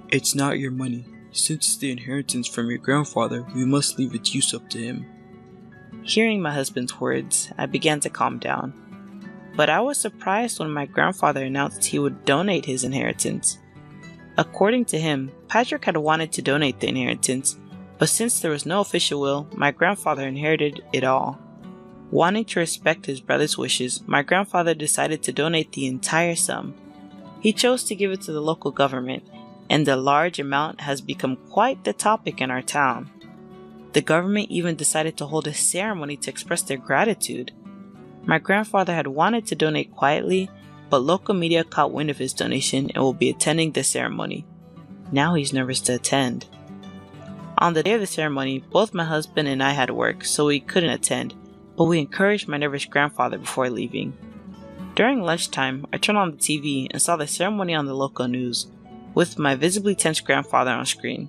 "It's not your money. Since it's the inheritance from your grandfather, we must leave its use up to him." Hearing my husband's words, I began to calm down. But I was surprised when my grandfather announced he would donate his inheritance. According to him, Patrick had wanted to donate the inheritance, but since there was no official will, my grandfather inherited it all. Wanting to respect his brother's wishes, my grandfather decided to donate the entire sum. He chose to give it to the local government, and the large amount has become quite the topic in our town. The government even decided to hold a ceremony to express their gratitude. My grandfather had wanted to donate quietly, but local media caught wind of his donation and will be attending the ceremony. Now he's nervous to attend. On the day of the ceremony, both my husband and I had work, so we couldn't attend, but we encouraged my nervous grandfather before leaving. During lunchtime, I turned on the TV and saw the ceremony on the local news, with my visibly tense grandfather on screen.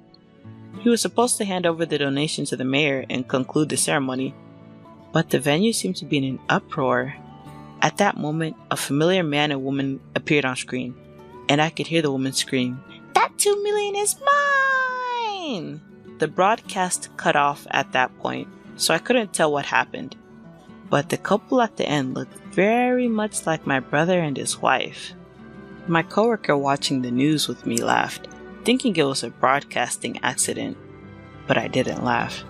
He was supposed to hand over the donation to the mayor and conclude the ceremony, but the venue seemed to be in an uproar. At that moment, a familiar man and woman appeared on screen, and I could hear the woman scream, "That $2 million is mine!" The broadcast cut off at that point, so I couldn't tell what happened. But the couple at the end looked very much like my brother and his wife. My coworker watching the news with me laughed, thinking it was a broadcasting accident, but I didn't laugh.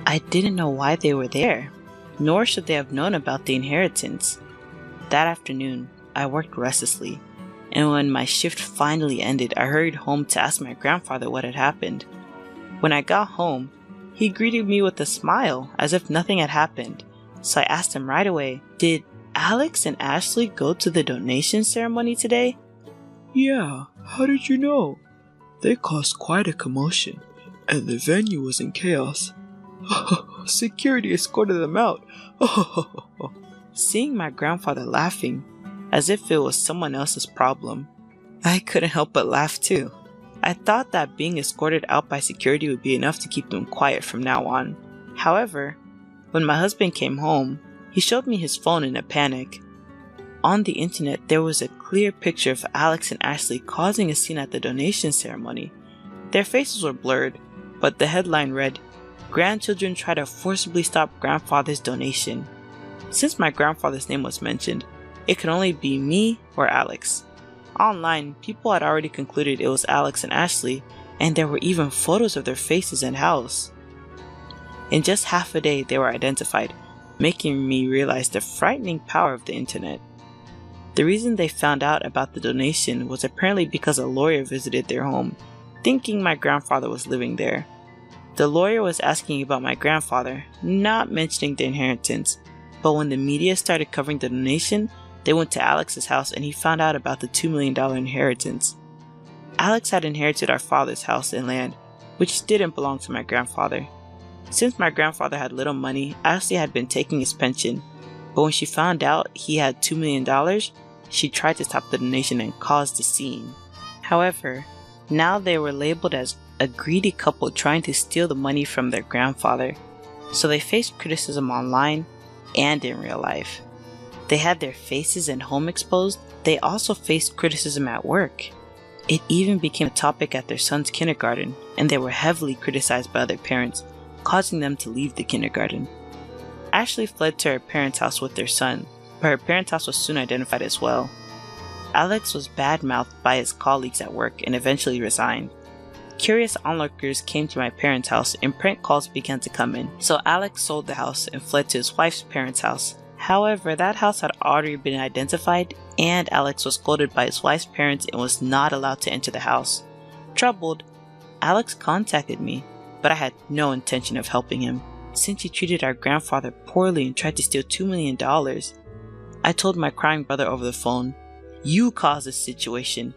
I didn't know why they were there, nor should they have known about the inheritance. That afternoon, I worked restlessly, and when my shift finally ended, I hurried home to ask my grandfather what had happened. When I got home, he greeted me with a smile as if nothing had happened, so I asked him right away, "Did Alex and Ashley go to the donation ceremony today?" Yeah, how did you know? They caused quite a commotion, and the venue was in chaos. Security escorted them out. Seeing my grandfather laughing, as if it was someone else's problem, I couldn't help but laugh too. I thought that being escorted out by security would be enough to keep them quiet from now on. However, when my husband came home, he showed me his phone in a panic. On the internet, there was a clear picture of Alex and Ashley causing a scene at the donation ceremony. Their faces were blurred, but the headline read, "Grandchildren try to forcibly stop grandfather's donation." Since my grandfather's name was mentioned, it could only be me or Alex. Online, people had already concluded it was Alex and Ashley, and there were even photos of their faces and house. In just half a day, they were identified, making me realize the frightening power of the internet. The reason they found out about the donation was apparently because a lawyer visited their home, thinking my grandfather was living there. The lawyer was asking about my grandfather, not mentioning the inheritance, but when the media started covering the donation, they went to Alex's house and he found out about the $2 million inheritance. Alex had inherited our father's house and land, which didn't belong to my grandfather. Since my grandfather had little money, Ashley had been taking his pension, but when she found out he had $2 million, she tried to stop the donation and caused a scene. However, now they were labeled as a greedy couple trying to steal the money from their grandfather, so they faced criticism online and in real life. They had their faces and home exposed. They also faced criticism at work. It even became a topic at their son's kindergarten, and they were heavily criticized by other parents, causing them to leave the kindergarten. Ashley fled to her parents' house with their son, but her parents' house was soon identified as well. Alex was bad-mouthed by his colleagues at work and eventually resigned. Curious onlookers came to my parents' house and prank calls began to come in, so Alex sold the house and fled to his wife's parents' house. However, that house had already been identified, and Alex was scolded by his wife's parents and was not allowed to enter the house. Troubled, Alex contacted me, but I had no intention of helping him, since he treated our grandfather poorly and tried to steal $2 million. I told my crying brother over the phone, "You caused this situation.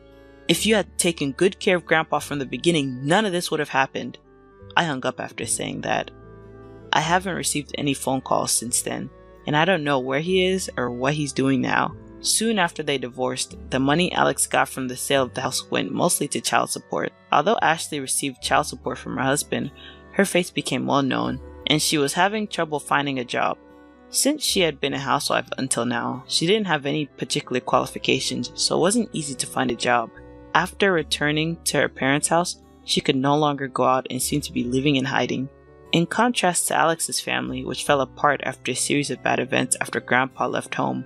If you had taken good care of Grandpa from the beginning, none of this would have happened." I hung up after saying that. I haven't received any phone calls since then, and I don't know where he is or what he's doing now. Soon after they divorced, the money Alex got from the sale of the house went mostly to child support. Although Ashley received child support from her husband, her face became well known, and she was having trouble finding a job. Since she had been a housewife until now, she didn't have any particular qualifications, so it wasn't easy to find a job. After returning to her parents' house, she could no longer go out and seemed to be living in hiding. In contrast to Alex's family, which fell apart after a series of bad events after Grandpa left home,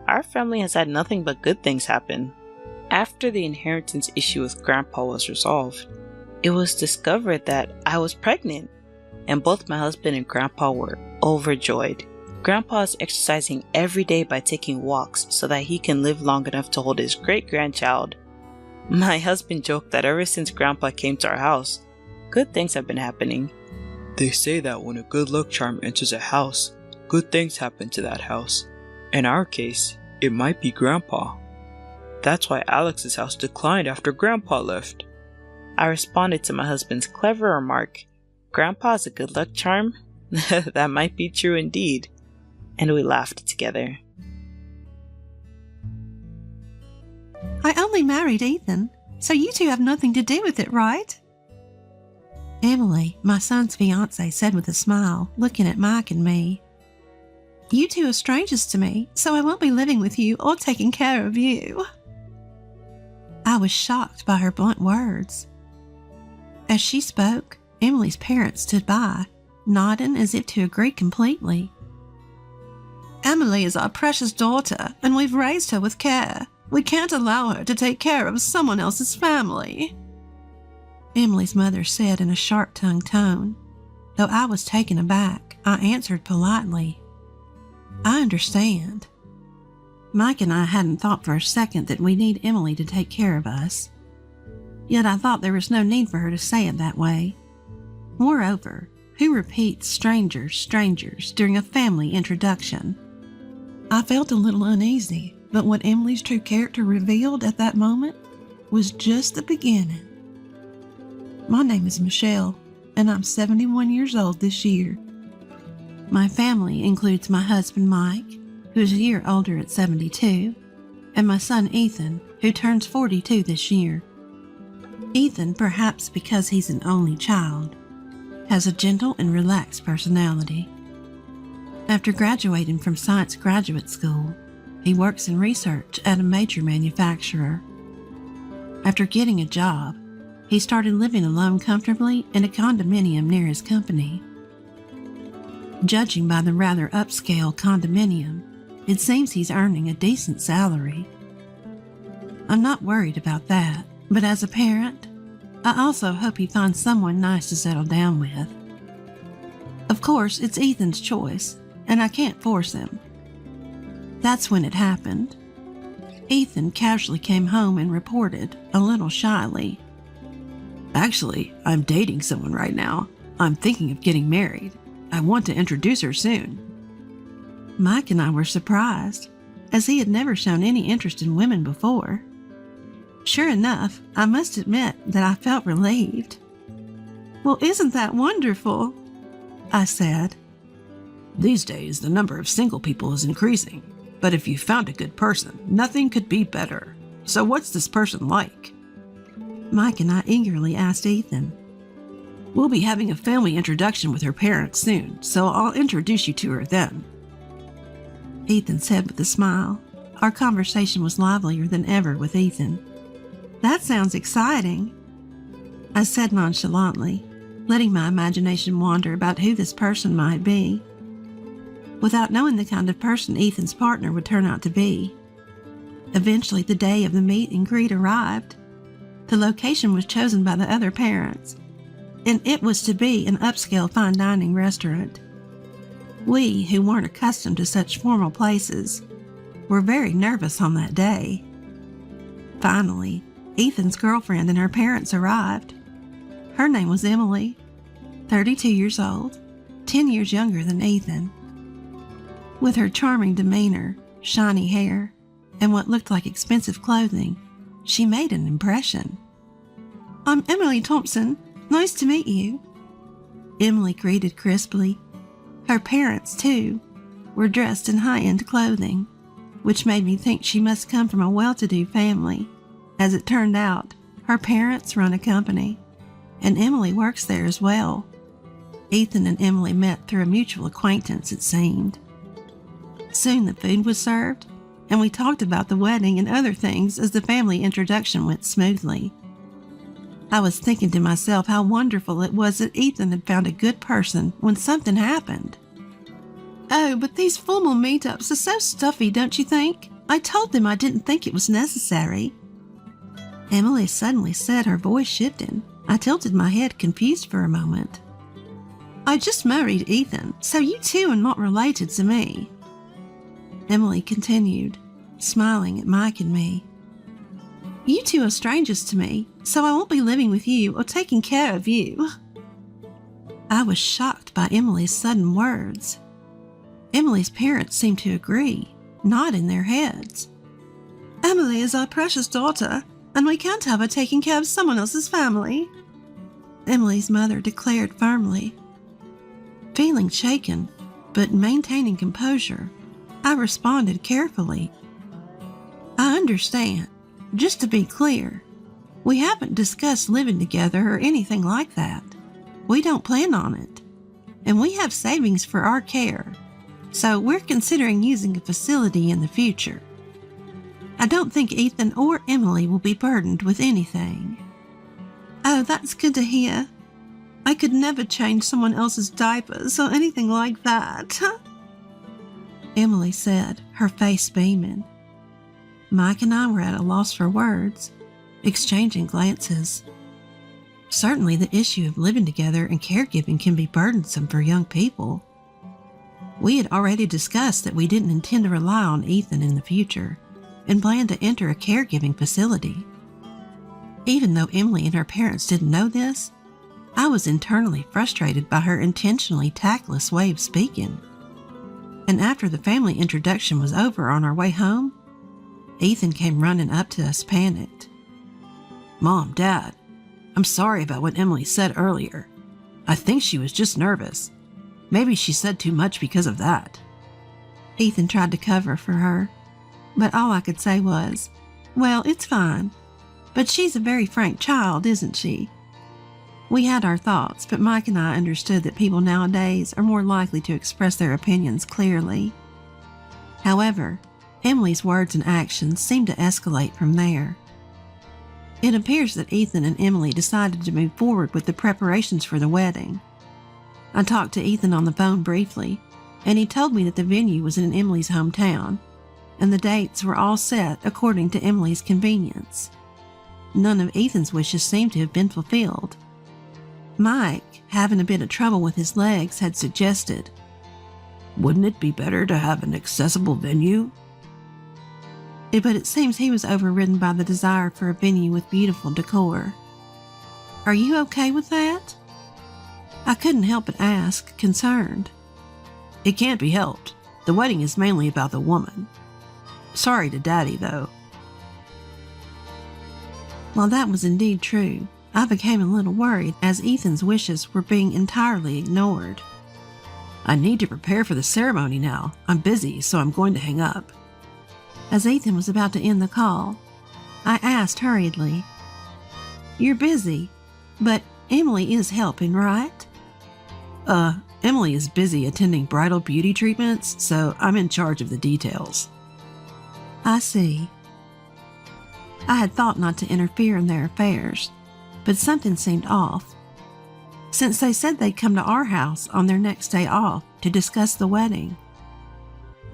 our family has had nothing but good things happen. After the inheritance issue with Grandpa was resolved, it was discovered that I was pregnant, and both my husband and Grandpa were overjoyed. Grandpa is exercising every day by taking walks so that he can live long enough to hold his great-grandchild. My husband joked that ever since Grandpa came to our house, good things have been happening. They say that when a good luck charm enters a house, good things happen to that house. In our case, it might be Grandpa. That's why Alex's house declined after Grandpa left. I responded to my husband's clever remark, "Grandpa's a good luck charm?" That might be true indeed. And we laughed together. I only married Ethan, so you two have nothing to do with it, right? Emily, my son's fiancé, said with a smile, looking at Mike and me. You two are strangers to me, so I won't be living with you or taking care of you. I was shocked by her blunt words. As she spoke, Emily's parents stood by, nodding as if to agree completely. Emily is our precious daughter, and we've raised her with care. We can't allow her to take care of someone else's family, Emily's mother said in a sharp-tongued tone. Though I was taken aback, I answered politely, I understand. Mike and I hadn't thought for a second that we need Emily to take care of us. Yet I thought there was no need for her to say it that way. Moreover, who repeats strangers during a family introduction? I felt a little uneasy, but what Emily's true character revealed at that moment was just the beginning. My name is Michelle, and I'm 71 years old this year. My family includes my husband Mike, who is a year older at 72, and my son Ethan, who turns 42 this year. Ethan, perhaps because he's an only child, has a gentle and relaxed personality. After graduating from Science Graduate School, he works in research at a major manufacturer. After getting a job, he started living alone comfortably in a condominium near his company. Judging by the rather upscale condominium, it seems he's earning a decent salary. I'm not worried about that, but as a parent, I also hope he finds someone nice to settle down with. Of course, it's Ethan's choice, and I can't force him. That's when it happened. Ethan casually came home and reported, a little shyly, Actually, I'm dating someone right now. I'm thinking of getting married. I want to introduce her soon. Mike and I were surprised, as he had never shown any interest in women before. Sure enough, I must admit that I felt relieved. Well, isn't that wonderful? I said. These days, the number of single people is increasing, but if you found a good person, nothing could be better. So what's this person like? Mike and I eagerly asked Ethan. We'll be having a family introduction with her parents soon, so I'll introduce you to her then. Ethan said with a smile. Our conversation was livelier than ever with Ethan. That sounds exciting, I said nonchalantly, letting my imagination wander about who this person might be. Without knowing the kind of person Ethan's partner would turn out to be. Eventually, the day of the meet and greet arrived. The location was chosen by the other parents, and it was to be an upscale fine dining restaurant. We, who weren't accustomed to such formal places, were very nervous on that day. Finally, Ethan's girlfriend and her parents arrived. Her name was Emily, 32 years old, 10 years younger than Ethan. With her charming demeanor, shiny hair, and what looked like expensive clothing, she made an impression. I'm Emily Thompson. Nice to meet you. Emily greeted crisply. Her parents, too, were dressed in high-end clothing, which made me think she must come from a well-to-do family. As it turned out, her parents run a company, and Emily works there as well. Ethan and Emily met through a mutual acquaintance, it seemed. Soon the food was served, and we talked about the wedding and other things as the family introduction went smoothly. I was thinking to myself how wonderful it was that Ethan had found a good person when something happened. Oh, but these formal meetups are so stuffy, don't you think? I told them I didn't think it was necessary. Emily suddenly said, her voice shifting. I tilted my head, confused for a moment. I just married Ethan, so you two are not related to me. Emily continued, smiling at Mike and me. You two are strangers to me, so I won't be living with you or taking care of you. I was shocked by Emily's sudden words. Emily's parents seemed to agree, nodding their heads. Emily is our precious daughter, and we can't have her taking care of someone else's family," Emily's mother declared firmly. Feeling shaken, but maintaining composure, I responded carefully. "I understand. Just to be clear, we haven't discussed living together or anything like that. We don't plan on it. And we have savings for our care, so we're considering using a facility in the future. I don't think Ethan or Emily will be burdened with anything." "Oh, that's good to hear. I could never change someone else's diapers or anything like that," Emily said, her face beaming. Mike and I were at a loss for words, exchanging glances. Certainly the issue of living together and caregiving can be burdensome for young people. We had already discussed that we didn't intend to rely on Ethan in the future and planned to enter a caregiving facility. Even though Emily and her parents didn't know this, I was internally frustrated by her intentionally tactless way of speaking. And after the family introduction was over on our way home, Ethan came running up to us panicked. "Mom, Dad, I'm sorry about what Emily said earlier. I think she was just nervous. Maybe she said too much because of that." Ethan tried to cover for her, but all I could say was, "Well, it's fine. But she's a very frank child, isn't she?" We had our thoughts, but Mike and I understood that people nowadays are more likely to express their opinions clearly. However, Emily's words and actions seemed to escalate from there. It appears that Ethan and Emily decided to move forward with the preparations for the wedding. I talked to Ethan on the phone briefly, and he told me that the venue was in Emily's hometown, and the dates were all set according to Emily's convenience. None of Ethan's wishes seemed to have been fulfilled. Mike, having a bit of trouble with his legs, had suggested, "Wouldn't it be better to have an accessible venue?" But it seems he was overridden by the desire for a venue with beautiful decor. "Are you okay with that?" I couldn't help but ask, concerned. "It can't be helped. The wedding is mainly about the woman. Sorry to Daddy, though." While that was indeed true, I became a little worried as Ethan's wishes were being entirely ignored. "I need to prepare for the ceremony now. I'm busy, so I'm going to hang up." As Ethan was about to end the call, I asked hurriedly, "You're busy, but Emily is helping, right?" Emily is busy attending bridal beauty treatments, so I'm in charge of the details." "I see." I had thought not to interfere in their affairs, but something seemed off. Since they said they'd come to our house on their next day off to discuss the wedding,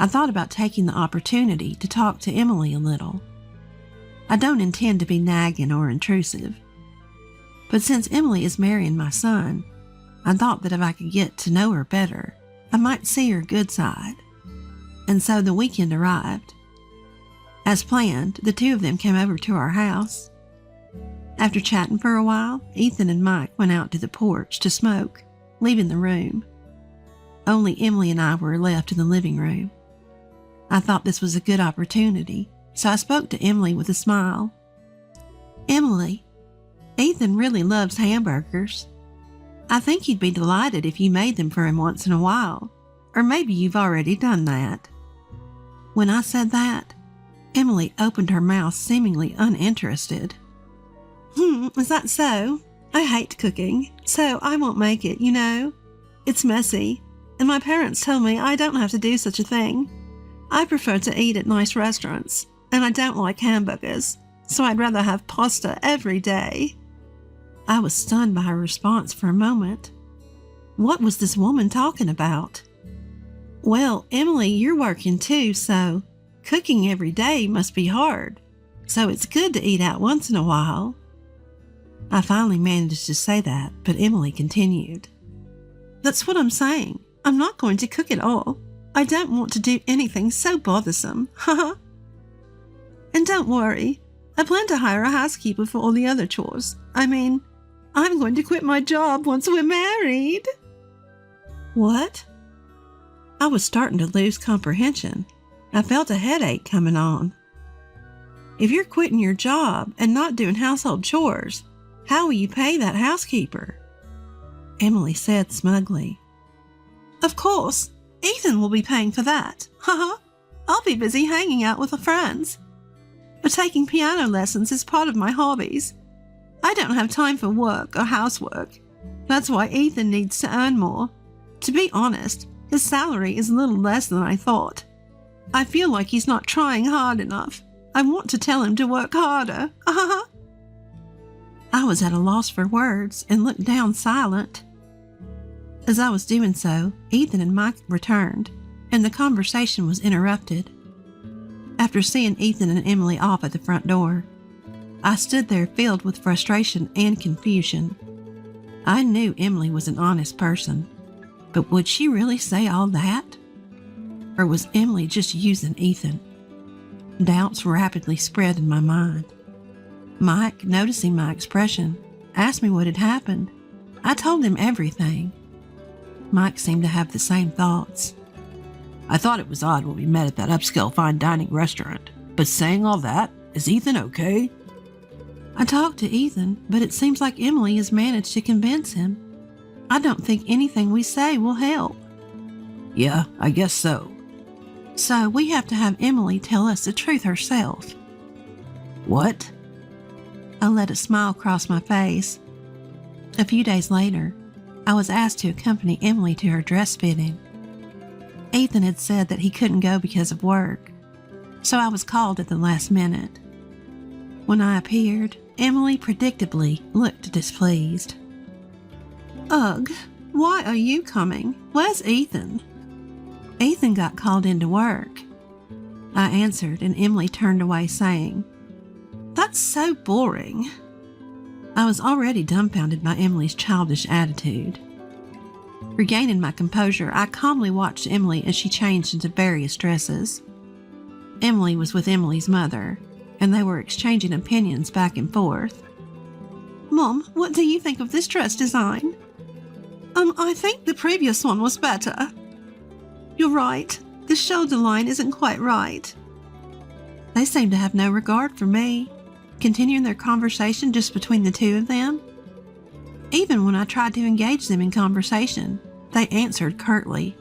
I thought about taking the opportunity to talk to Emily a little. I don't intend to be nagging or intrusive, but since Emily is marrying my son, I thought that if I could get to know her better, I might see her good side. And so the weekend arrived. As planned, the two of them came over to our house. After chatting for a while, Ethan and Mike went out to the porch to smoke, leaving the room. Only Emily and I were left in the living room. I thought this was a good opportunity, so I spoke to Emily with a smile. "Emily, Ethan really loves hamburgers. I think he'd be delighted if you made them for him once in a while, or maybe you've already done that." When I said that, Emily opened her mouth seemingly uninterested. Is that so? I hate cooking, so I won't make it, you know. It's messy, and my parents tell me I don't have to do such a thing. I prefer to eat at nice restaurants, and I don't like hamburgers, so I'd rather have pasta every day." I was stunned by her response for a moment. What was this woman talking about? "Well, Emily, you're working too, so cooking every day must be hard, so it's good to eat out once in a while." I finally managed to say that, but Emily continued. "That's what I'm saying. I'm not going to cook at all. I don't want to do anything so bothersome. Haha. And don't worry, I plan to hire a housekeeper for all the other chores. I mean, I'm going to quit my job once we're married." What? I was starting to lose comprehension. I felt a headache coming on. If you're quitting your job and not doing household chores, how will you pay that housekeeper? Emily said smugly. Of course, Ethan will be paying for that. Haha, I'll be busy hanging out with the friends. But taking piano lessons is part of my hobbies. I don't have time for work or housework. That's why Ethan needs to earn more. To be honest, his salary is a little less than I thought. I feel like he's not trying hard enough. I want to tell him to work harder. I was at a loss for words and looked down silent. As I was doing so, Ethan and Mike returned, and the conversation was interrupted. After seeing Ethan and Emily off at the front door, I stood there filled with frustration and confusion. I knew Emily was an honest person, but would she really say all that? Or was Emily just using Ethan? Doubts rapidly spread in my mind. Mike, noticing my expression, asked me what had happened. I told him everything. Mike seemed to have the same thoughts. I thought it was odd when we met at that upscale fine dining restaurant, but saying all that, is Ethan okay? I talked to Ethan, but it seems like Emily has managed to convince him. I don't think anything we say will help. Yeah, I guess so. So we have to have Emily tell us the truth herself. What? I let a smile cross my face. A few days later, I was asked to accompany Emily to her dress fitting. Ethan had said that he couldn't go because of work, so I was called at the last minute. When I appeared, Emily predictably looked displeased. Ugh, why are you coming? Where's Ethan? Ethan got called into work. I answered, and Emily turned away saying, That's so boring. I was already dumbfounded by Emily's childish attitude. Regaining my composure, I calmly watched Emily as she changed into various dresses. Emily was with Emily's mother, and they were exchanging opinions back and forth. Mom, what do you think of this dress design? I think the previous one was better. You're right, the shoulder line isn't quite right. They seemed to have no regard for me, continuing their conversation just between the two of them. Even when I tried to engage them in conversation, they answered curtly.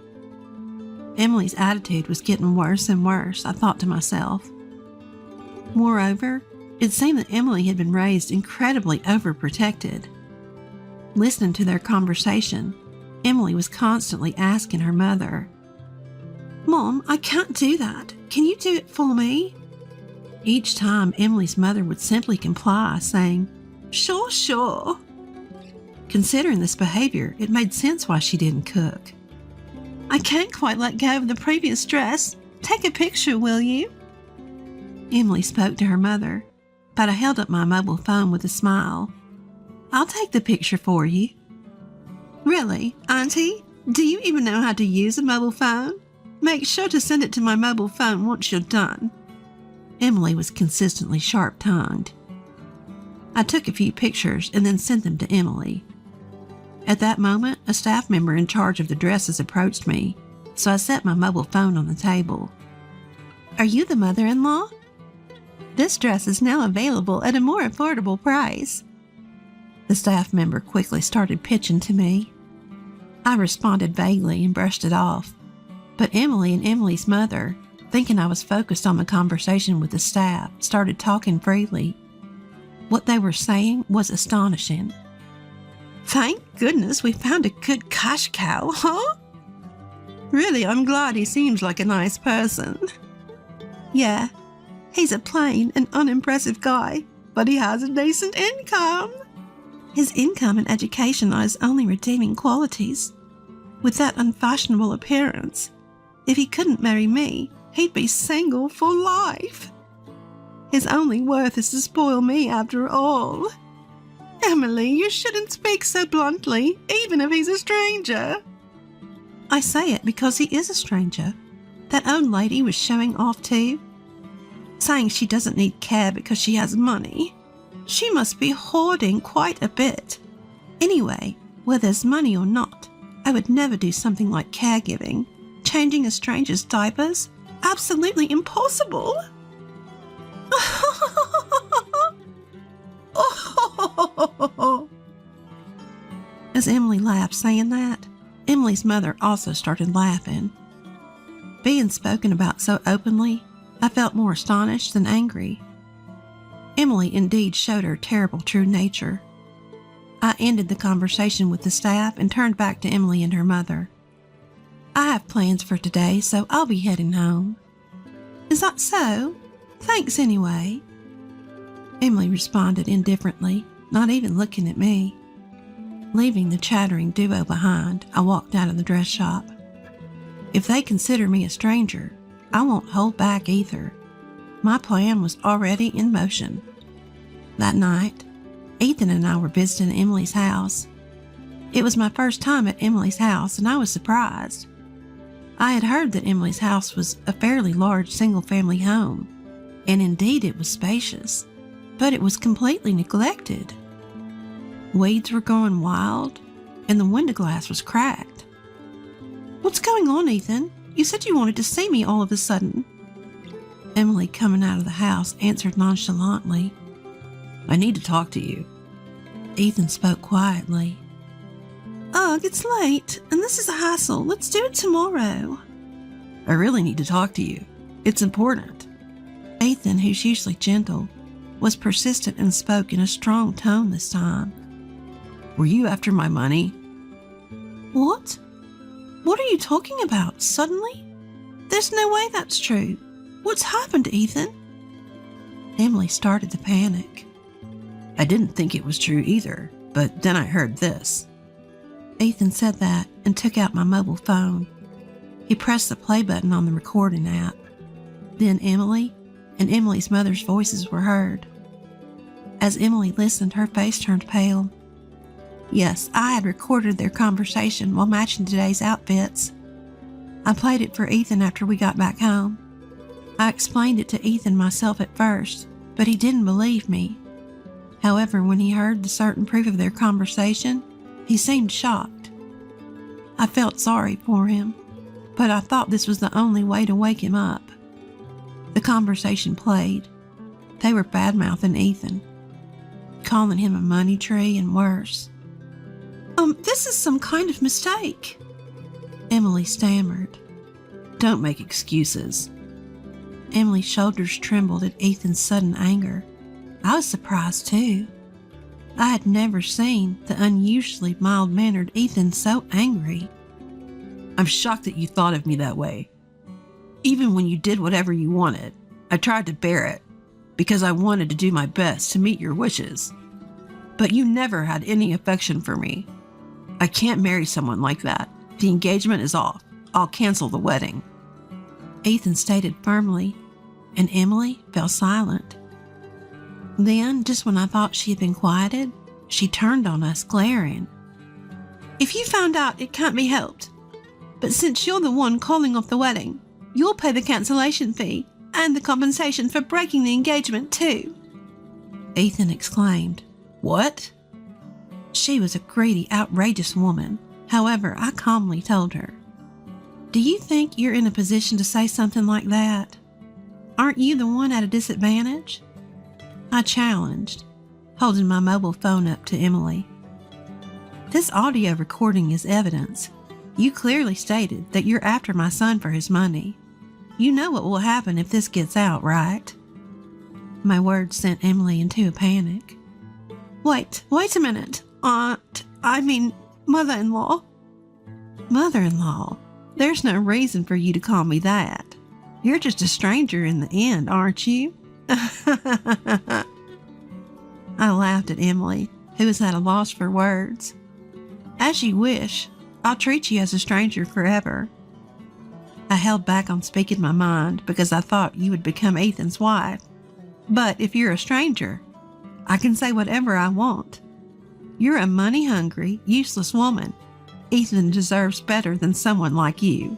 Emily's attitude was getting worse and worse, I thought to myself. Moreover, it seemed that Emily had been raised incredibly overprotected. Listening to their conversation, Emily was constantly asking her mother, Mom, I can't do that. Can you do it for me? Each time, Emily's mother would simply comply, saying, Sure. Considering this behavior, it made sense why she didn't cook. I can't quite let go of the previous dress. Take a picture, will you? Emily spoke to her mother, but I held up my mobile phone with a smile. I'll take the picture for you. Really, Auntie? Do you even know how to use a mobile phone? Make sure to send it to my mobile phone once you're done. Emily was consistently sharp-tongued. I took a few pictures and then sent them to Emily. At that moment, a staff member in charge of the dresses approached me, so I set my mobile phone on the table. Are you the mother-in-law? This dress is now available at a more affordable price. The staff member quickly started pitching to me. I responded vaguely and brushed it off, but Emily and Emily's mother, thinking I was focused on the conversation with the staff, started talking freely. What they were saying was astonishing. Thank goodness we found a good cash cow, huh? Really, I'm glad he seems like a nice person. Yeah, he's a plain and unimpressive guy, but he has a decent income. His income and education are his only redeeming qualities. With that unfashionable appearance, if he couldn't marry me, he'd be single for life. His only worth is to spoil me after all. Emily, you shouldn't speak so bluntly, even if he's a stranger. I say it because he is a stranger. That old lady was showing off too, saying she doesn't need care because she has money. She must be hoarding quite a bit. Anyway, whether there's money or not, I would never do something like caregiving. Changing a stranger's diapers? Absolutely impossible. As Emily laughed saying that, Emily's mother also started laughing. Being spoken about so openly, I felt more astonished than angry. Emily indeed showed her terrible true nature. I ended the conversation with the staff and turned back to Emily and her mother. I have plans for today, so I'll be heading home. Is that so? Thanks anyway. Emily responded indifferently, not even looking at me. Leaving the chattering duo behind, I walked out of the dress shop. If they consider me a stranger, I won't hold back either. My plan was already in motion. That night, Ethan and I were visiting Emily's house. It was my first time at Emily's house, and I was surprised. I had heard that Emily's house was a fairly large single-family home, and indeed it was spacious, but it was completely neglected. Weeds were growing wild, and the window glass was cracked. What's going on, Ethan? You said you wanted to see me all of a sudden. Emily, coming out of the house, answered nonchalantly. I need to talk to you. Ethan spoke quietly. Ugh, it's late, and this is a hassle. Let's do it tomorrow. I really need to talk to you. It's important. Ethan, who's usually gentle, was persistent and spoke in a strong tone this time. Were you after my money? What? What are you talking about? Suddenly? There's no way that's true. What's happened, Ethan? Emily started to panic. I didn't think it was true either, but then I heard this. Ethan said that and took out my mobile phone. He pressed the play button on the recording app. Then Emily and Emily's mother's voices were heard. As Emily listened, her face turned pale. Yes, I had recorded their conversation while matching today's outfits. I played it for Ethan after we got back home. I explained it to Ethan myself at first, but he didn't believe me. However, when he heard the certain proof of their conversation, he seemed shocked. I felt sorry for him, but I thought this was the only way to wake him up. The conversation played. They were bad-mouthing Ethan, calling him a money tree and worse. This is some kind of mistake. Emily stammered. Don't make excuses. Emily's shoulders trembled at Ethan's sudden anger. I was surprised too. I had never seen the unusually mild-mannered Ethan so angry. I'm shocked that you thought of me that way. Even when you did whatever you wanted, I tried to bear it because I wanted to do my best to meet your wishes. But you never had any affection for me. I can't marry someone like that. The engagement is off. I'll cancel the wedding. Ethan stated firmly, and Emily fell silent. Then, just when I thought she had been quieted, she turned on us, glaring. If you found out, it can't be helped. But since you're the one calling off the wedding, you'll pay the cancellation fee and the compensation for breaking the engagement too. Ethan exclaimed. What? She was a greedy, outrageous woman. However, I calmly told her, do you think you're in a position to say something like that? Aren't you the one at a disadvantage? I challenged, holding my mobile phone up to Emily. This audio recording is evidence. You clearly stated that you're after my son for his money. You know what will happen if this gets out, right? My words sent Emily into a panic. Wait a minute. Mother-in-law. Mother-in-law? There's no reason for you to call me that. You're just a stranger in the end, aren't you? I laughed at Emily, who was at a loss for words. As you wish. I'll treat you as a stranger forever. I held back on speaking my mind because I thought you would become Ethan's wife. But if you're a stranger, I can say whatever I want. You're a money-hungry, useless woman. Ethan deserves better than someone like you.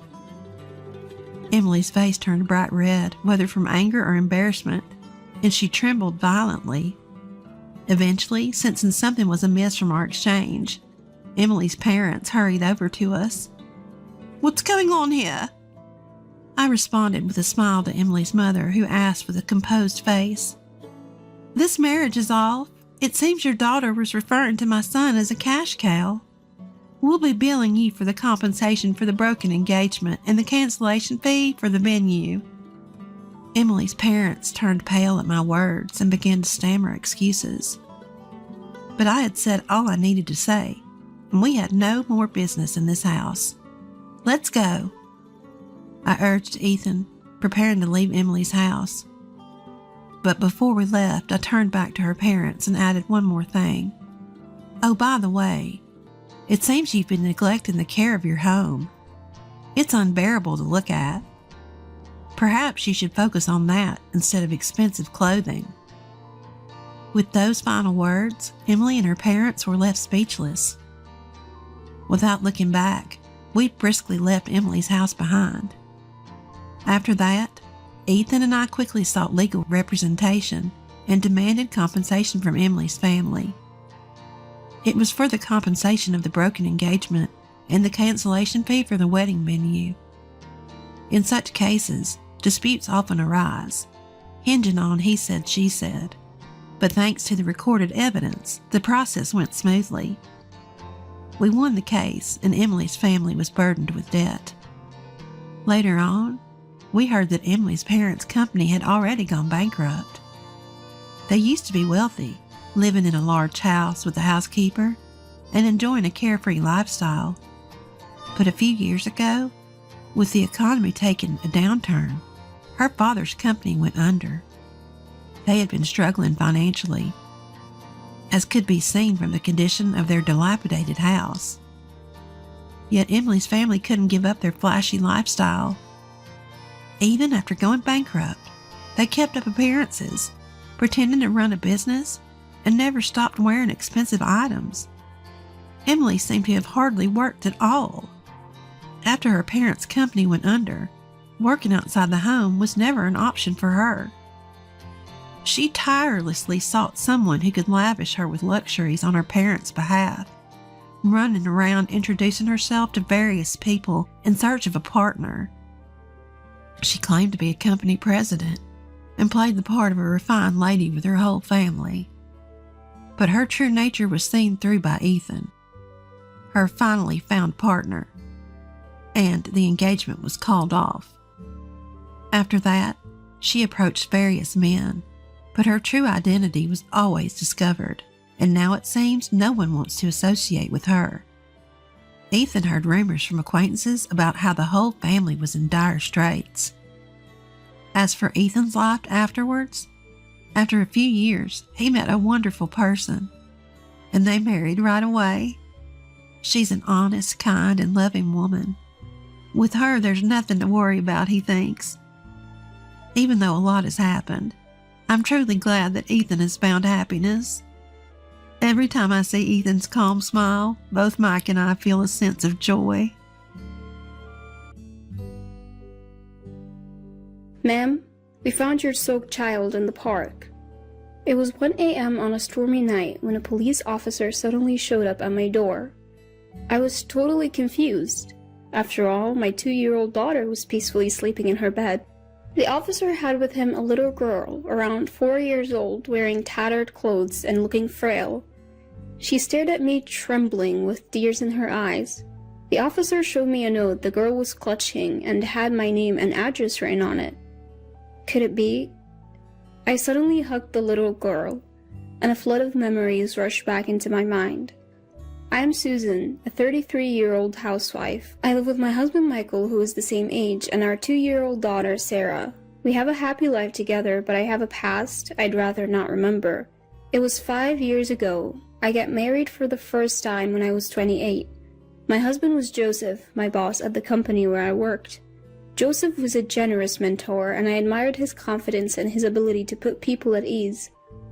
Emily's face turned bright red, whether from anger or embarrassment, and she trembled violently. Eventually, sensing something was amiss from our exchange, Emily's parents hurried over to us. What's going on here? I responded with a smile to Emily's mother, who asked with a composed face. This marriage is off, It seems your daughter was referring to my son as a cash cow. We'll be billing you for the compensation for the broken engagement and the cancellation fee for the venue." Emily's parents turned pale at my words and began to stammer excuses. But I had said all I needed to say, and we had no more business in this house. "Let's go," I urged Ethan, preparing to leave Emily's house. But before we left, I turned back to her parents and added one more thing. "Oh, by the way, it seems you've been neglecting the care of your home. It's unbearable to look at. Perhaps you should focus on that instead of expensive clothing." With those final words, Emily and her parents were left speechless. Without looking back, we briskly left Emily's house behind. After that, Ethan and I quickly sought legal representation and demanded compensation from Emily's family. It was for the compensation of the broken engagement and the cancellation fee for the wedding venue. In such cases, disputes often arise, hinging on he said, she said. But thanks to the recorded evidence, the process went smoothly. We won the case, and Emily's family was burdened with debt. Later on, we heard that Emily's parents' company had already gone bankrupt. They used to be wealthy, living in a large house with a housekeeper and enjoying a carefree lifestyle. But a few years ago, with the economy taking a downturn, her father's company went under. They had been struggling financially, as could be seen from the condition of their dilapidated house. Yet Emily's family couldn't give up their flashy lifestyle. Even after going bankrupt, they kept up appearances, pretending to run a business, and never stopped wearing expensive items. Emily seemed to have hardly worked at all. After her parents' company went under, working outside the home was never an option for her. She tirelessly sought someone who could lavish her with luxuries on her parents' behalf, running around introducing herself to various people in search of a partner. She claimed to be a company president and played the part of a refined lady with her whole family. But her true nature was seen through by Ethan, her finally found partner, and the engagement was called off. After that, she approached various men, but her true identity was always discovered, and now it seems no one wants to associate with her. Ethan heard rumors from acquaintances about how the whole family was in dire straits. As for Ethan's life afterwards, after a few years, he met a wonderful person, and they married right away. She's an honest, kind, and loving woman. With her, there's nothing to worry about, he thinks. Even though a lot has happened, I'm truly glad that Ethan has found happiness. Every time I see Ethan's calm smile, both Mike and I feel a sense of joy. Ma'am, we found your soaked child in the park. It was 1 a.m. on a stormy night when a police officer suddenly showed up at my door. I was totally confused. After all, my 2-year-old daughter was peacefully sleeping in her bed. The officer had with him a little girl, around 4 years old, wearing tattered clothes and looking frail. She stared at me trembling with tears in her eyes. The officer showed me a note the girl was clutching and had my name and address written on it. Could it be? I suddenly hugged the little girl, and a flood of memories rushed back into my mind. I am Susan, a 33-year-old housewife. I live with my husband Michael, who is the same age, and our 2-year-old daughter Sarah. We have a happy life together, but I have a past I'd rather not remember. It was 5 years ago. I got married for the first time when I was 28. My husband was Joseph, my boss at the company where I worked. Joseph was a generous mentor, and I admired his confidence and his ability to put people at ease.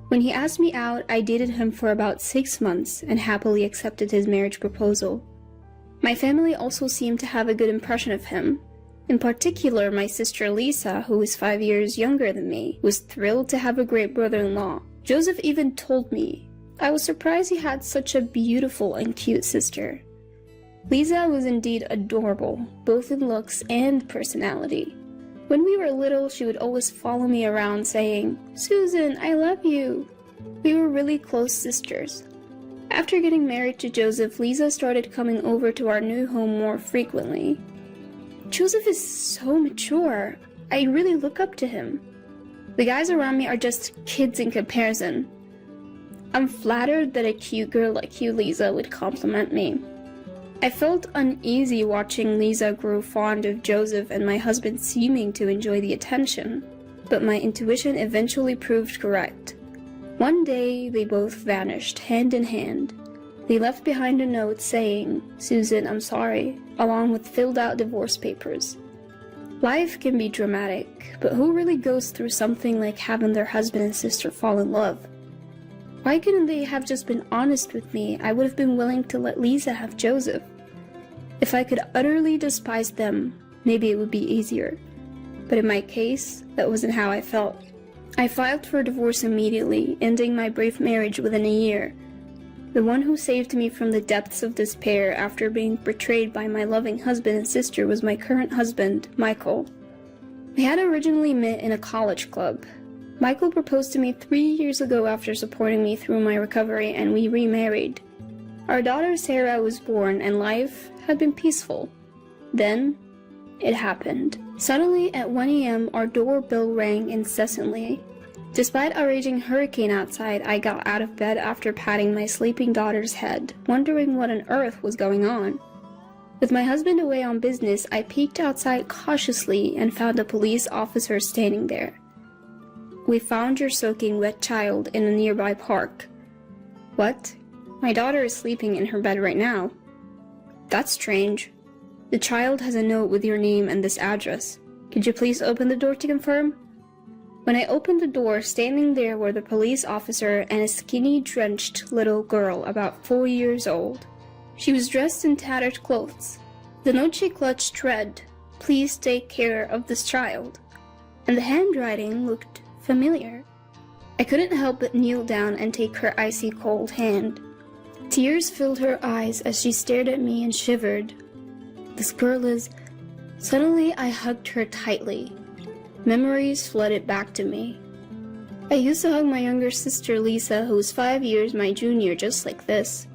When he asked me out, I dated him for about 6 months and happily accepted his marriage proposal. My family also seemed to have a good impression of him. In particular, my sister Lisa, who is 5 years younger than me, was thrilled to have a great brother-in-law. Joseph even told me, I was surprised he had such a beautiful and cute sister. Lisa was indeed adorable, both in looks and personality. When we were little, she would always follow me around saying, Susan, I love you. We were really close sisters. After getting married to Joseph, Lisa started coming over to our new home more frequently. Joseph is so mature. I really look up to him. The guys around me are just kids in comparison. I'm flattered that a cute girl like you, Lisa, would compliment me. I felt uneasy watching Lisa grow fond of Joseph and my husband seeming to enjoy the attention, but my intuition eventually proved correct. One day, they both vanished, hand in hand. They left behind a note saying, "Susan, I'm sorry," along with filled-out divorce papers. Life can be dramatic, but who really goes through something like having their husband and sister fall in love? Why couldn't they have just been honest with me? I would have been willing to let Lisa have Joseph. If I could utterly despise them, maybe it would be easier. But in my case, that wasn't how I felt. I filed for divorce immediately, ending my brief marriage within a year. The one who saved me from the depths of despair after being betrayed by my loving husband and sister was my current husband, Michael. We had originally met in a college club. Michael proposed to me 3 years ago after supporting me through my recovery, and we remarried. Our daughter Sarah was born, and life had been peaceful. Then, it happened. Suddenly, at 1 a.m., our doorbell rang incessantly. Despite a raging hurricane outside, I got out of bed after patting my sleeping daughter's head, wondering what on earth was going on. With my husband away on business, I peeked outside cautiously and found a police officer standing there. "We found your soaking wet child in a nearby park." "What? My daughter is sleeping in her bed right now." "That's strange. The child has a note with your name and this address. Could you please open the door to confirm?" When I opened the door, standing there were the police officer and a skinny, drenched little girl about 4 years old. She was dressed in tattered clothes. The note she clutched read, "Please take care of this child," and the handwriting looked familiar. I couldn't help but kneel down and take her icy cold hand. Tears filled her eyes as she stared at me and shivered. "This girl is..." Suddenly, I hugged her tightly. Memories flooded back to me. I used to hug my younger sister Lisa, who was 5 years my junior, just like this.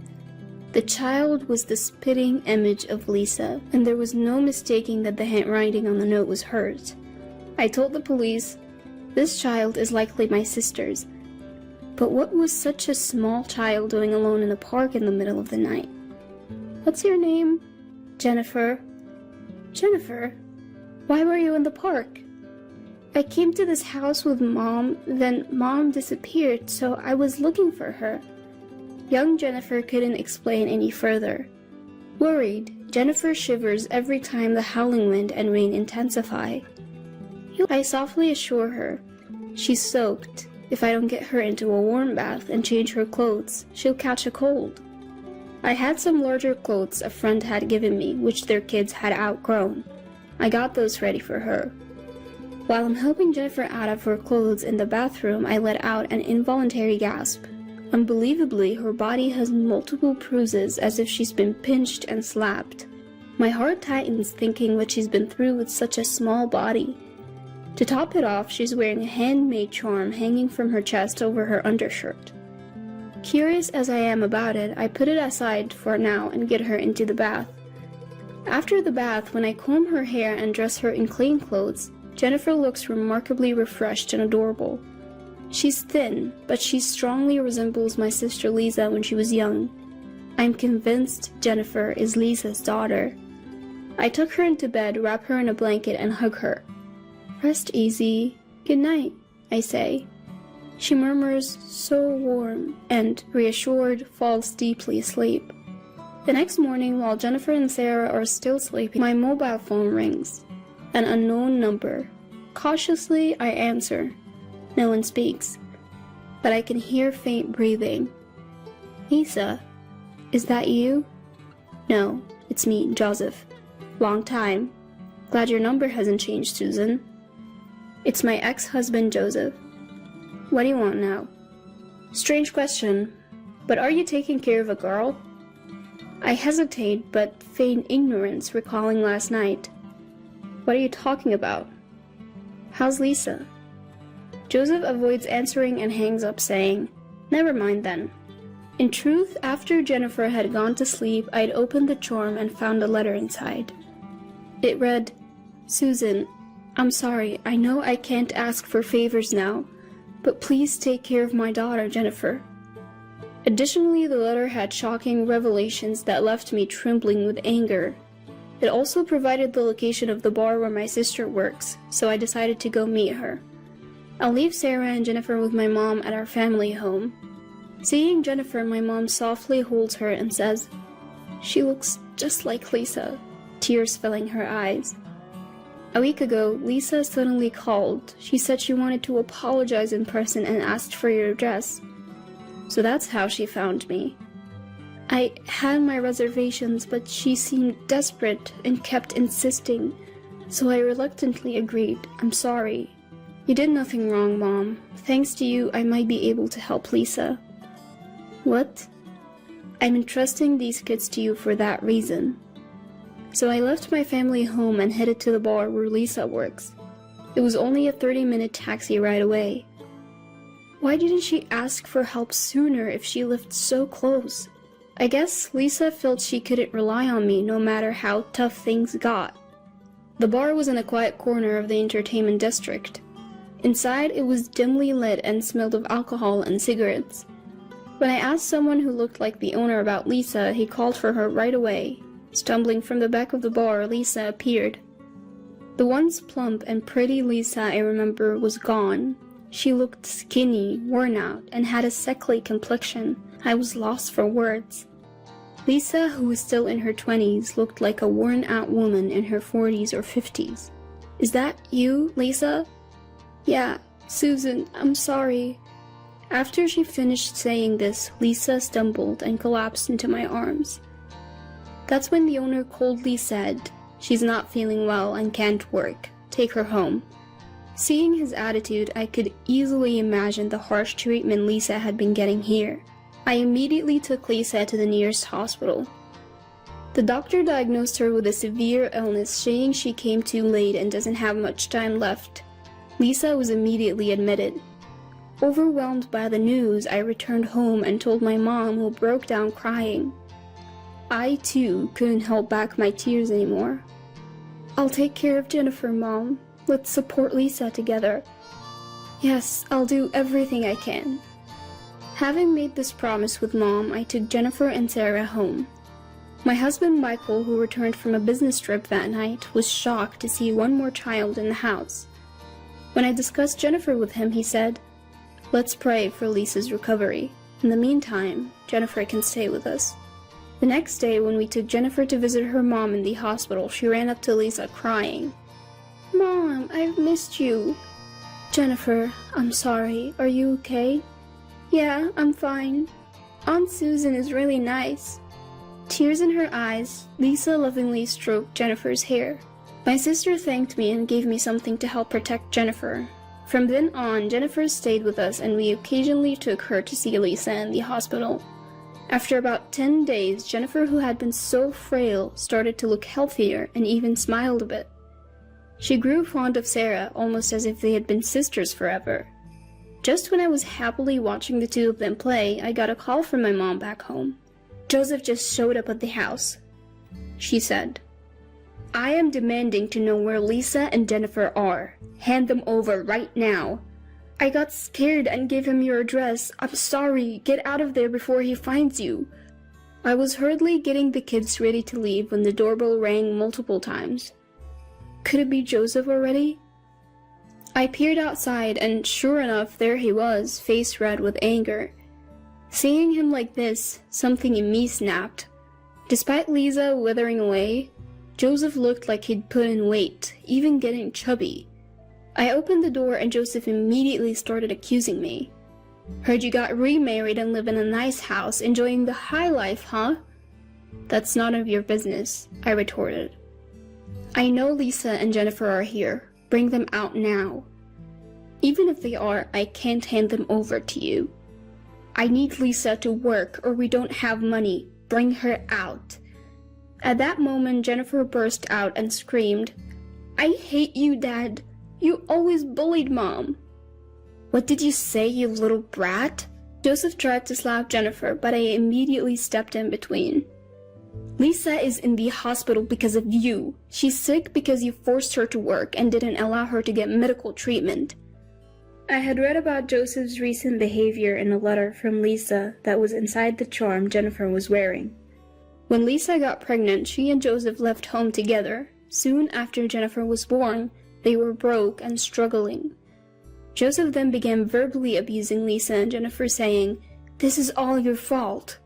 The child was the spitting image of Lisa, and there was no mistaking that the handwriting on the note was hers. I told the police, "This child is likely my sister's." But what was such a small child doing alone in the park in the middle of the night? "What's your name?" "Jennifer." "Jennifer? Why were you in the park?" "I came to this house with Mom, then Mom disappeared, so I was looking for her." Young Jennifer couldn't explain any further. Worried, Jennifer shivers every time the howling wind and rain intensify. I softly assure her, "She's soaked. If I don't get her into a warm bath and change her clothes, she'll catch a cold." I had some larger clothes a friend had given me, which their kids had outgrown. I got those ready for her. While I'm helping Jennifer out of her clothes in the bathroom, I let out an involuntary gasp. Unbelievably, her body has multiple bruises as if she's been pinched and slapped. My heart tightens thinking what she's been through with such a small body. To top it off, she's wearing a handmade charm hanging from her chest over her undershirt. Curious as I am about it, I put it aside for now and get her into the bath. After the bath, when I comb her hair and dress her in clean clothes, Jennifer looks remarkably refreshed and adorable. She's thin, but she strongly resembles my sister Lisa when she was young. I'm convinced Jennifer is Lisa's daughter. I took her into bed, wrap her in a blanket, and hug her. "Rest easy. Good night," I say. She murmurs, "So warm," and, reassured, falls deeply asleep. The next morning, while Jennifer and Sarah are still sleeping, my mobile phone rings. An unknown number. Cautiously, I answer. No one speaks, but I can hear faint breathing. "Lisa, is that you?" "No, it's me, Joseph. Long time. Glad your number hasn't changed, Susan." "It's my ex-husband, Joseph. What do you want now?" "Strange question, but are you taking care of a girl?" I hesitate, but feign ignorance, recalling last night. "What are you talking about?" "How's Lisa?" Joseph avoids answering and hangs up, saying, Never mind then. In truth, after Jennifer had gone to sleep, I'd opened the charm and found a letter inside. It read, "Susan, I'm sorry, I know I can't ask for favors now, but please take care of my daughter, Jennifer." Additionally, the letter had shocking revelations that left me trembling with anger. It also provided the location of the bar where my sister works, so I decided to go meet her. I'll leave Sarah and Jennifer with my mom at our family home. Seeing Jennifer, my mom softly holds her and says, "She looks just like Lisa," tears filling her eyes. A week ago, Lisa suddenly called. She said she wanted to apologize in person and asked for your address. So that's how she found me. I had my reservations, but she seemed desperate and kept insisting, so I reluctantly agreed. "I'm sorry. You did nothing wrong, Mom. Thanks to you, I might be able to help Lisa." "What?" "I'm entrusting these kids to you for that reason." So I left my family home and headed to the bar where Lisa works. It was only a 30-minute taxi ride away. Why didn't she ask for help sooner if she lived so close? I guess Lisa felt she couldn't rely on me no matter how tough things got. The bar was in a quiet corner of the entertainment district. Inside, it was dimly lit and smelled of alcohol and cigarettes. When I asked someone who looked like the owner about Lisa, he called for her right away. Stumbling from the back of the bar, Lisa appeared. The once plump and pretty Lisa I remember was gone. She looked skinny, worn out, and had a sickly complexion. I was lost for words. Lisa, who was still in her 20s, looked like a worn-out woman in her 40s or 50s. "Is that you, Lisa?" "Yeah, Susan, I'm sorry." After she finished saying this, Lisa stumbled and collapsed into my arms. That's when the owner coldly said, "She's not feeling well and can't work. Take her home." Seeing his attitude, I could easily imagine the harsh treatment Lisa had been getting here. I immediately took Lisa to the nearest hospital. The doctor diagnosed her with a severe illness, saying she came too late and doesn't have much time left. Lisa was immediately admitted. Overwhelmed by the news, I returned home and told my mom, who broke down crying. I, too, couldn't hold back my tears anymore. "I'll take care of Jennifer, Mom. Let's support Lisa together." "Yes, I'll do everything I can." Having made this promise with Mom, I took Jennifer and Sarah home. My husband Michael, who returned from a business trip that night, was shocked to see one more child in the house. When I discussed Jennifer with him, he said, "Let's pray for Lisa's recovery. In the meantime, Jennifer can stay with us." The next day, when we took Jennifer to visit her mom in the hospital, she ran up to Lisa crying. "Mom, I've missed you." "Jennifer, I'm sorry. Are you okay?" "Yeah, I'm fine. Aunt Susan is really nice." Tears in her eyes, Lisa lovingly stroked Jennifer's hair. My sister thanked me and gave me something to help protect Jennifer. From then on, Jennifer stayed with us and we occasionally took her to see Lisa in the hospital. After about 10 days, Jennifer, who had been so frail, started to look healthier and even smiled a bit. She grew fond of Sarah, almost as if they had been sisters forever. Just when I was happily watching the two of them play, I got a call from my mom back home. "Joseph just showed up at the house," she said. "I am demanding to know where Lisa and Jennifer are. Hand them over right now." "I got scared and gave him your address. I'm sorry. Get out of there before he finds you." I was hurriedly getting the kids ready to leave when the doorbell rang multiple times. Could it be Joseph already? I peered outside and sure enough, there he was, face red with anger. Seeing him like this, something in me snapped. Despite Lisa withering away, Joseph looked like he'd put in weight, even getting chubby. I opened the door and Joseph immediately started accusing me. "Heard you got remarried and live in a nice house, enjoying the high life, huh?" "That's none of your business," I retorted. "I know Lisa and Jennifer are here. Bring them out now." "Even if they are, I can't hand them over to you." "I need Lisa to work or we don't have money. Bring her out." At that moment, Jennifer burst out and screamed, "I hate you, Dad. You always bullied Mom." "What did you say, you little brat?" Joseph tried to slap Jennifer, but I immediately stepped in between. Lisa is in the hospital because of you. She's sick because you forced her to work and didn't allow her to get medical treatment. I had read about Joseph's recent behavior in a letter from Lisa that was inside the charm Jennifer was wearing. When Lisa got pregnant, she and Joseph left home together. Soon after Jennifer was born, they were broke and struggling. Joseph then began verbally abusing Lisa and Jennifer, saying, "This is all your fault."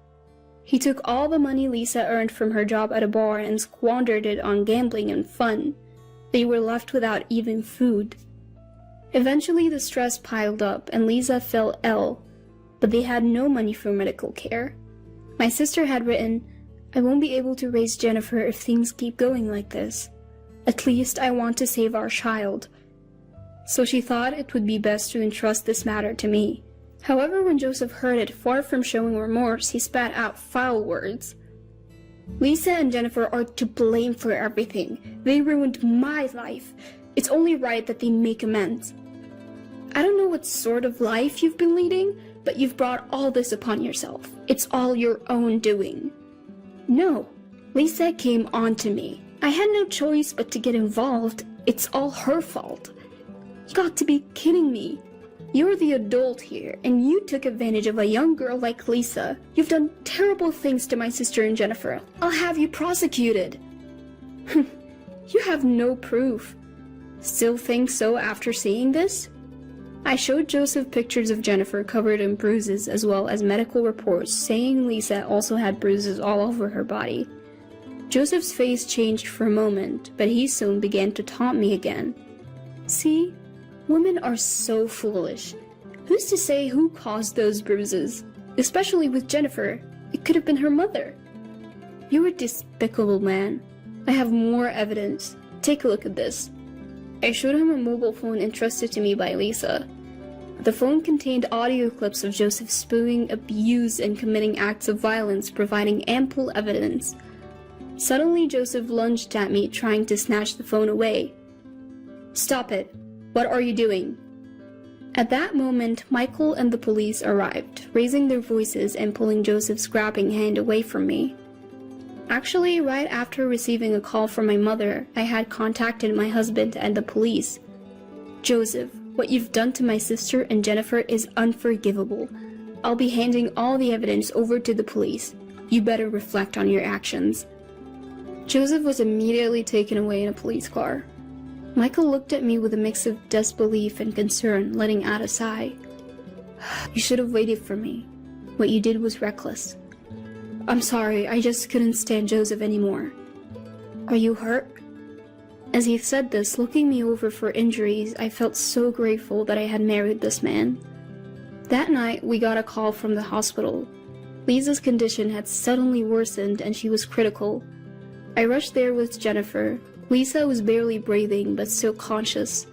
He took all the money Lisa earned from her job at a bar and squandered it on gambling and fun. They were left without even food. Eventually, the stress piled up and Lisa fell ill, but they had no money for medical care. My sister had written, "I won't be able to raise Jennifer if things keep going like this. At least I want to save our child." So she thought it would be best to entrust this matter to me. However, when Joseph heard it, far from showing remorse, he spat out foul words. "Lisa and Jennifer are to blame for everything. They ruined my life. It's only right that they make amends. I don't know what sort of life you've been leading, but you've brought all this upon yourself. It's all your own doing." No, Lisa came on to me. I had no choice but to get involved. It's all her fault. You got to be kidding me. You're the adult here, and you took advantage of a young girl like Lisa. You've done terrible things to my sister and Jennifer. I'll have you prosecuted. You have no proof. Still think so after seeing this? I showed Joseph pictures of Jennifer covered in bruises as well as medical reports saying Lisa also had bruises all over her body. Joseph's face changed for a moment, but he soon began to taunt me again. See? Women are so foolish. Who's to say who caused those bruises? Especially with Jennifer. It could have been her mother. You're a despicable man. I have more evidence. Take a look at this. I showed him a mobile phone entrusted to me by Lisa. The phone contained audio clips of Joseph spewing abuse and committing acts of violence, providing ample evidence. Suddenly, Joseph lunged at me, trying to snatch the phone away. "Stop it. What are you doing?" At that moment, Michael and the police arrived, raising their voices and pulling Joseph's grabbing hand away from me. Actually, right after receiving a call from my mother, I had contacted my husband and the police. "Joseph, what you've done to my sister and Jennifer is unforgivable. I'll be handing all the evidence over to the police. You better reflect on your actions." Joseph was immediately taken away in a police car. Michael looked at me with a mix of disbelief and concern, letting out a sigh. "You should have waited for me. What you did was reckless. I'm sorry, I just couldn't stand Joseph anymore. Are you hurt?" As he said this, looking me over for injuries, I felt so grateful that I had married this man. That night, we got a call from the hospital. Lisa's condition had suddenly worsened and she was critical. I rushed there with Jennifer. Lisa was barely breathing, but still conscious.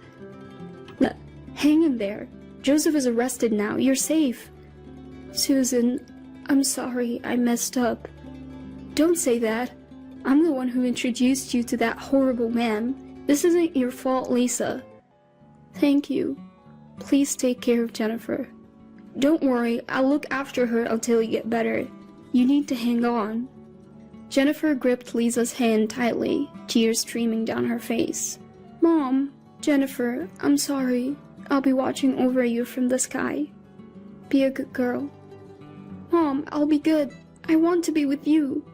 "Hang in there. Joseph is arrested now. You're safe." "Susan, I'm sorry. I messed up." "Don't say that. I'm the one who introduced you to that horrible man. This isn't your fault, Lisa." "Thank you. Please take care of Jennifer." "Don't worry. I'll look after her until you get better. You need to hang on." Jennifer gripped Lisa's hand tightly, tears streaming down her face. "Mom, Jennifer, I'm sorry. I'll be watching over you from the sky. Be a good girl." "Mom, I'll be good. I want to be with you.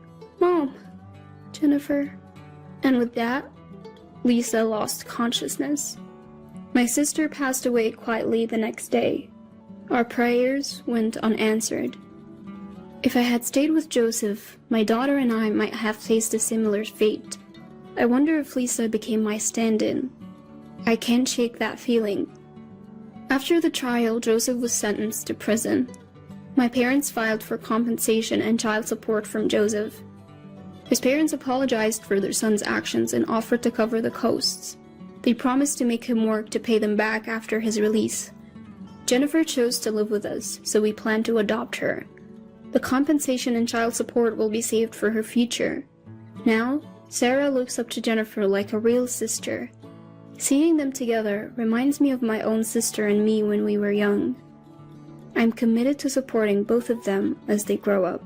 Mom, Jennifer." And with that, Lisa lost consciousness. My sister passed away quietly the next day. Our prayers went unanswered. If I had stayed with Joseph, my daughter and I might have faced a similar fate. I wonder if Lisa became my stand-in. I can't shake that feeling. After the trial, Joseph was sentenced to prison. My parents filed for compensation and child support from Joseph. His parents apologized for their son's actions and offered to cover the costs. They promised to make him work to pay them back after his release. Jennifer chose to live with us, so we plan to adopt her. The compensation and child support will be saved for her future. Now, Sarah looks up to Jennifer like a real sister. Seeing them together reminds me of my own sister and me when we were young. I'm committed to supporting both of them as they grow up.